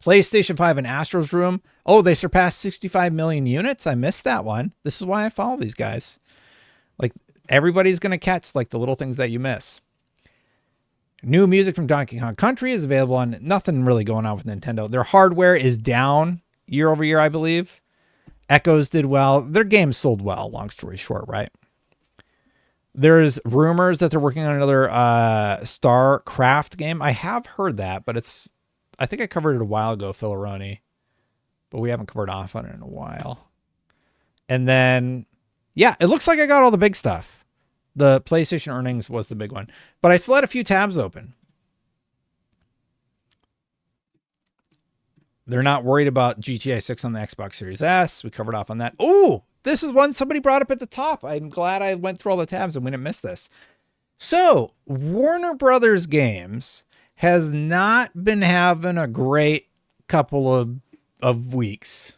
PlayStation 5 and Astro's Room. Oh, they surpassed 65 million units. I missed that one. This is why I follow these guys. Like, everybody's going to catch like the little things that you miss. New music from Donkey Kong Country is available on. Nothing really going on with Nintendo. Their hardware is down year over year, I believe. Echoes did well. Their games sold well, long story short, right? There's rumors that they're working on another StarCraft game. I have heard that, but I think I covered it a while ago, Filaroni, but we haven't covered off on it in a while. And then, yeah, it looks like I got all the big stuff. The PlayStation earnings was the big one, but I still had a few tabs open. They're not worried about GTA 6 on the Xbox Series S. We covered off on that. Oh, this is one somebody brought up at the top. I'm glad I went through all the tabs and we didn't miss this. So Warner Brothers Games has not been having a great couple of weeks,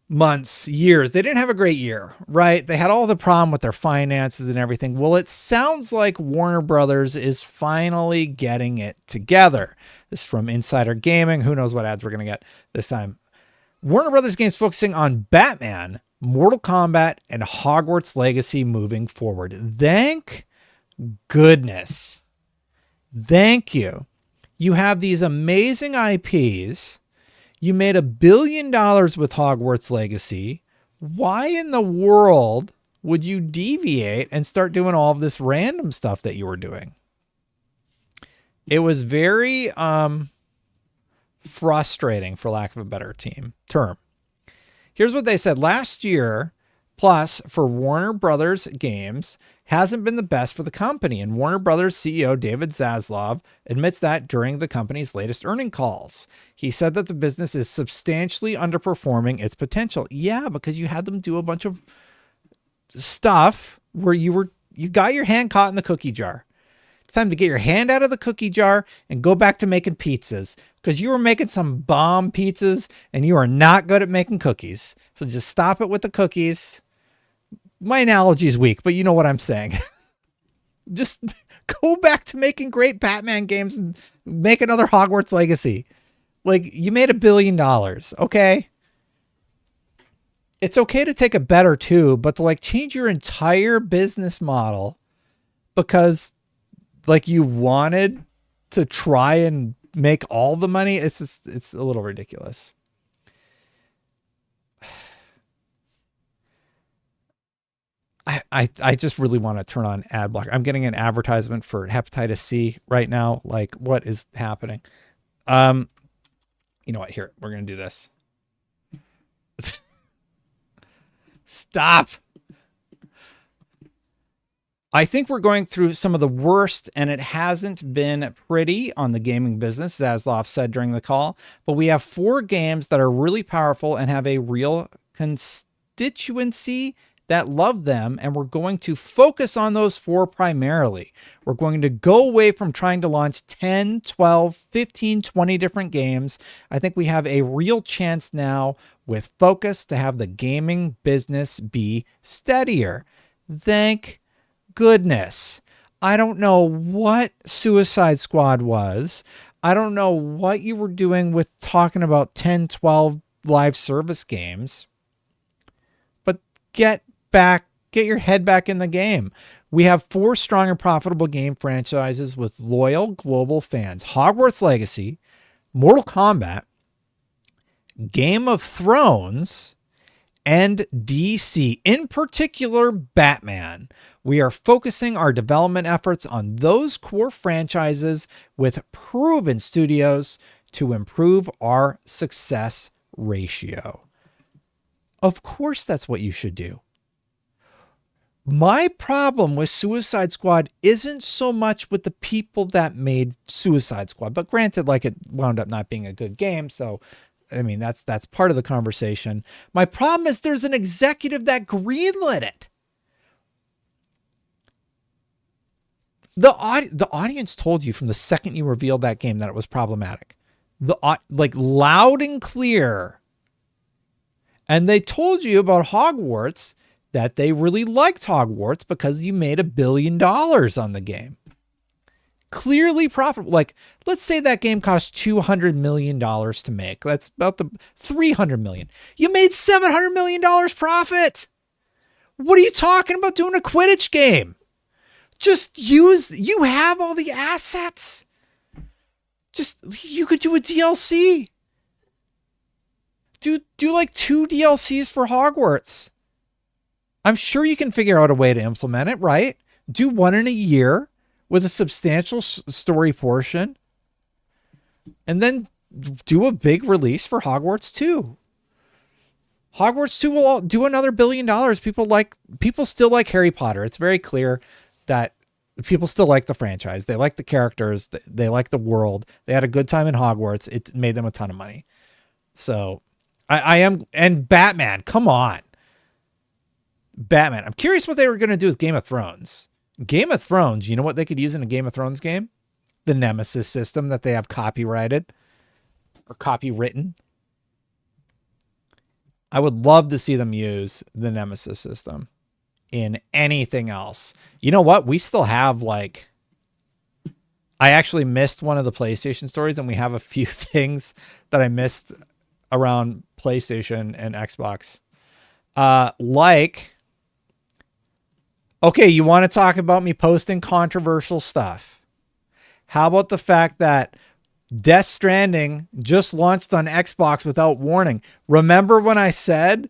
months, years. They didn't have a great year, right? They had all the problem with their finances and everything. Well, it sounds like Warner Brothers is finally getting it together. This is from Insider Gaming. Who knows what ads we're going to get this time. Warner Brothers Games focusing on Batman, Mortal Kombat, and Hogwarts Legacy moving forward. Thank goodness. Thank you. You have these amazing IPs. You made $1 billion with Hogwarts Legacy. Why in the world would you deviate and start doing all of this random stuff that you were doing? It was very frustrating, for lack of a better term. Here's what they said. Last year, plus for Warner Brothers Games, hasn't been the best for the company. And Warner Brothers CEO David Zaslav admits that during the company's latest earnings calls. He said that the business is substantially underperforming its potential. Yeah, because you had them do a bunch of stuff where you got your hand caught in the cookie jar. It's time to get your hand out of the cookie jar and go back to making pizzas, because you were making some bomb pizzas and you are not good at making cookies. So just stop it with the cookies. My analogy is weak, but you know what I'm saying. Just go back to making great Batman games and make another Hogwarts Legacy. Like, you made $1 billion. Okay. It's okay to take a bet or two, but to like change your entire business model because like you wanted to try and make all the money. It's a little ridiculous. I just really want to turn on ad block. I'm getting an advertisement for hepatitis C right now. Like, what is happening? You know what? Here, we're going to do this. Stop. I think we're going through some of the worst, and it hasn't been pretty on the gaming business, Zaslav said during the call. But we have 4 games that are really powerful and have a real constituency that love them, and we're going to focus on those 4 primarily. We're going to go away from trying to launch 10, 12, 15, 20 different games. I think we have a real chance now with focus to have the gaming business be steadier. Thank goodness. I don't know what Suicide Squad was. I don't know what you were doing with talking about 10, 12 live service games, but get your head back in the game. We have 4 strong and profitable game franchises with loyal global fans: Hogwarts Legacy, Mortal Kombat, Game of Thrones, and DC, in particular Batman. We are focusing our development efforts on those core franchises with proven studios to improve our success ratio. Of course, that's what you should do. My problem with Suicide Squad isn't so much with the people that made Suicide Squad, but granted, like, it wound up not being a good game. So, I mean, that's part of the conversation. My problem is there's an executive that greenlit it. The audience told you from the second you revealed that game that it was problematic. Like, loud and clear. And they told you about Hogwarts, that they really liked Hogwarts because you made $1 billion on the game. Clearly profitable. Like, let's say that game cost $200 million to make. That's about the $300 million. You made $700 million profit. What are you talking about doing a Quidditch game? You have all the assets. You could do a DLC. Do like 2 DLCs for Hogwarts. I'm sure you can figure out a way to implement it, right? Do one in a year with a substantial story portion. and then do a big release for Hogwarts 2. Hogwarts 2 will do another $1 billion. People still like Harry Potter. It's very clear that people still like the franchise. They like the characters. They like the world. They had a good time in Hogwarts. It made them a ton of money. So I am, and Batman, come on. Batman. I'm curious what they were going to do with Game of Thrones. Game of Thrones, you know what they could use in a Game of Thrones game? The Nemesis system that they have copyrighted or copywritten. I would love to see them use the Nemesis system in anything else. You know what? We still have I actually missed one of the PlayStation stories, and we have a few things that I missed around PlayStation and Xbox. Okay, you want to talk about me posting controversial stuff? How about the fact that Death Stranding just launched on Xbox without warning? Remember when I said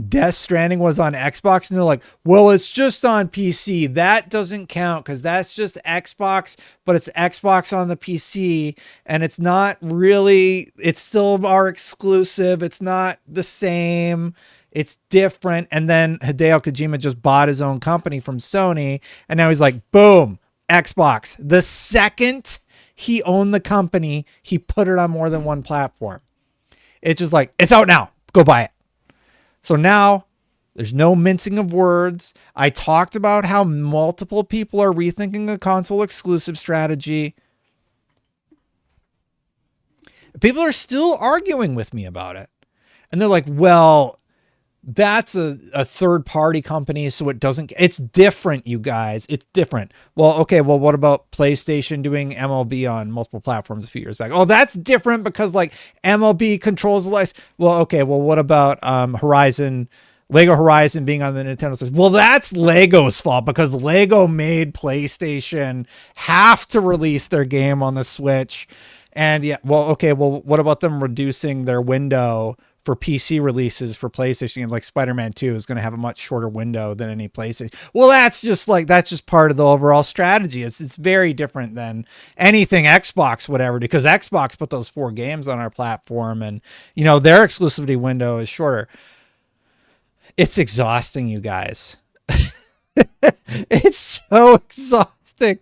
Death Stranding was on Xbox, and they're like, well, it's just on PC. That doesn't count because that's just Xbox, but it's Xbox on the PC, and it's not really, it's still our exclusive. It's not the same. It's different. And then Hideo Kojima just bought his own company from Sony, and now he's like, boom, Xbox. The second he owned the company, he put it on more than one platform. It's just like, it's out now. Go buy it. So now there's no mincing of words. I talked about how multiple people are rethinking the console exclusive strategy. People are still arguing with me about it. And they're like, well, that's a third party company, so it doesn't, it's different, you guys. It's different. Well, okay, well, what about PlayStation doing MLB on multiple platforms a few years back? Oh, that's different because MLB controls the license. Well, okay, well, what about Lego Horizon being on the Nintendo system? Well, that's Lego's fault because Lego made PlayStation have to release their game on the Switch. And yeah, well, okay, well, what about them reducing their window for PC releases for PlayStation? Like Spider-Man 2 is going to have a much shorter window than any PlayStation. Well, that's just part of the overall strategy. It's very different than anything Xbox would ever do, because Xbox put those 4 games on our platform, and their exclusivity window is shorter. It's exhausting, you guys. It's so exhausting.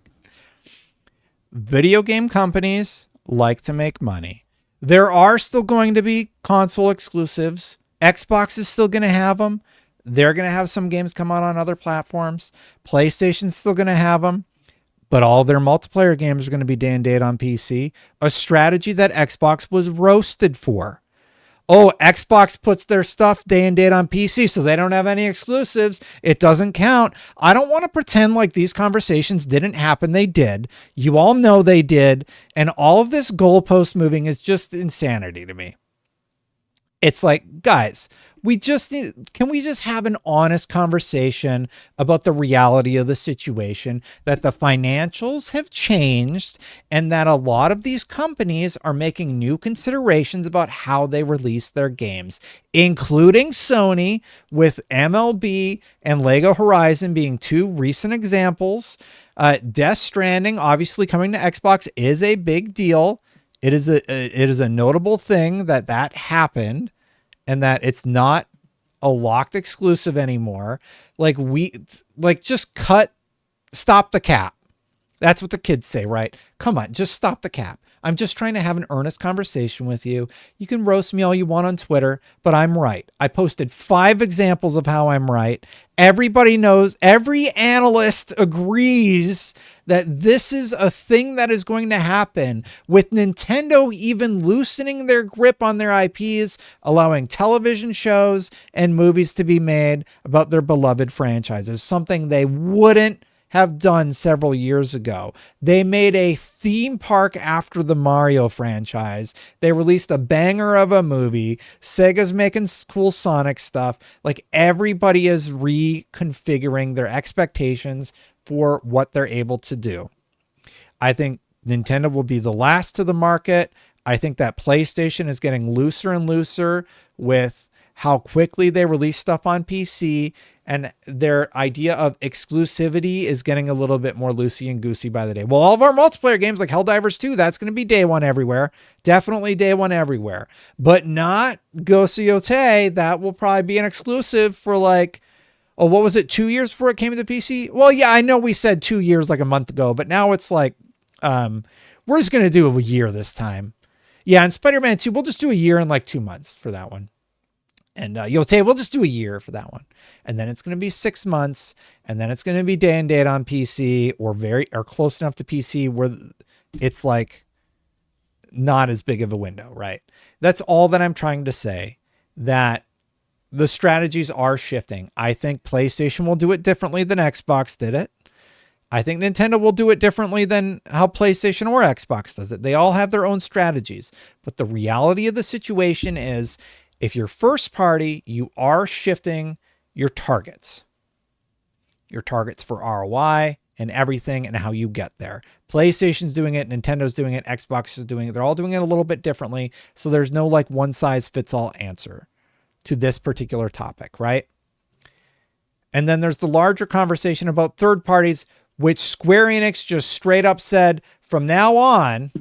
Video game companies like to make money. There are still going to be console exclusives. Xbox is still going to have them. They're going to have some games come out on other platforms. PlayStation's still going to have them. But all their multiplayer games are going to be day and date on PC. A strategy that Xbox was roasted for. Oh, Xbox puts their stuff day and date on PC, so they don't have any exclusives. It doesn't count. I don't want to pretend like these conversations didn't happen. They did. You all know they did. And all of this goalpost moving is just insanity to me. It's like, guys, can we just have an honest conversation about the reality of the situation, that the financials have changed and that a lot of these companies are making new considerations about how they release their games, including Sony, with MLB and Lego Horizon being 2 recent examples. Death Stranding, obviously coming to Xbox, is a big deal. It is a notable thing that happened, and that it's not a locked exclusive anymore. Stop the cap. That's what the kids say, right? Come on, just stop the cap. I'm just trying to have an earnest conversation with you. You can roast me all you want on Twitter, but I'm right. I posted 5 examples of how I'm right. Everybody knows, every analyst agrees that this is a thing that is going to happen, with Nintendo even loosening their grip on their IPs, allowing television shows and movies to be made about their beloved franchises, something they wouldn't have done several years ago. They made a theme park after the Mario franchise. They released a banger of a movie. Sega's making cool Sonic stuff. Everybody is reconfiguring their expectations for what they're able to do. I think Nintendo will be the last to the market. I think that PlayStation is getting looser and looser with how quickly they release stuff on PC, and their idea of exclusivity is getting a little bit more loosey and goosey by the day. Well, all of our multiplayer games like Helldivers 2, that's going to be day one everywhere. Definitely day one everywhere. But not GOTY. That will probably be an exclusive for like, oh, what was it, 2 years before it came to the PC? Well, yeah, I know we said 2 years like a month ago, but now it's like, we're just going to do a year this time. Yeah, and Spider-Man 2, we'll just do a year and like 2 months for that one. And GOTY, we'll just do a year for that one. And then it's going to be 6 months, and then it's going to be day and date on PC, or close enough to PC where it's like not as big of a window, right? That's all that I'm trying to say, that the strategies are shifting. I think PlayStation will do it differently than Xbox did it. I think Nintendo will do it differently than how PlayStation or Xbox does it. They all have their own strategies. But the reality of the situation is, if you're first party, you are shifting your targets for ROI and everything and how you get there. PlayStation's doing it, Nintendo's doing it, Xbox is doing it. They're all doing it a little bit differently. So there's no like one size fits all answer to this particular topic, right? And then there's the larger conversation about third parties, which Square Enix just straight up said, from now on,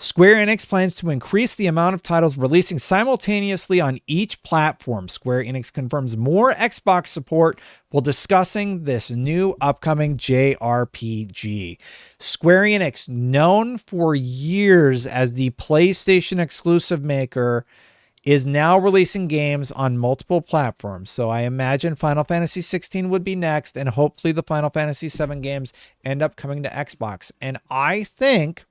Square Enix plans to increase the amount of titles releasing simultaneously on each platform. Square Enix confirms more Xbox support while discussing this new upcoming JRPG. Square Enix, known for years as the PlayStation exclusive maker, is now releasing games on multiple platforms. So I imagine Final Fantasy 16 would be next, and hopefully the Final Fantasy 7 games end up coming to Xbox. And I think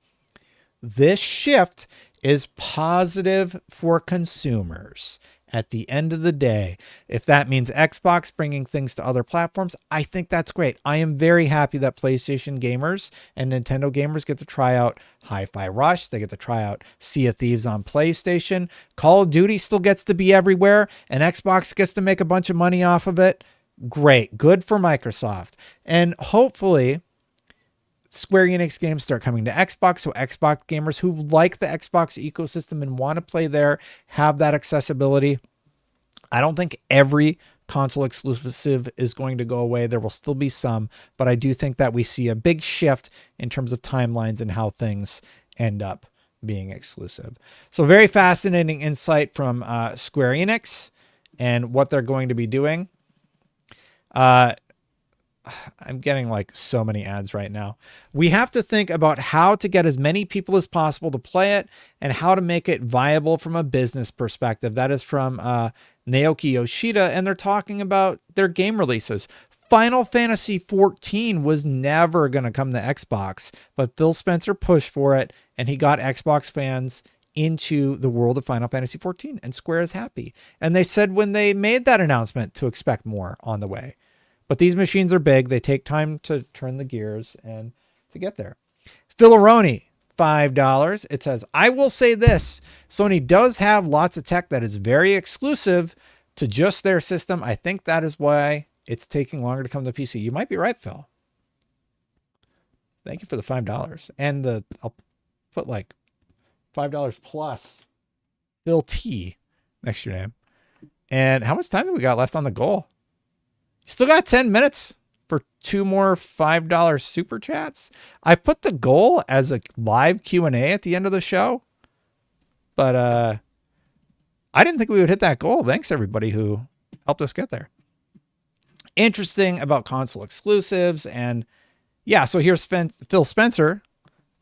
this shift is positive for consumers. At the end of the day, if that means Xbox bringing things to other platforms, I think that's great. I am very happy that PlayStation gamers and Nintendo gamers get to try out Hi-Fi Rush. They get to try out Sea of Thieves on PlayStation. Call of Duty still gets to be everywhere, and Xbox gets to make a bunch of money off of it. Great. Good for Microsoft. And hopefully Square Enix games start coming to Xbox, so Xbox gamers who like the Xbox ecosystem and want to play there have that accessibility. I don't think every console exclusive is going to go away. There will still be some, but I do think that we see a big shift in terms of timelines and how things end up being exclusive. So very fascinating insight from Square Enix and what they're going to be doing. I'm getting like so many ads right now. We have to think about how to get as many people as possible to play it and how to make it viable from a business perspective. That is from Naoki Yoshida, and they're talking about their game releases. Final Fantasy 14 was never going to come to Xbox, but Phil Spencer pushed for it, and he got Xbox fans into the world of Final Fantasy 14, and Square is happy. And they said when they made that announcement to expect more on the way. But these machines are big. They take time to turn the gears and to get there. Philaroni, $5. It says, I will say this. Sony does have lots of tech that is very exclusive to just their system. I think that is why it's taking longer to come to PC. You might be right, Phil. Thank you for the $5. And I'll put like $5 plus Phil T next to your name. And how much time do we got left on the goal? Still got 10 minutes for 2 more $5 super chats. I put the goal as a live Q&A at the end of the show, but I didn't think we would hit that goal. Thanks everybody who helped us get there. Interesting about console exclusives. And yeah, so here's Phil Spencer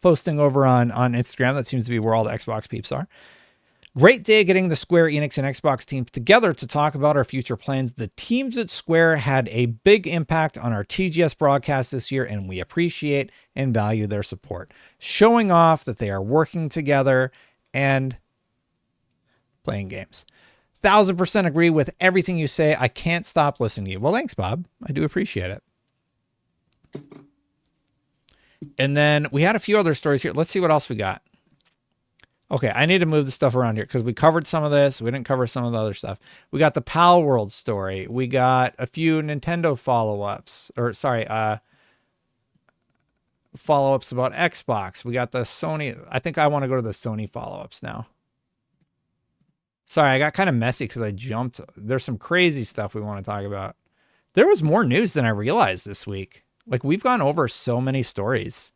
posting over on Instagram. That seems to be where all the Xbox peeps are. Great day getting the Square Enix and Xbox teams together to talk about our future plans. The teams at Square had a big impact on our TGS broadcast this year, and we appreciate and value their support, showing off that they are working together and playing games. 1000% agree with everything you say. I can't stop listening to you. Well, thanks, Bob. I do appreciate it. And then we had a few other stories here. Let's see what else we got. Okay, I need to move the stuff around here because we covered some of this. We didn't cover some of the other stuff. We got the Pal World story. We got a few Nintendo follow-ups. Or, sorry, follow-ups about Xbox. We got the Sony. I think I want to go to the Sony follow-ups now. Sorry, I got kind of messy because I jumped. There's some crazy stuff we want to talk about. There was more news than I realized this week. Like, we've gone over so many stories.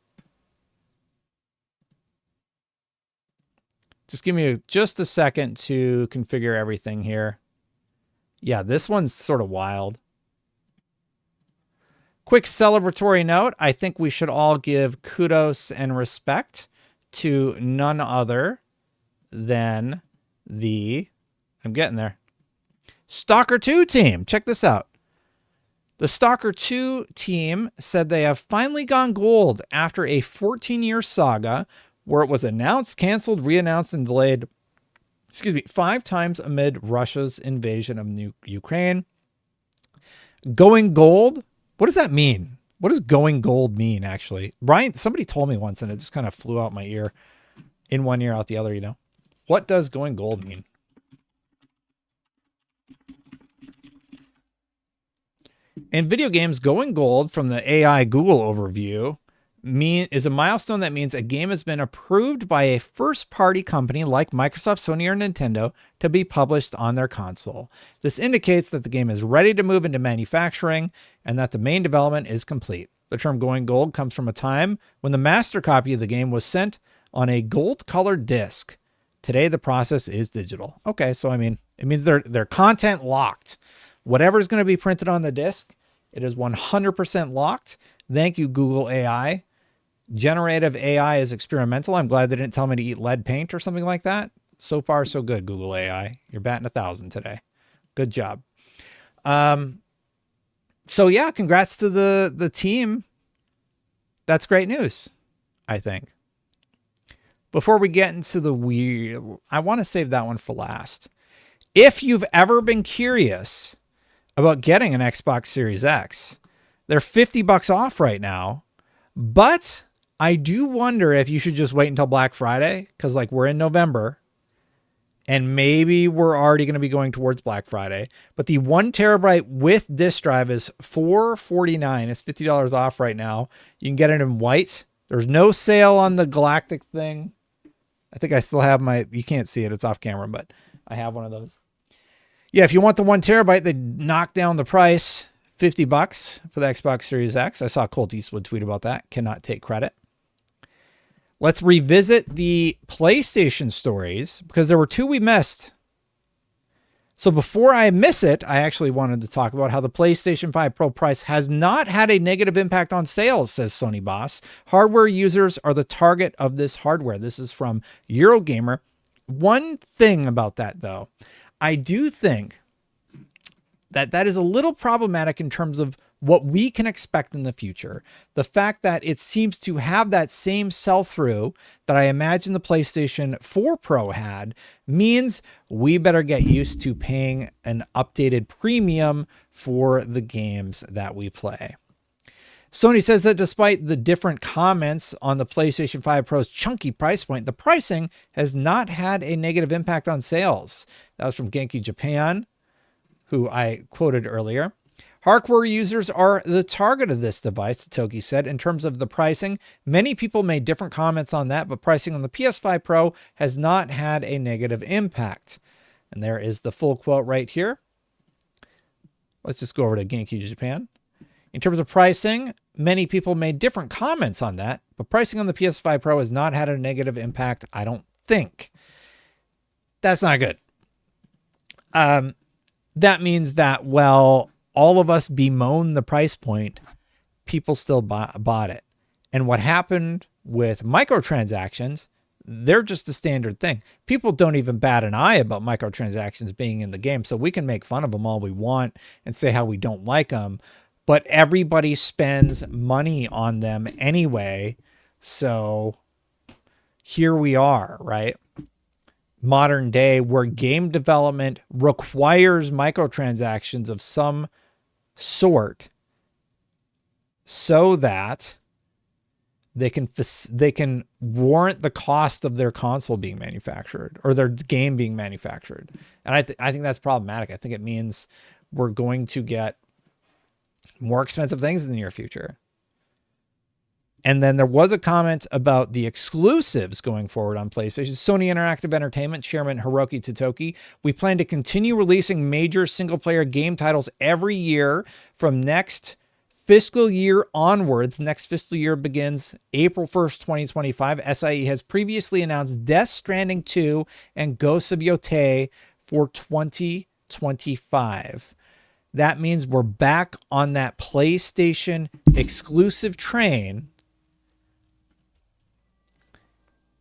Just give me just a second to configure everything here. Yeah, this one's sort of wild. Quick celebratory note. I think we should all give kudos and respect to none other than the, I'm getting there, Stalker 2 team. Check this out. The Stalker 2 team said they have finally gone gold after a 14-year saga where it was announced, canceled, reannounced, and delayed, 5 times amid Russia's invasion of Ukraine. Going gold? What does that mean? What does going gold mean, actually? Brian, somebody told me once, and it just kind of flew out my ear. In one ear, out the other, you know? What does going gold mean? In video games, going gold from the AI Google overview is a milestone that means a game has been approved by a first-party company like Microsoft, Sony, or Nintendo to be published on their console. This indicates that the game is ready to move into manufacturing and that the main development is complete. The term going gold comes from a time when the master copy of the game was sent on a gold-colored disc. Today, the process is digital. Okay, so I mean, it means they're content locked. Whatever's going to be printed on the disc, it is 100% locked. Thank you, Google AI. Generative AI is experimental. I'm glad they didn't tell me to eat lead paint or something like that. So far, so good, Google AI. You're batting 1,000 today. Good job. So yeah, congrats to the team. That's great news, I think. Before we get into the weird, I want to save that one for last. If you've ever been curious about getting an Xbox Series X, they're $50 off right now, but I do wonder if you should just wait until Black Friday, because like we're in November and maybe we're already going to be going towards Black Friday, but the 1 terabyte with disk drive is $449. It's $50 off right now. You can get it in white. There's no sale on the Galactic thing. I think I still have my, you can't see it, it's off camera, but I have one of those. Yeah, if you want the 1 terabyte, they knock down the price, $50 for the Xbox Series X. I saw Colt Eastwood tweet about that. Cannot take credit. Let's revisit the PlayStation stories because there were 2 we missed. So before I miss it, I actually wanted to talk about how the PlayStation 5 Pro price has not had a negative impact on sales, says Sony boss. Hardware users are the target of this hardware. This is from Eurogamer. One thing about that, though, I do think that is a little problematic in terms of what we can expect in the future. The fact that it seems to have that same sell-through that I imagine the PlayStation 4 Pro had means we better get used to paying an updated premium for the games that we play. Sony says that despite the different comments on the PlayStation 5 Pro's chunky price point, the pricing has not had a negative impact on sales. That was from Genki Japan, who I quoted earlier. Hardware users are the target of this device, Toki said. In terms of the pricing, many people made different comments on that, but pricing on the PS5 Pro has not had a negative impact. And there is the full quote right here. Let's just go over to Genki Japan. In terms of pricing, many people made different comments on that, but pricing on the PS5 Pro has not had a negative impact, I don't think. That's not good. That means that, well, all of us bemoan the price point, people still bought it. And what happened with microtransactions, they're just a standard thing. People don't even bat an eye about microtransactions being in the game. So we can make fun of them all we want and say how we don't like them, but everybody spends money on them anyway. So here we are, right? Modern day where game development requires microtransactions of some sort so that they can warrant the cost of their console being manufactured or their game being manufactured. And I think that's problematic. I think it means we're going to get more expensive things in the near future. And then there was a comment about the exclusives going forward on PlayStation. Sony Interactive Entertainment Chairman Hiroki Totoki, we plan to continue releasing major single-player game titles every year from next fiscal year onwards. Next fiscal year begins April 1st, 2025. SIE has previously announced Death Stranding 2 and Ghosts of Yotei for 2025. That means we're back on that PlayStation exclusive train.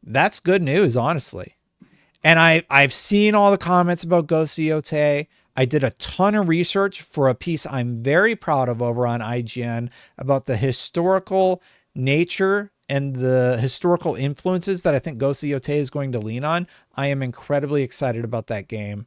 That's good news, honestly. And I've seen all the comments about Ghosts of Yotei. I did a ton of research for a piece I'm very proud of over on IGN about the historical nature and the historical influences that I think Ghosts of Yotei is going to lean on. I am incredibly excited about that game.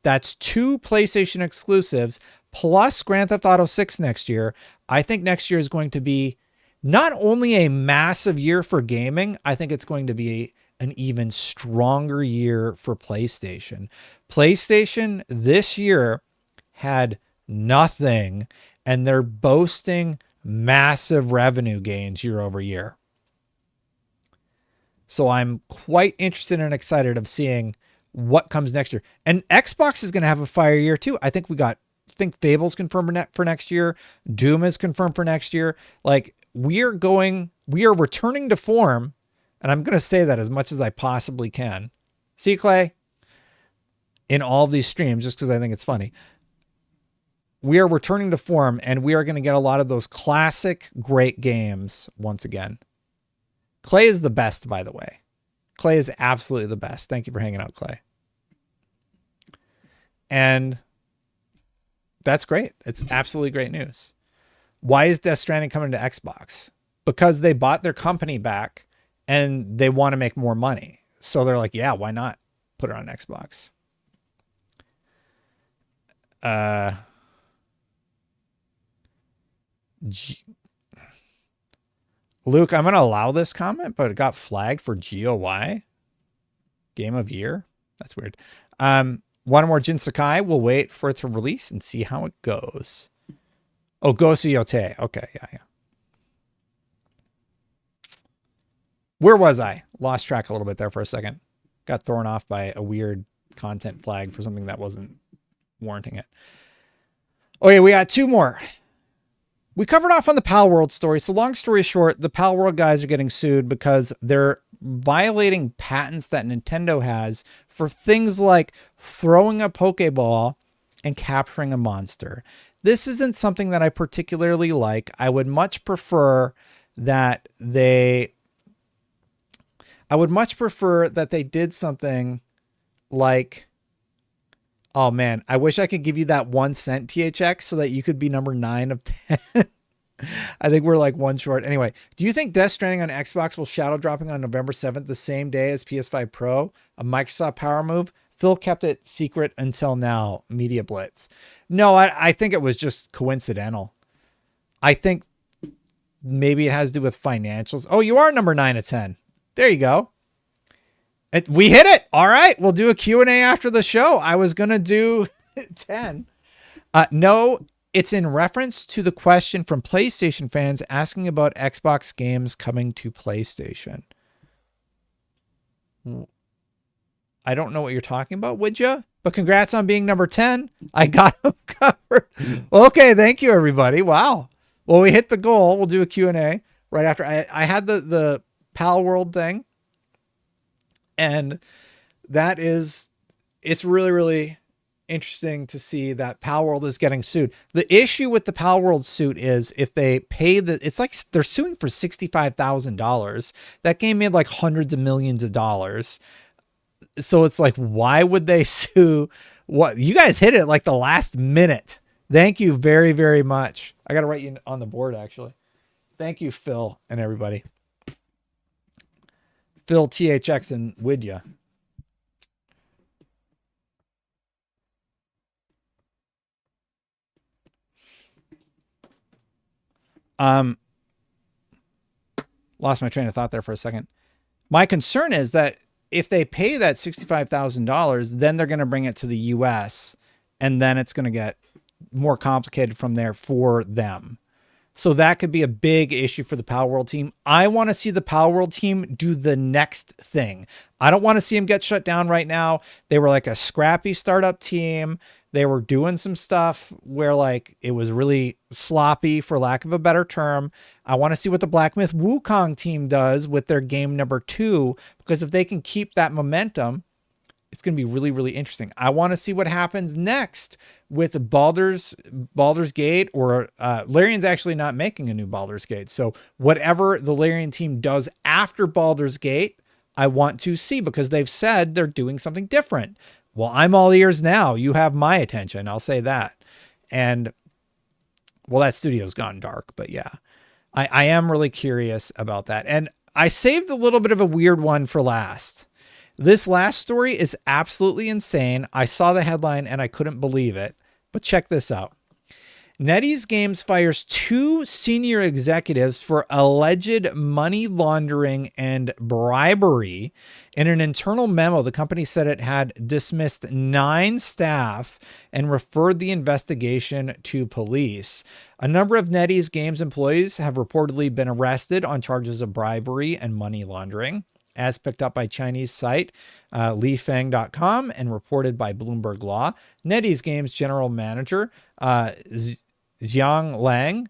That's 2 PlayStation exclusives plus Grand Theft Auto 6 next year. I think next year is going to be not only a massive year for gaming, I think it's going to be an even stronger year for PlayStation. PlayStation this year had nothing, and they're boasting massive revenue gains year over year. So I'm quite interested and excited of seeing what comes next year. And Xbox is going to have a fire year too. I think Fable's confirmed for next year. Doom is confirmed for next year. Like, we are returning to form, and I'm going to say that as much as I possibly can. See, Clay? In all of these streams, just because I think it's funny. We are returning to form, and we are going to get a lot of those classic great games once again. Clay is the best, by the way. Clay is absolutely the best. Thank you for hanging out, Clay. And that's great. It's absolutely great news. Why is Death Stranding coming to Xbox? Because they bought their company back and they want to make more money. So they're like, yeah, why not put it on Xbox? Luke, I'm going to allow this comment, but it got flagged for GOY. Game of Year. That's weird. One more Jin Sakai. We'll wait for it to release and see how it goes. Oh, Ghosts of Yotei. Okay, yeah. Where was I? Lost track a little bit there for a second. Got thrown off by a weird content flag for something that wasn't warranting it. Okay, we got 2 more. We covered off on the Pal World story. So long story short, the Pal World guys are getting sued because they're violating patents that Nintendo has for things like throwing a Pokeball and capturing a monster. This isn't something that I particularly like. I would much prefer that they did something like, oh man, I wish I could give you that 1 cent THX so that you could be number 9 of 10. I think we're like 1 short. Anyway, do you think Death Stranding on Xbox will shadow dropping on November 7th, the same day as PS5 Pro? A Microsoft power move? Phil kept it secret until now. Media Blitz. No, I think it was just coincidental. I think maybe it has to do with financials. Oh, you are number 9 of 10. There you go. We hit it. All right. We'll do a Q&A after the show. I was going to do 10. No, it's in reference to the question from PlayStation fans asking about Xbox games coming to PlayStation. I don't know what you're talking about, would you? But congrats on being number 10. I got them covered. Okay, thank you, everybody. Wow. Well, we hit the goal. We'll do a Q&A right after. I had the Pal World thing. And it's really, really interesting to see that Pal World is getting sued. The issue with the Pal World suit is if they pay it's like they're suing for $65,000. That game made like hundreds of millions of dollars. So it's like, why would they sue? What you guys hit it like the last minute. Thank you very, very much. I got to write you on the board, actually. Thank you, Phil, and everybody. Phil, THX, and Widya. Lost my train of thought there for a second. My concern is that if they pay that $65,000, then they're going to bring it to the US, and then it's going to get more complicated from there for them. So that could be a big issue for the Power World team. I want to see the Power World team do the next thing. I don't want to see them get shut down right now. They were like a scrappy startup team. They were doing some stuff where like it was really sloppy, for lack of a better term. I want to see what the Black Myth Wukong team does with their game number 2, because if they can keep that momentum, it's going to be really, really interesting. I want to see what happens next with Baldur's Gate, or Larian's actually not making a new Baldur's Gate. So whatever the Larian team does after Baldur's Gate, I want to see, because they've said they're doing something different. Well, I'm all ears now. You have my attention. I'll say that. And well, that studio's gone dark, but yeah, I am really curious about that. And I saved a little bit of a weird one for last. This last story is absolutely insane. I saw the headline and I couldn't believe it, but check this out. NetEase Games fires 2 senior executives for alleged money laundering and bribery. In an internal memo, the company said it had dismissed 9 staff and referred the investigation to police. A number of NetEase Games employees have reportedly been arrested on charges of bribery and money laundering, as picked up by Chinese site lifeng.com and reported by Bloomberg Law. NetEase Games general manager Xiang Lang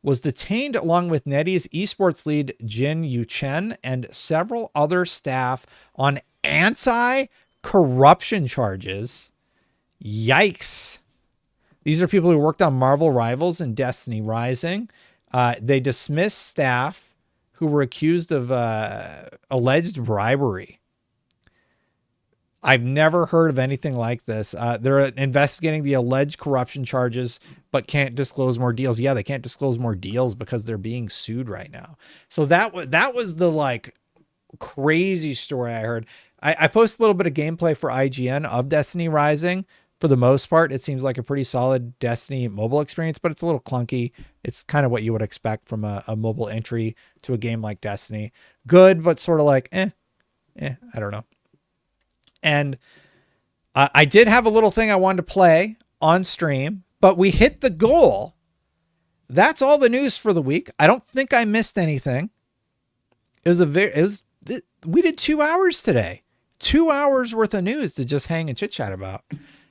was detained along with NetEase esports lead Jin Yuchen and several other staff on anti-corruption charges. Yikes. These are people who worked on Marvel Rivals and Destiny Rising. They dismissed staff who were accused of alleged bribery. I've never heard of anything like this. They're investigating the alleged corruption charges, but can't disclose more deals. Yeah, they can't disclose more deals because they're being sued right now. So that was the like crazy story I heard. I posted a little bit of gameplay for IGN of Destiny Rising. For the most part, it seems like a pretty solid Destiny mobile experience, but it's a little clunky. It's kind of what you would expect from a mobile entry to a game like Destiny. Good, but sort of like, I don't know. And I did have a little thing I wanted to play on stream, but we hit the goal. That's all the news for the week. I don't think I missed anything. We did 2 hours today. 2 hours worth of news to just hang and chit chat about.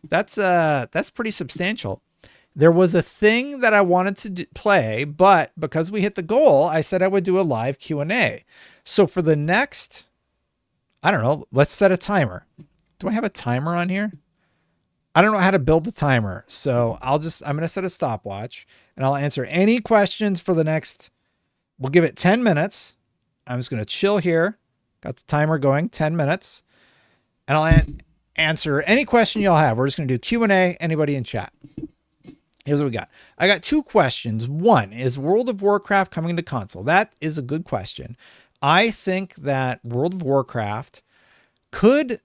That's pretty substantial. There was a thing that I wanted to play, but because we hit the goal, I said I would do a live Q&A. So for the next, I don't know, let's set a timer. Do I have a timer on here? I don't know how to build a timer. So I'm going to set a stopwatch and I'll answer any questions for the next, we'll give it 10 minutes. I'm just going to chill here. Got the timer going, 10 minutes. And I'll answer any question y'all have. We're just going to do Q&A, anybody in chat. Here's what we got. I got 2 questions. One, is World of Warcraft coming to console? That is a good question. I think that World of Warcraft could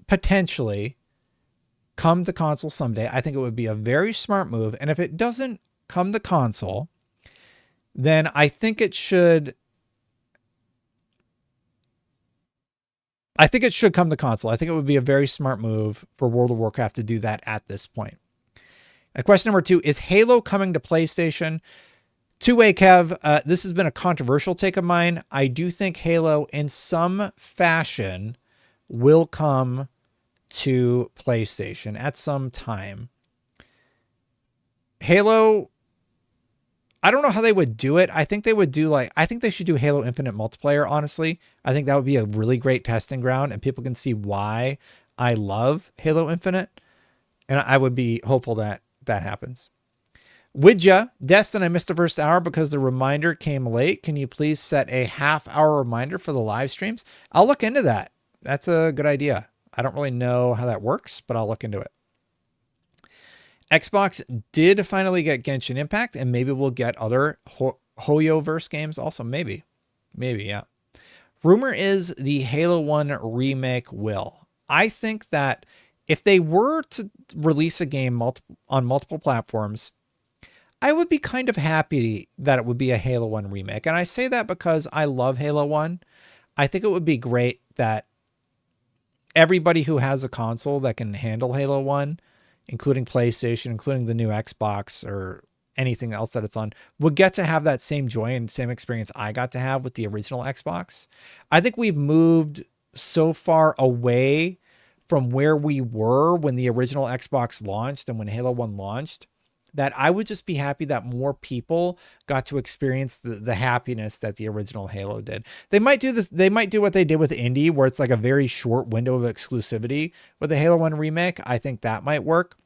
potentially come to console someday. I think it would be a very smart move. And if it doesn't come to console, then I think it should come to console. I think it would be a very smart move for World of Warcraft to do that at this point. Question number 2, is Halo coming to PlayStation? Two-way Kev, this has been a controversial take of mine. I do think Halo in some fashion will come to PlayStation at some time. Halo, I don't know how they would do it. I think they would do I think they should do Halo Infinite multiplayer, honestly. I think that would be a really great testing ground and people can see why I love Halo Infinite. And I would be hopeful that that happens. Widja, Destin, I missed the first hour because the reminder came late. Can you please set a half-hour reminder for the live streams? I'll look into that. That's a good idea. I don't really know how that works, but I'll look into it. Xbox did finally get Genshin Impact, and maybe we'll get other Hoyoverse games also. Maybe, yeah. Rumor is the Halo 1 remake will. I think that if they were to release a game on multiple platforms, I would be kind of happy that it would be a Halo 1 remake. And I say that because I love Halo 1. I think it would be great that everybody who has a console that can handle Halo 1, including PlayStation, including the new Xbox or anything else that it's on, will get to have that same joy and same experience I got to have with the original Xbox. I think we've moved so far away from where we were when the original Xbox launched and when Halo 1 launched, that I would just be happy that more people got to experience the happiness that the original Halo did. They might do this. They might do what they did with Indy, where it's like a very short window of exclusivity with the Halo 1 remake. I think that might work.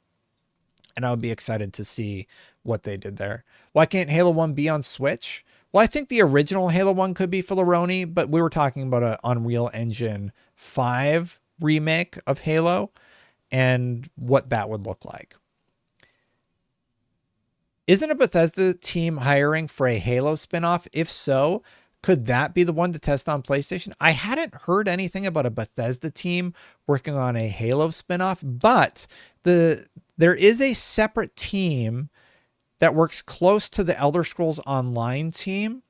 And I would be excited to see what they did there. Why can't Halo 1 be on Switch? Well, I think the original Halo 1 could be Filoroni, but we were talking about an Unreal Engine 5 remake of Halo and what that would look like. Isn't a Bethesda team hiring for a Halo spinoff? If so, could that be the one to test on PlayStation? I hadn't heard anything about a Bethesda team working on a Halo spinoff, but there is a separate team that works close to the Elder Scrolls Online team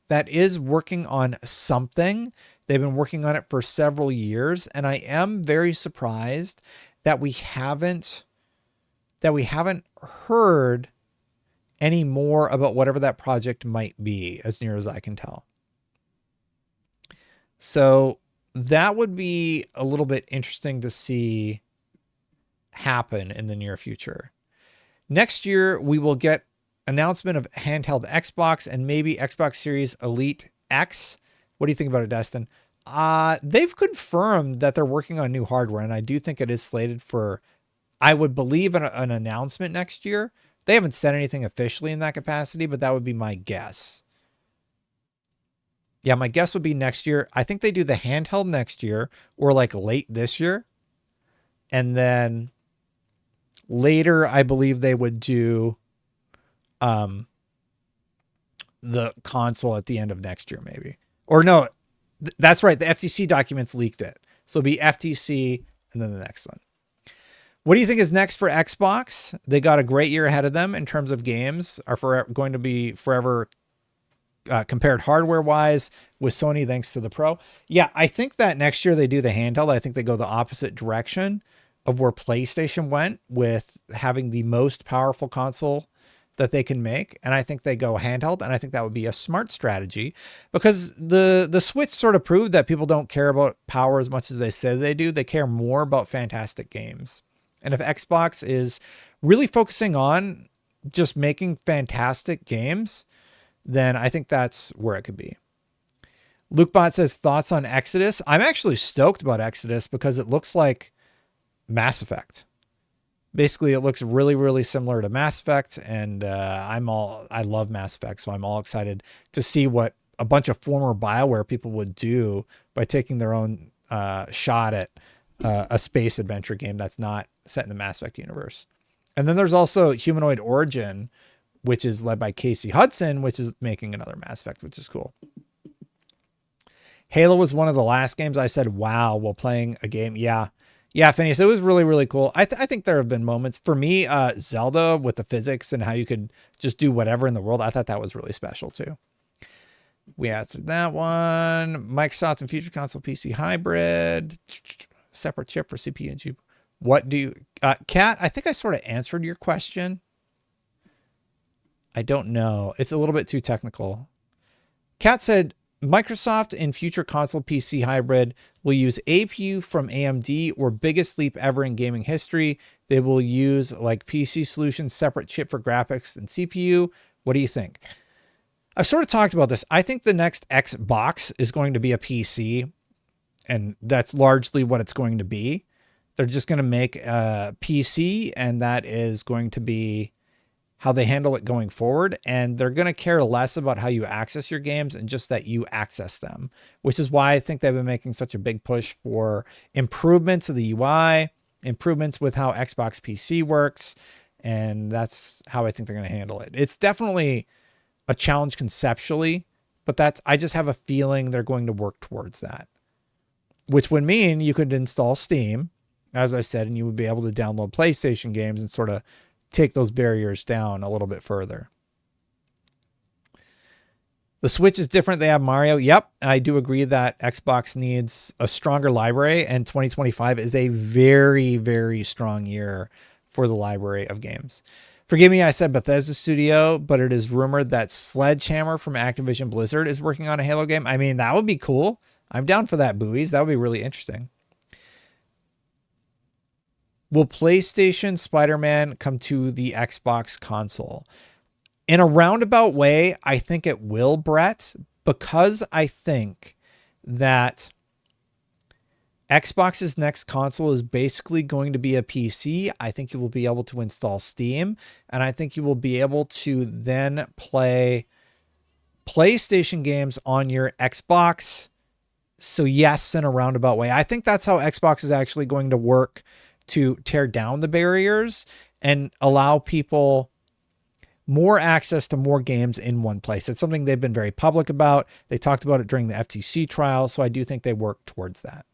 that is working on something. They've been working on it for several years, and I am very surprised that we haven't heard any more about whatever that project might be, as near as I can tell. So that would be a little bit interesting to see happen in the near future. Next year, we will get announcement of handheld Xbox and maybe Xbox Series Elite X. What do you think about it, Destin? They've confirmed that they're working on new hardware, and I do think it is slated for, I would believe, an announcement next year. They haven't said anything officially in that capacity, but that would be my guess. Yeah, my guess would be next year. I think they do the handheld next year or like late this year. And then later, I believe they would do the console at the end of next year, maybe. Or no, that's right. The FTC documents leaked it. So it'll be FTC and then the next one. What do you think is next for Xbox? They got a great year ahead of them in terms of games, are going to be forever compared hardware-wise with Sony thanks to the Pro. Yeah, I think that next year they do the handheld. I think they go the opposite direction of where PlayStation went with having the most powerful console that they can make. And I think they go handheld, and I think that would be a smart strategy because the Switch sort of proved that people don't care about power as much as they say they do. They care more about fantastic games. And if Xbox is really focusing on just making fantastic games, then I think that's where it could be. LukeBot says, thoughts on Exodus? I'm actually stoked about Exodus because it looks like Mass Effect. Basically, it looks really, really similar to Mass Effect, and I love Mass Effect, so I'm all excited to see what a bunch of former BioWare people would do by taking their own shot at a space adventure game that's not set in the Mass Effect universe. And then there's also Humanoid Origin, which is led by Casey Hudson, which is making another Mass Effect, which is cool. Halo was one of the last games I said, wow, while playing a game. Yeah, Phineas, it was really, really cool. I think there have been moments for me, Zelda with the physics and how you could just do whatever in the world. I thought that was really special too. We answered that one. Microsoft and future console PC hybrid, separate chip for CPU and GPU. What do you, Kat, I think I sort of answered your question. I don't know. It's a little bit too technical. Kat said, Microsoft in future console PC hybrid will use APU from AMD or biggest leap ever in gaming history. They will use like PC solutions, separate chip for graphics and CPU. What do you think? I've sort of talked about this. I think the next Xbox is going to be a PC, and that's largely what it's going to be. They're just going to make a PC, and that is going to be how they handle it going forward. And they're going to care less about how you access your games and just that you access them, which is why I think they've been making such a big push for improvements of the UI, improvements with how Xbox PC works. And that's how I think they're going to handle it. It's definitely a challenge conceptually, but I just have a feeling they're going to work towards that, which would mean you could install Steam, as I said, and you would be able to download PlayStation games and sort of take those barriers down a little bit further. The Switch is different. They have Mario. Yep, I do agree that Xbox needs a stronger library, and 2025 is a very, very strong year for the library of games. Forgive me, I said Bethesda Studio, but it is rumored that Sledgehammer from Activision Blizzard is working on a Halo game. I mean, that would be cool. I'm down for that, buoys. That would be really interesting. Will PlayStation Spider-Man come to the Xbox console? In a roundabout way, I think it will, Brett, because I think that Xbox's next console is basically going to be a PC. I think you will be able to install Steam, and I think you will be able to then play PlayStation games on your Xbox. So yes, in a roundabout way. I think that's how Xbox is actually going to work to tear down the barriers and allow people more access to more games in one place. It's something they've been very public about. They talked about it during the FTC trial, so I do think they work towards that.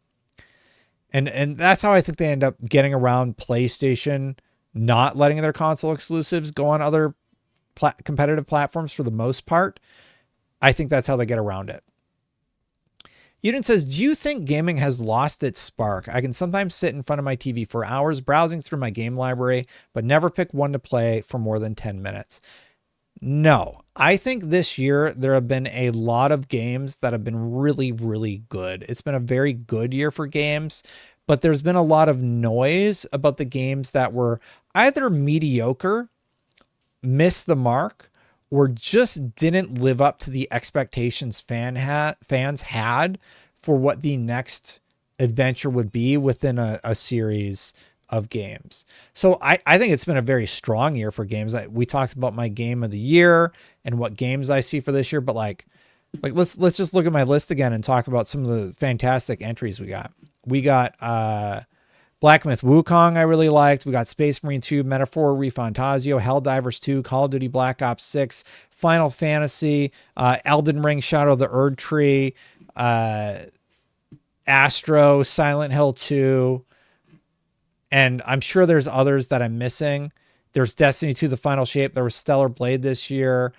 And that's how I think they end up getting around PlayStation not letting their console exclusives go on other competitive platforms for the most part. I think that's how they get around it. Uden says, do you think gaming has lost its spark? I can sometimes sit in front of my TV for hours browsing through my game library, but never pick one to play for more than 10 minutes. No, I think this year there have been a lot of games that have been really, really good. It's been a very good year for games, but there's been a lot of noise about the games that were either mediocre, missed the mark, or just didn't live up to the expectations fans had for what the next adventure would be within a series of games. So I think it's been a very strong year for games. We talked about my game of the year and what games I see for this year, but like let's just look at my list again and talk about some of the fantastic entries we got. We got Black Myth Wukong I really liked. We got Space Marine 2, Metaphor ReFantazio, Helldivers 2, Call of Duty Black Ops 6, Final Fantasy, Elden Ring, Shadow of the Erd Tree, Astro, Silent Hill 2, and I'm sure there's others that I'm missing. There's Destiny 2, The Final Shape. There was Stellar Blade this year.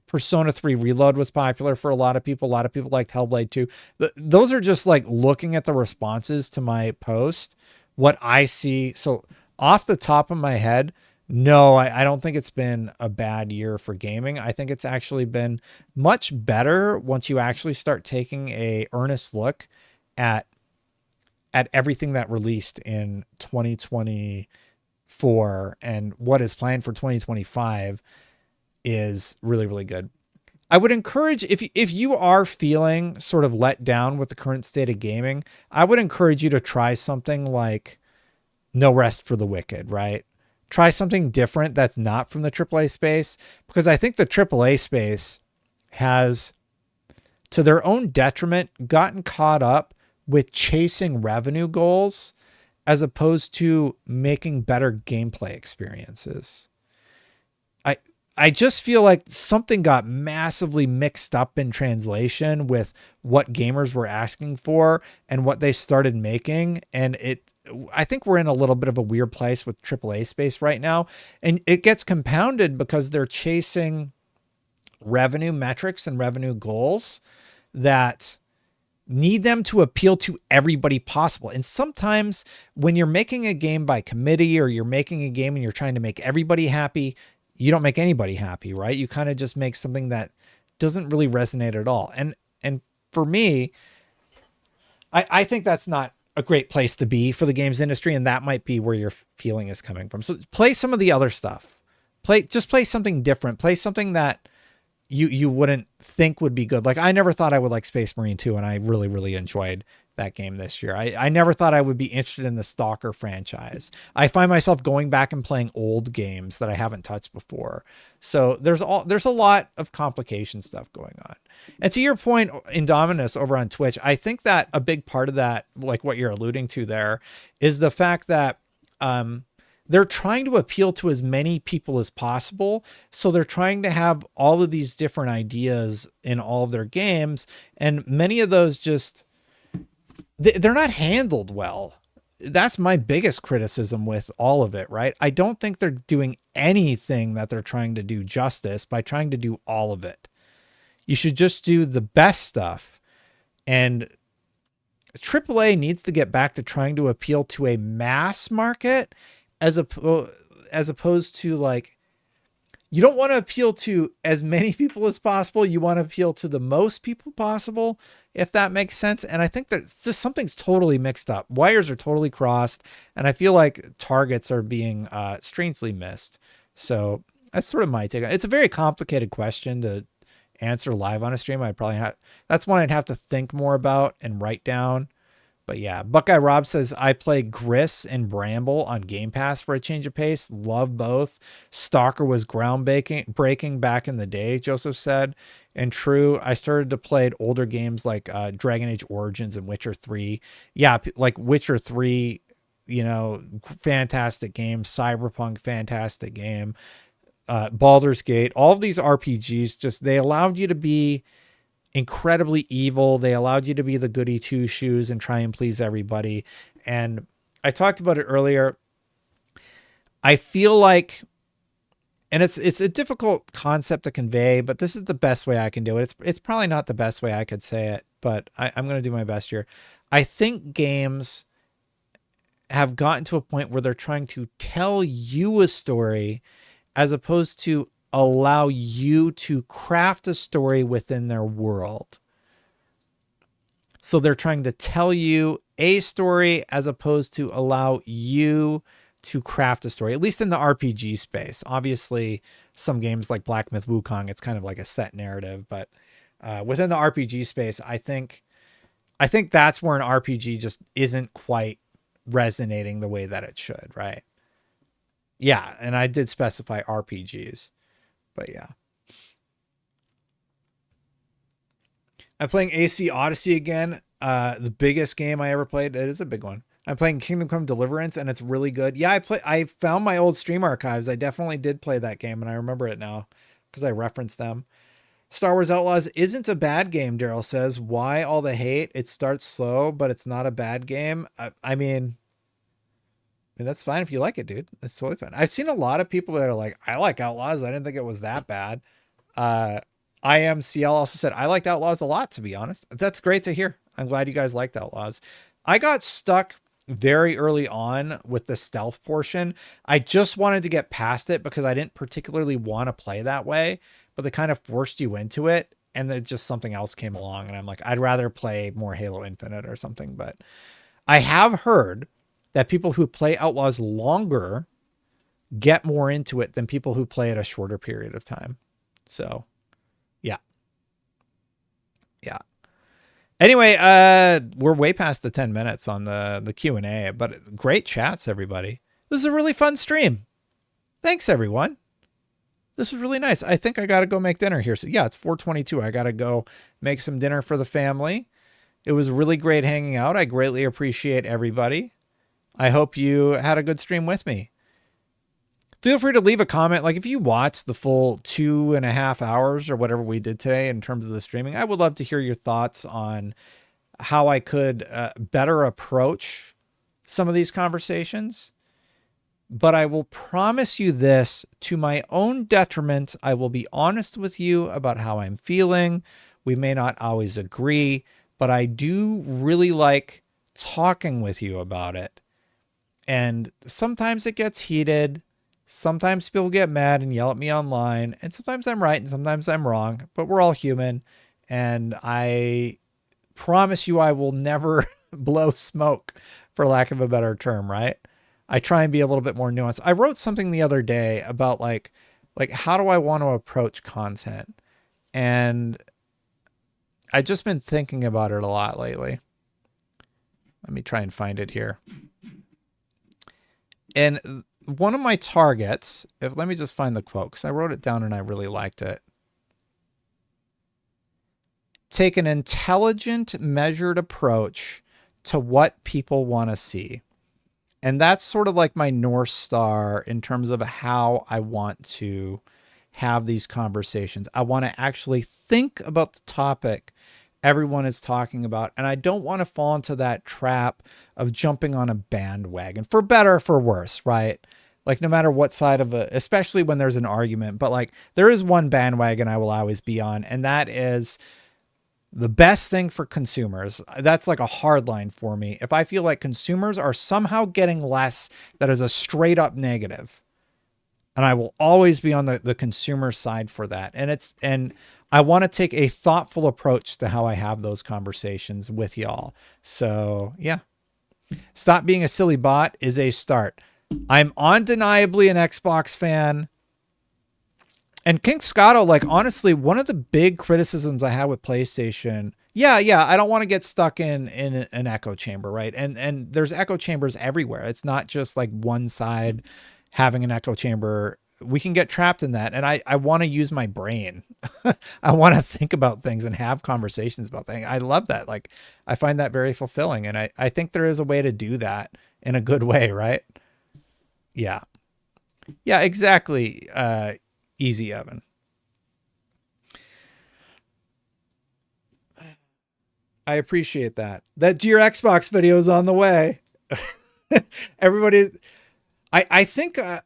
Persona 3 Reload was popular for a lot of people. A lot of people liked Hellblade 2. Those are just like looking at the responses to my post, what I see. So off the top of my head, no, I don't think it's been a bad year for gaming. I think it's actually been much better once you actually start taking a earnest look at everything that released in 2024 and what is planned for 2025 is really, really good. I would encourage, if you are feeling sort of let down with the current state of gaming, I would encourage you to try something like No Rest for the Wicked, right? Try something different that's not from the AAA space, because I think the AAA space has, to their own detriment, gotten caught up with chasing revenue goals as opposed to making better gameplay experiences. I just feel like something got massively mixed up in translation with what gamers were asking for and what they started making. And I think we're in a little bit of a weird place with AAA space right now. And it gets compounded because they're chasing revenue metrics and revenue goals that need them to appeal to everybody possible. And sometimes when you're making a game by committee, or you're making a game and you're trying to make everybody happy, you don't make anybody happy, right? You kind of just make something that doesn't really resonate at all. And for me, I think that's not a great place to be for the games industry. And that might be where your feeling is coming from. So play some of the other stuff. Just play something different. Play something that you wouldn't think would be good. Like, I never thought I would like Space Marine 2, and I really, really enjoyed that game this year. I never thought I would be interested in the Stalker franchise. I find myself going back and playing old games that I haven't touched before. So there's a lot of complication stuff going on. And to your point, Indominus over on Twitch, I think that a big part of that, like what you're alluding to there, is the fact that they're trying to appeal to as many people as possible. So they're trying to have all of these different ideas in all of their games. And many of those just, they're not handled well. That's my biggest criticism with all of it, right? I don't think they're doing anything that they're trying to do justice by trying to do all of it. You should just do the best stuff. And AAA needs to get back to trying to appeal to a mass market as opposed to like, you don't want to appeal to as many people as possible. You want to appeal to the most people possible, if that makes sense. And I think that it's just something's totally mixed up. Wires are totally crossed. And I feel like targets are being strangely missed. So that's sort of my take. It's a very complicated question to answer live on a stream. That's one I'd have to think more about and write down. But yeah, Buckeye Rob says, I play Gris and Bramble on Game Pass for a change of pace. Love both. Stalker was breaking back in the day, Joseph said. And true, I started to play older games like Dragon Age Origins and Witcher 3. Yeah, like Witcher 3, fantastic game. Cyberpunk, fantastic game. Baldur's Gate, all of these RPGs, they allowed you to be incredibly evil. They allowed you to be the goody two shoes and try and please everybody. And I talked about it earlier. I feel like, and it's a difficult concept to convey, but this is the best way I can do it. It's probably not the best way I could say it, but I'm going to do my best here. I think games have gotten to a point where they're trying to tell you a story as opposed to allow you to craft a story within their world. So they're trying to tell you a story as opposed to allow you to craft a story, at least in the RPG space. Obviously, some games like Black Myth Wukong, it's kind of like a set narrative, but within the RPG space, I think that's where an RPG just isn't quite resonating the way that it should, right? Yeah, and I did specify RPGs. But yeah. I'm playing AC Odyssey again. The biggest game I ever played. It is a big one. I'm playing Kingdom Come Deliverance, and it's really good. Yeah, I found my old stream archives. I definitely did play that game, and I remember it now because I referenced them. Star Wars Outlaws isn't a bad game, Daryl says. Why all the hate? It starts slow, but it's not a bad game. I mean, that's fine if you like it, dude. That's totally fine. I've seen a lot of people that are like, I like Outlaws. I didn't think it was that bad. IMCL also said, I liked Outlaws a lot, to be honest. That's great to hear. I'm glad you guys liked Outlaws. I got stuck very early on with the stealth portion. I just wanted to get past it because I didn't particularly want to play that way, but they kind of forced you into it. And then just something else came along. And I'm like, I'd rather play more Halo Infinite or something. But I have heard that people who play Outlaws longer get more into it than people who play it a shorter period of time. So, yeah. Yeah. Anyway, we're way past the 10 minutes on the Q&A, but great chats, everybody. This is a really fun stream. Thanks, everyone. This was really nice. I think I got to go make dinner here. So, yeah, it's 4:22. I got to go make some dinner for the family. It was really great hanging out. I greatly appreciate everybody. I hope you had a good stream with me. Feel free to leave a comment. Like if you watched the full 2.5 hours or whatever we did today in terms of the streaming, I would love to hear your thoughts on how I could better approach some of these conversations. But I will promise you this, to my own detriment, I will be honest with you about how I'm feeling. We may not always agree, but I do really like talking with you about it. And sometimes it gets heated. Sometimes people get mad and yell at me online. And sometimes I'm right and sometimes I'm wrong. But we're all human. And I promise you I will never blow smoke, for lack of a better term, right? I try and be a little bit more nuanced. I wrote something the other day about like how do I want to approach content? And I've just been thinking about it a lot lately. Let me try and find it here. And one of my targets, let me just find the quote because I wrote it down and I really liked it. Take an intelligent, measured approach to what people want to see. And that's sort of like my North Star in terms of how I want to have these conversations. I want to actually think about the topic everyone is talking about. And I don't want to fall into that trap of jumping on a bandwagon, for better or for worse, right? Like no matter what side of it, especially when there's an argument, but like there is one bandwagon I will always be on. And that is The best thing for consumers, that's like a hard line for me. If I feel like consumers are somehow getting less, that is a straight up negative. And I will always be on the consumer side for that. And I want to take a thoughtful approach to how I have those conversations with y'all. So yeah, stop being a silly bot is a start. I'm undeniably an Xbox fan. And King Scotto, like, honestly, one of the big criticisms I had with PlayStation, yeah, I don't want to get stuck in an echo chamber, right? And there's echo chambers everywhere. It's not just like one side having an echo chamber. We can get trapped in that. And I want to use my brain. I want to think about things and have conversations about things. I love that. Like, I find that very fulfilling. And I think there is a way to do that in a good way, right? Yeah. Yeah, exactly. Easy Evan. I appreciate that. That your Xbox video is on the way. Everybody, I think, I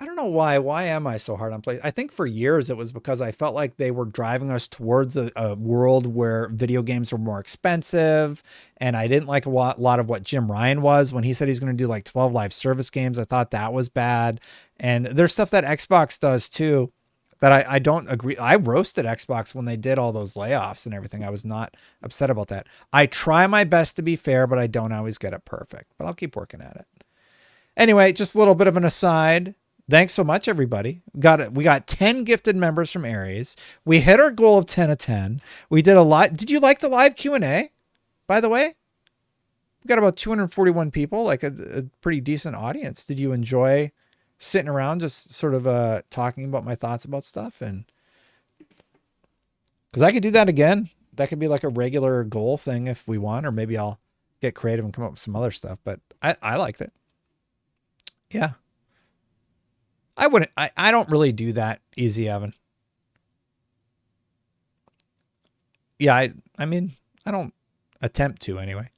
don't know why. Why am I so hard on play? I think for years it was because I felt like they were driving us towards a world where video games were more expensive. And I didn't like a lot of what Jim Ryan was when he said he's going to do like 12 live service games. I thought that was bad. And there's stuff that Xbox does too that I don't agree. I roasted Xbox when they did all those layoffs and everything. I was not upset about that. I try my best to be fair, but I don't always get it perfect. But I'll keep working at it. Anyway, just a little bit of an aside. Thanks so much, everybody. We got 10 gifted members from Aries. We hit our goal of 10 of 10. We did a lot. Did you like the live Q&A, by the way? We got about 241 people, like a pretty decent audience. Did you enjoy sitting around just sort of talking about my thoughts about stuff? And because I could do that again. That could be like a regular goal thing if we want, or maybe I'll get creative and come up with some other stuff. But I liked it. Yeah. I wouldn't, I don't really do that, Easy Evan. Yeah, I mean, I don't attempt to anyway.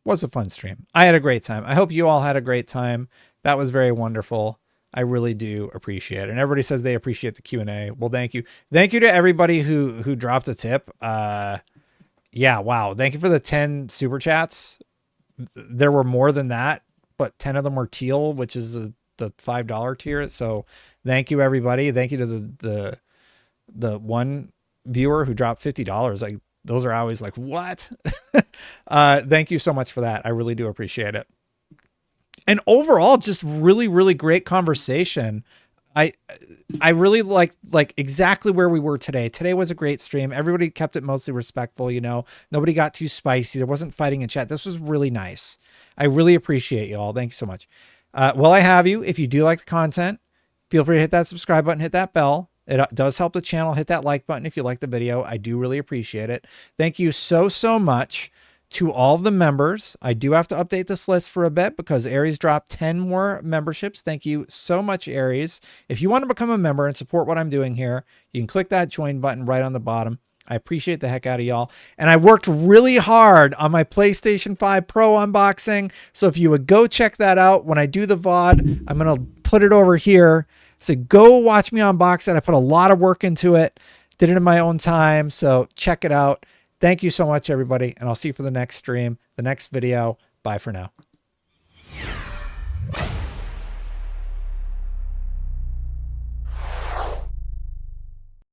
Was a fun stream. I had a great time. I hope you all had a great time. That was very wonderful. I really do appreciate it. And everybody says they appreciate the Q&A. Well, thank you. Thank you to everybody who dropped a tip. Yeah, wow. Thank you for the 10 super chats. There were more than that, but 10 of them were teal, which is the $5 tier. So thank you, everybody. Thank you to the one viewer who dropped $50. Like, those are always like, what? Thank you so much for that. I really do appreciate it. And overall, just really, really great conversation. I really like exactly where we were today. Today was a great stream. Everybody kept it mostly respectful. You know, nobody got too spicy. There wasn't fighting in chat. This was really nice. I really appreciate you all. Thank you so much. Well, I have you. If you do like the content, feel free to hit that subscribe button, hit that bell. It does help the channel. Hit that like button if you like the video. I do really appreciate it. Thank you so much to all of the members. I do have to update this list for a bit because Aries dropped 10 more memberships. Thank you so much, Aries. If you want to become a member and support what I'm doing here, you can click that join button right on the bottom. I appreciate the heck out of y'all. And I worked really hard on my PlayStation 5 Pro unboxing. So if you would go check that out when I do the VOD, I'm going to put it over here. So go watch me unbox it. I put a lot of work into it. Did it in my own time. So check it out. Thank you so much, everybody. And I'll see you for the next stream, the next video. Bye for now.